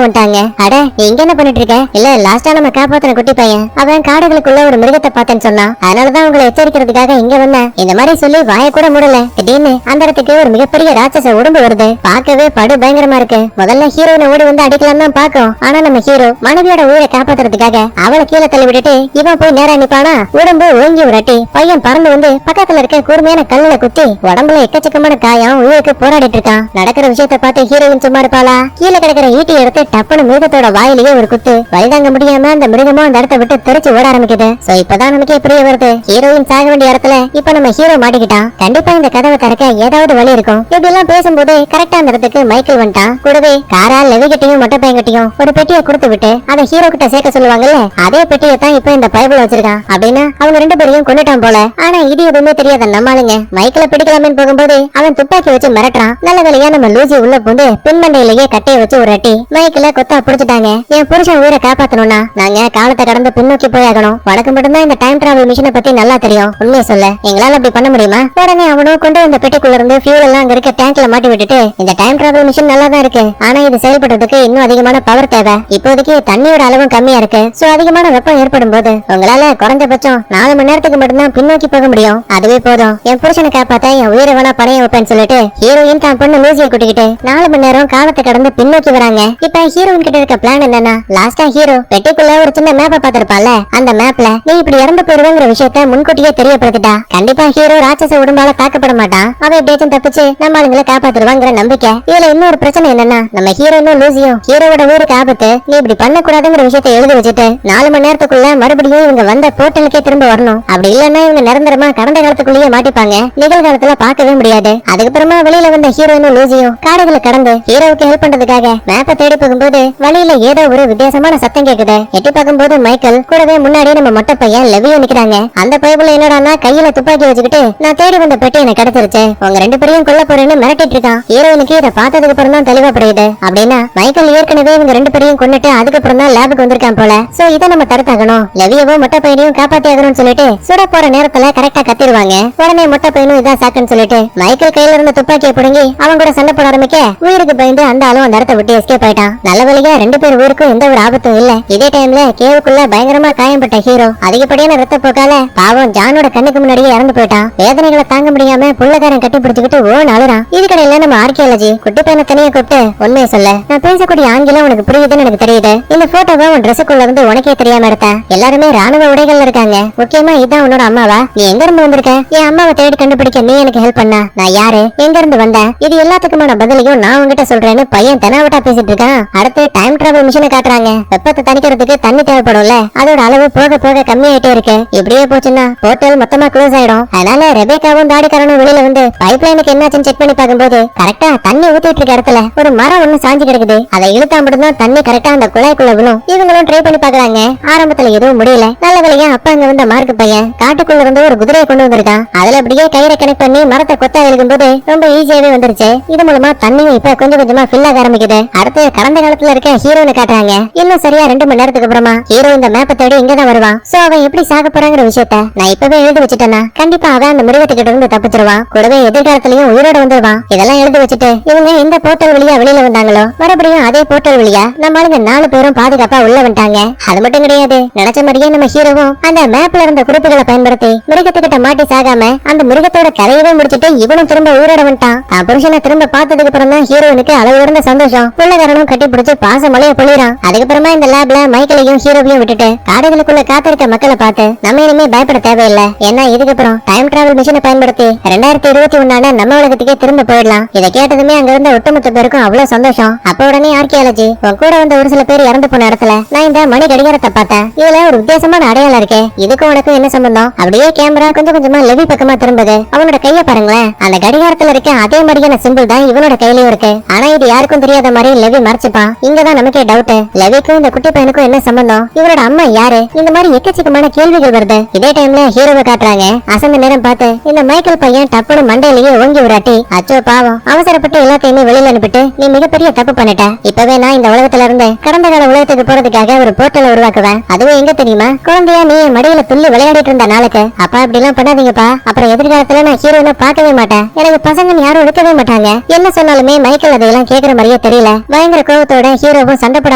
வந்துட்டாங்க. அட நீ இங்க என்ன பண்ணிட்டு இருக்க? இல்ல லாஸ்டா நம்ம காப்பாத்தின குட்டி பையன் அவன் காடுகளுக்குள்ள ஒரு மிருகத்தை பார்த்தேன்னு சொன்னான். அதனாலதான் உங்களை எச்சரிக்கிறதுக்காக இங்க வந்தேன். இந்த மாதிரி சொல்லி வாய கூட மூடல. திடீர்னு அந்த இடத்துக்கு ஒரு மிகப்பெரிய ராட்சச உடம்பு வருது. பார்க்கவே படு பயங்கரமா இருக்கு. முதல்ல ஹீரோயினை ஓடி வந்து அடிக்கலாம் தான் பாக்கும். ஆனா நம்ம ஹீரோ மனைவியோட உயிரை காப்பாத்துறதுக்காக அவளை கீழே தள்ளி விட்டுட்டு இவன் போய் நேரா நிப்பானா. உடம்பு ஓங்கி உரட்டி பையன் பறந்து வந்து பக்கத்துல இருக்க கூர்மையான கல்லுல குத்தி உடம்புல எக்கச்சக்கமான காயம் உயிருக்கு போராடிட்டு இருக்கான். நடக்கிற விஷயத்த பார்த்து ஹீரோயின் சும்மா இருப்பாளா? கீழே கிடக்கிற ஈட்டி எடுத்து டப்புனு மிருகத்தோட வாயிலேயே ஒரு குத்து. வழிதாங்க முடியாம அந்த மிருகமும் அந்த இடத்தை விட்டு தெரிச்சு ஓட ஆரம்பிக்குது. சோ இப்பதான் நமக்கே புரிய வருது, ஹீரோயின் சாக வேண்டிய இடத்துல இப்ப நம்ம ஹீரோ மாட்டிக்கிட்டான். கண்டிப்பா இந்த கதவை திறக்க ஏதாவது வழி இருக்கும். இப்படி எல்லாம் பேசும்போது கரெக்டா அந்த இடத்துக்கு மைக்கேல் வந்துட்டான். கூடவே காரா லெவிகிட்டையும் மொட்டை பையன்கிட்டையும் ஒரு பெட்டியை கொடுத்து விட்டு அதை ஹீரோ கிட்ட சேர்க்க சொல்லுவாங்கல்ல, அதே பெட்டியை தான் இப்ப இந்த பைபிள் வச்சிருக்கான். அப்படின்னா அவங்க 2 பேரையும் கொண்டுட்டான் போல. ஆனா இது எதுவுமே தெரியாத நம்மளுங்க மைக்கேல பிடிக்கலாமே போகும்போது அவன் துப்பாக்கி வச்சு மிரட்டுறான். நல்ல வேலையா நம்ம லூசி உள்ள பூந்து பின்மண்டையிலேயே கட்டையை வச்சு ஒரு அட்டி மைக்கேல கொத்தா பிடிச்சிட்டாங்க. என் புருஷன் உயிரை காப்பாத்தணும்னா நாங்க காலத்தை கடந்து பின்னோக்கி போயாகணும். உனக்கு மட்டும்தான் இந்த டைம் டிராவல் மிஷனை பத்தி நல்லா தெரியும். உண்மையை சொல்ல எங்களால அப்படி பண்ண முடியுமா? உடனே அவனும் கொண்டு இந்த பெட்டிக்குள்ள இருந்து ஃபியூல் எல்லாம் அங்க இருக்க டேங்க்ல மாட்டி விட்டுட்டு, இந்த டைம் டிராவல் மிஷன் நல்லா தான் இருக்கு, ஆனா இது செயல்படுறதுக்கு இன்னும் அதிகமான பவர் தேவை. இப்போதைக்கு தண்ணியோட அளவும் கம்மியா இருக்கு. சோ அதிகமான வெப்பம் ஏற்படும் போது உங்களால குறைஞ்சபட்சம் 4 மணி நேரத்துக்கு மட்டும்தான் பின்னோக்கி போக முடியும். அதுவே போதும். என் புருஷனை காப்பாத்த என் உயிரை வேணா பணைய வைப்பேன்னு சொல்லிட்டு ஹீரோயின் தான் பொண்ணு லூசியை கூட்டிக்கிட்டு 4 மணி நேரம் காலத்தை கடந்து பின்னோக்கி வராங்க. இப்ப ஹீரோயின் கிட்ட இருக்க பிளான் என்னன்னா, லாஸ்டா ஹீரோ பெட்டிக்குள்ள ஒரு சின்ன மேப்பை பாத்திருப்பால, அந்த மேப்ல நீ இப்படி இறந்து போயிருவேங்கிற விஷயத்த முன்கூட்டியே தெரியப்படுத்திட்டா கண்டிப்பா ஹீரோ ராட்சச உடம்பால தாக்கப்பட மாட்டான். அவன் எப்படியாச்சும் தப்பிச்சு நம்ம ஆளுங்களை காப்பாத்துருவாங்கிற நம்பிக்கை. இதுல இன்னொரு பிரச்சனை என்னன்னா, நம்ம ஹீரோ ஹீரோயினும் லூசியும் ஹீரோவோட ஊருக்கு ஆபத்து, நீ இப்படி பண்ணக்கூடாதுங்கிற விஷயத்தை எழுதி வச்சுட்டு 4 மணி நேரத்துக்குள்ள மறுபடியும் இவங்க வந்த போர்ட்டலுக்கே திரும்ப வரணும். அப்படி இல்லன்னா இவங்க நிரந்தரமா கடந்த காலத்துக்குள்ளேயே மாட்டிப்பாங்க, நிகழ்காலத்துல பார்க்கவே முடியாது. அதுக்கப்புறமா வெளியில வந்த ஹீரோயினும் லூசியும் காடுகளை கடந்து ஹீரோவுக்கு ஹெல்ப் பண்றதுக்காக மேப்பை தேடி போகும்போது வழியில ஏதோ ஒரு வித்தியாசமான சத்தம் கேக்குது. எட்டி பார்க்கும்போது மைக்கேல் கூடவே முன்னாடி நம்ம மொட்டை பையன் லெவியும் நிக்கிறாங்க. அந்த பைபிள் என்னடானா கையில துப்பாக்கி வச்சுக்கிட்டு நான் தேடி வந்த பெட்டி எனக்கு கிடைச்சிருச்சு, உங்க 2 பேரையும் கொல்ல போறேன்னு மிரட்டிட்டு இருக்கான். ஹீரோயினுக்கு இதை பார்த்ததுக்கு அப்புறம் தான் தெளிவா புரியுது. அப்படின்னா மைக்கேல் ஏற்கனவே இவங்க 2 பேரையும் கொன்னுட்டு அதுக்கப்புறம் தான் லேபுக்கு வந்திருக்கான் போல. சோ இதை நம்ம தடுத்தாகணும், லெவியவும் மொட்டை பையனையும் காப்பாத்தி ஆகணும்னு சொல்லிட்டு சுட போற நேரத்துல கரெக்டா கத்திடுவாங்க. உடனே மொட்டை பையனும் இதான் சாக்குன்னு சொல்லிட்டு மைக்கேல் கையில இருந்த துப்பாக்கியை புடுங்கி அவங்க கூட சண்டை போட ஆரம்பிக்க உயிருக்கு பயந்து அந்த ஆளும் அந்த இடத்தை விட்டு எஸ்கேப் ஆயிட்டான். நல்ல வழியா 2 பேர் ஊருக்கும் எந்த ஒரு ஆபத்தும் இல்ல. இதே டைம்ல கேவுக்குள்ள பயங்கரமா காயம்பட்ட ஹீரோ அதிகப்படியான ரத்த போக்கால பாவம் ஜானோட கண்ணுக்கு முன்னாடியே இறந்து போயிட்டான். வேதனைகளை தாங்க முடியாம புள்ளக்காரன் கட்டி பிடிச்சுக்கிட்டு ஓன் அழுறான். இதுக்கடையில நம்ம ஆர்கியாலஜி குட்டி பையனை தனியா கூப்பிட்டு உண்மையை சொல்ல, நான் பேசக்கூடிய ஆங்கிலம் உனக்கு புரியுதுன்னு எனக்கு தெரியுது. இந்த போட்டோவை உன் ட்ரெஸ்ஸுக்குள்ள இருந்து உனக்கே தெரியாம எடுத்த. எல்லாருமே ராணுவ உடைகள்ல இருக்காங்க, முக்கியமா இதான் உன்னோட அம்மாவா? நீ எங்க இருந்து வந்திருக்க? என் அம்மாவை தேடி கண்டுபிடிக்க நீ எனக்கு ஹெல்ப் பண்ண. நான் யாரு, எங்க இருந்து வந்த, இது எல்லாத்துக்குமான பதிலையும் நான் உங்ககிட்ட சொல்றேன்னு பையன் தெனாவட்டா பேசிட்டு இருக்கான். அடுத்து டைம் டிராவல் மிஷினை காட்டுறாங்க. வெப்பத்தை தணிக்கிறதுக்கு தண்ணி தேவைப்படும்ல, அதோட அளவு போக போக கம்மியாயிட்டே இருக்கு. இப்படியே போச்சுன்னா போர்ட்டல் மொத்தமா க்ளோஸ் ஆயிடும். அதனால ரெபேக்காவும் தாடிக்காரனும் வெளியில வந்து பைப்லைனுக்கு என்னாச்சுன்னு செக் பண்ணி பார்க்கும்போது கரெக்டா தண்ணி ஊத்திட்டு இருக்க இடத்துல ஒரு மரம் ஒண்ணு சாஞ்சு கிடக்குது. அதை இழுத்தா மட்டும்தான் தண்ணி கரெக்டா அந்த குழாய்க்குள்ள விழும். இவங்களும் ட்ரை பண்ணி பாக்குறாங்க, ஆரம்பத்துல எதுவும் முடியல. நல்ல வேலையா அப்பா அங்க வந்த மார்க் பையன் காட்டுக்குள்ள இருந்து ஒரு குதிரையை கொண்டு வந்திருக்கான். அதுல அப்படியே கயிறை கனெக்ட் பண்ணி மரத்தை கொத்தா எழுதும்போது ரொம்ப ஈஸியாவே வந்துருச்சு. இது மூலமா தண்ணியும் இப்ப கொஞ்சம் கொஞ்சமா ஃபில் ஆக ஆரம்பிக்குது. அடுத்து கடந்த காலத்துல இருக்க ஹீரோனை காட்டுறாங்க. இன்னும் சரியா 2 மணி நேரத்துக்கு அப்புறமா ஹீரோ இந்த மேப்பை தேடி இங்கதான் வருவான். சோ அவன் எப்படி சாக போறாங்கிற விஷயத்த நான் இப்பவே எழுதி வச்சுட்டேன்னா கண்டிப்பா அவன் அந்த மிருகத்துக்கிட்ட இருந்து தப்பிச்சிருவான். கூடவே எதிர்காலத்திலயும் உயிரோட வந்துருவான். இதெல்லாம் எழுதி வச்சுட்டு இவங்க எந்த போர்ட்டல் வழியா வெளியில வந்தாங்களோ மறுபடியும் அதே போர்ட்டல் வழியா நம்ம ஆளுங்க 4 பேரும் பாதுகாப்பா உள்ள வந்துட்டாங்க. அது மட்டும் கிடையாது, நினைச்ச மாதிரியே நம்ம ஹீரோவும் அந்த மேப்ல இருந்த குறிப்புகளை பயன்படுத்தி மிருகத்துக்கிட்ட மாட்டி சாகாம அந்த மிருகத்தோட கதையவே முடிச்சிட்டு இவனும் திரும்ப உயிரோட வந்துட்டான். தான் புருஷனை திரும்ப பார்த்ததுக்கு அப்புறம் தான் ஹீரோனுக்கு அளவு இருந்த சந்தோஷம். புள்ளகாரனும் கட்டி பிடிச்சு பாச மலைய பொழிறான். அதுக்கப்புறமா இந்த லேப்ல மைக்கேலையும் ஹீரோவையும் விட்டுட்டு காடுகளுக்குள்ள காத்திருக்க மக்களை பார்த்து நம்ம இனிமே பயப்பட தேவையில்லை. ஏன்னா இதுக்கப்புறம் டைம் டிராவல் மிஷினை பயன்படுத்தி 2021 நம்ம உலகத்துக்கே திரும்ப போயிடலாம். இதை கேட்டதுமே அங்க இருந்த ஒட்டுமொத்த பேருக்கும் அவ்வளவு சந்தோஷம். அப்ப உடனே ஆர்கியாலஜி உன் கூட வந்த ஒரு சில பேர் இறந்து போன இடத்துல நான் இந்த மணி கடிகாரத்தை பார்த்தேன். இதுல ஒரு வித்தியாசமான அடையாளம் இருக்கே, இதுக்கு உனக்கு என்ன சம்பந்தம்? அப்படியே கேமரா கொஞ்சம் கொஞ்சமா லெவி பக்கமா திரும்புது. அவனோட கைய பாருங்களேன், அந்த கடிகாரத்துல இருக்க அதே மாதிரியான சிம்பிள் தான் இவனோட கையிலயும் இருக்கு. ஆனா இது யாருக்கும் தெரியாத மாதிரி லெவி மறைச்சுப்பான். இங்கதான் நமக்கே டவுட், லெவிக்கும் இந்த குட்டி பையனுக்கும் என்ன சம்பந்தம்? இவரோட அம்மா யாரு? இந்த மாதிரி எக்கச்சக்கமான கேள்விகள் வருது. இதே டைம்ல ஹீரோவை காட்டுறாங்க. அசந்த நேரம் பார்த்து இந்த மைக்கேல் பையன் டப்புனு மண்டையிலேயே ஓங்கி விராட்டி, அச்சோ பாவம், அவசரப்பட்டு எல்லாத்தையுமே வெளியில அனுப்பிட்டு நீ மிகப்பெரிய தப்பு பண்ணிட்ட. இப்பவே நான் இந்த உலகத்துல இருந்து கடந்த கால உலகத்துக்கு போறதுக்காக ஒரு போர்ட்டலை உருவாக்குவேன். அதுவும் எங்க தெரியுமா? குழந்தையா நீ என் மடியில துள்ளி விளையாடிட்டு இருந்த நாளுக்கு. அப்பா அப்படி எல்லாம் பண்ணாதீங்கப்பா, அப்புறம் எதிர்காலத்துல நான் ஹீரோனை பார்க்கவே மாட்டேன். எனக்கு பசங்க யாரும் எடுக்கவே மாட்டாங்க. என்ன சொன்னாலுமே மைக்கேல் அதையெல்லாம் கேட்கிற மாதிரியே தெரியல. பயங்கர கோபத்தோட ஹீரோவும் சண்டை போட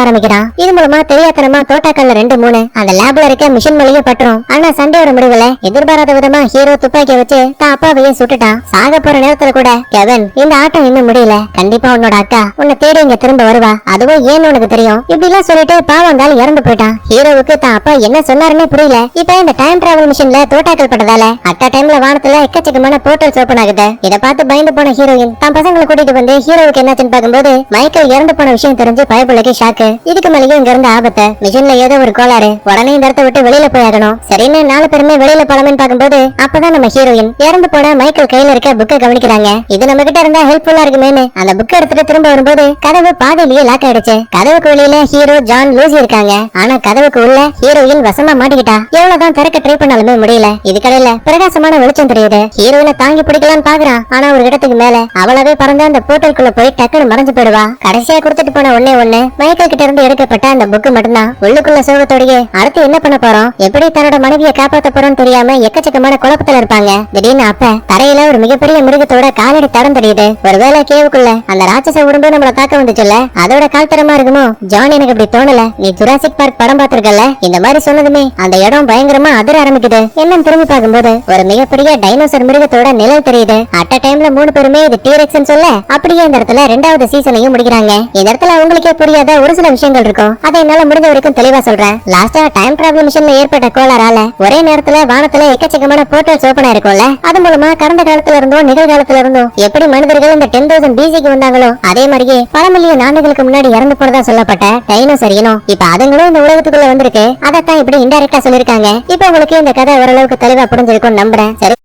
ஆரம்பிக்கிறான். இது மூலமா தெரியாதனமா தோட்டாக்கல்ல 2-3 அந்த லேப்ல இருக்க மிஷின் மொழியே பட்டுரும். ஆனா சண்டையோட முடிவுல எதிர்பாராத விதமா ஹீரோ துப்பாக்கிய வச்சு தான் அப்பாவையே சுட்டுட்டான். சாக போற நேரத்துல கூட கெவின், இந்த ஆட்டம் இன்னும் முடியல, கண்டிப்பா உன்னோட அக்கா உன்னை தேடி இங்க திரும்ப வருவா, அதுவும் ஏன்னு உனக்கு தெரியும். இப்படி எல்லாம் சொல்லிட்டு பாவம் தாள் இறந்து போயிட்டான். ஹீரோவுக்கு தான் அப்பா என்ன சொன்னாருன்னே புரியல. இப்ப இந்த டைம் டிராவல் மிஷின்ல தோட்டாக்கல் பட்டதால அட்ட டைம்ல வானத்துல எக்கச்சக்கமான போர்ட்டல்ஸ் ஓபன் ஆகுது. இதை பார்த்து பயந்து போன ஹீரோயின் தான் பசங்களை கூட்டிட்டு வந்து ஹீரோவுக்கு என்னாச்சுன்னு பார்க்கும்போது மைக்கேல் இறந்து போன விஷயம் தெரிஞ்சு பயப்புள்ளைக்கு ஷாக்கு. இதுக்கு மேலேயும் இங்க இருந்த ஆபத்து, மிஷின்ல ஏதோ ஒரு கோளாறு, உடனே இந்த இடத்த விட்டு வெளியில போயாகணும். சரின்னு 4 பேருமே வெளியில போலாமேன்னு பார்க்கும்போது அப்பதான் நம்ம ஹீரோயின் இறந்து போன மைக்கேல் கையில இருக்க புக்கை கவனிக்கிறாங்க. இது நம்ம கிட்ட இருந்தா ஹெல்ப்ஃபுல்லா இருக்குமேனு அந்த புக்கை எடுத்துட்டு திரும்ப வரும்போது கதவு பாதையிலேயே லாக் ஆயிடுச்சு. கதவுக்கு வெளியில ஹீரோ ஜான் லூசி இருக்காங்க. ஆனா கதவுக்கு உள்ள ஹீரோயின் வசமா மாட்டிக்கிட்டா. எவ்வளவுதான் திறக்க ட்ரை பண்ணாலுமே முடியல. இதுக்கடையில பிரகாசமான வெளிச்சம் தெரியுது. ஹீரோயினை தாங்கி பிடிக்கலான்னு பாக்குறான். ஆனா ஒரு இடத்துக்கு மேல அவளவே பறந்து அந்த போர்ட்டலுக்குள்ள போய் டக்குன்னு மறைஞ்சு போயிடுவா. கடைசியா கொடுத்துட்டு போன ஒண்ணு மைக்கேல் கிட்ட இருந்து எடுக்கப்பட்ட அந்த புக்கு மட்டும்தான். உள்ளுக்குள்ள சோகத்தோடயே அடுத்து என்ன பண்ண போறோம், எப்படி தன்னோட மனைவியை காப்பாத்த போறோம்னு தெரியாம எக்கச்சக்கமான குழப்பத்துல இருப்பாங்க. திடீர்னு அப்ப தரையில ஒரு மிகப்பெரிய மிருகத்தோட காலடி தடம் தெரியுது. ஒருவேளை கேவுக்குள்ள அந்த ராட்சச உடம்பு நம்மள தாக்க வந்துச்சுல்ல, அதோட கால் தரமா இருக்குமோ? ஜான், எனக்கு அப்படி தோணல. நீ ஜுராசிக் பார்க் படம் பாத்திருக்கல, இந்த மாதிரி சொன்னதுமே அந்த இடம் பயங்கரமா அதிர ஆரம்பிக்குது. என்னன்னு திரும்பி பார்க்கும்போது ஒரு மிகப்பெரிய டைனோசர் மிருகத்தோட நிழல் தெரியுது. அட்ட டைம்ல 3 பேருமே இது டீரெக்ஸ்னு சொல்ல அப்படியே இந்த இடத்துல 2வது சீசனையும் முடிக்கிறாங்க. இந்த இடத்துல உங்களுக்கே புரியாத ஒரு சில விஷயங்கள் இருக்கும். அதை என்னால முடிஞ்ச வரைக்கும் தெளிவா சொல்றேன். லாஸ்டா டைம் டிராவல் மிஷன்ல ஏற்பட்ட கோளாறால ஒரே நேரத்துல வானத்துல எக்கச்சக்கமான போர்ட்டல்ஸ் ஓபன் ஆயிருக்கும்ல, அது மூலமா கடந்த காலத்துல இருந்தும் நிகழ்காலத்துல இருந்தும் எப்படி மனிதர்கள் இந்த 10,000 BC-க்கு வந்தாங்களோ அதே மாதிரியே பல மில்லியன் ஆண்டுகளுக்கு முன்னாடி இறந்து போனதா சொல்லப்பட்ட டைனோசர் இனம் இப்ப அதுங்களும் இந்த உலகத்துக்குள்ள வந்திருக்கு. அதைத்தான் இப்படி இன்டைரக்டா சொல்லிருக்காங்க. இப்ப உங்களுக்கு இந்த கதை ஓரளவுக்கு தெளிவா புரிஞ்சிருக்கும் நம்புறேன். சரி,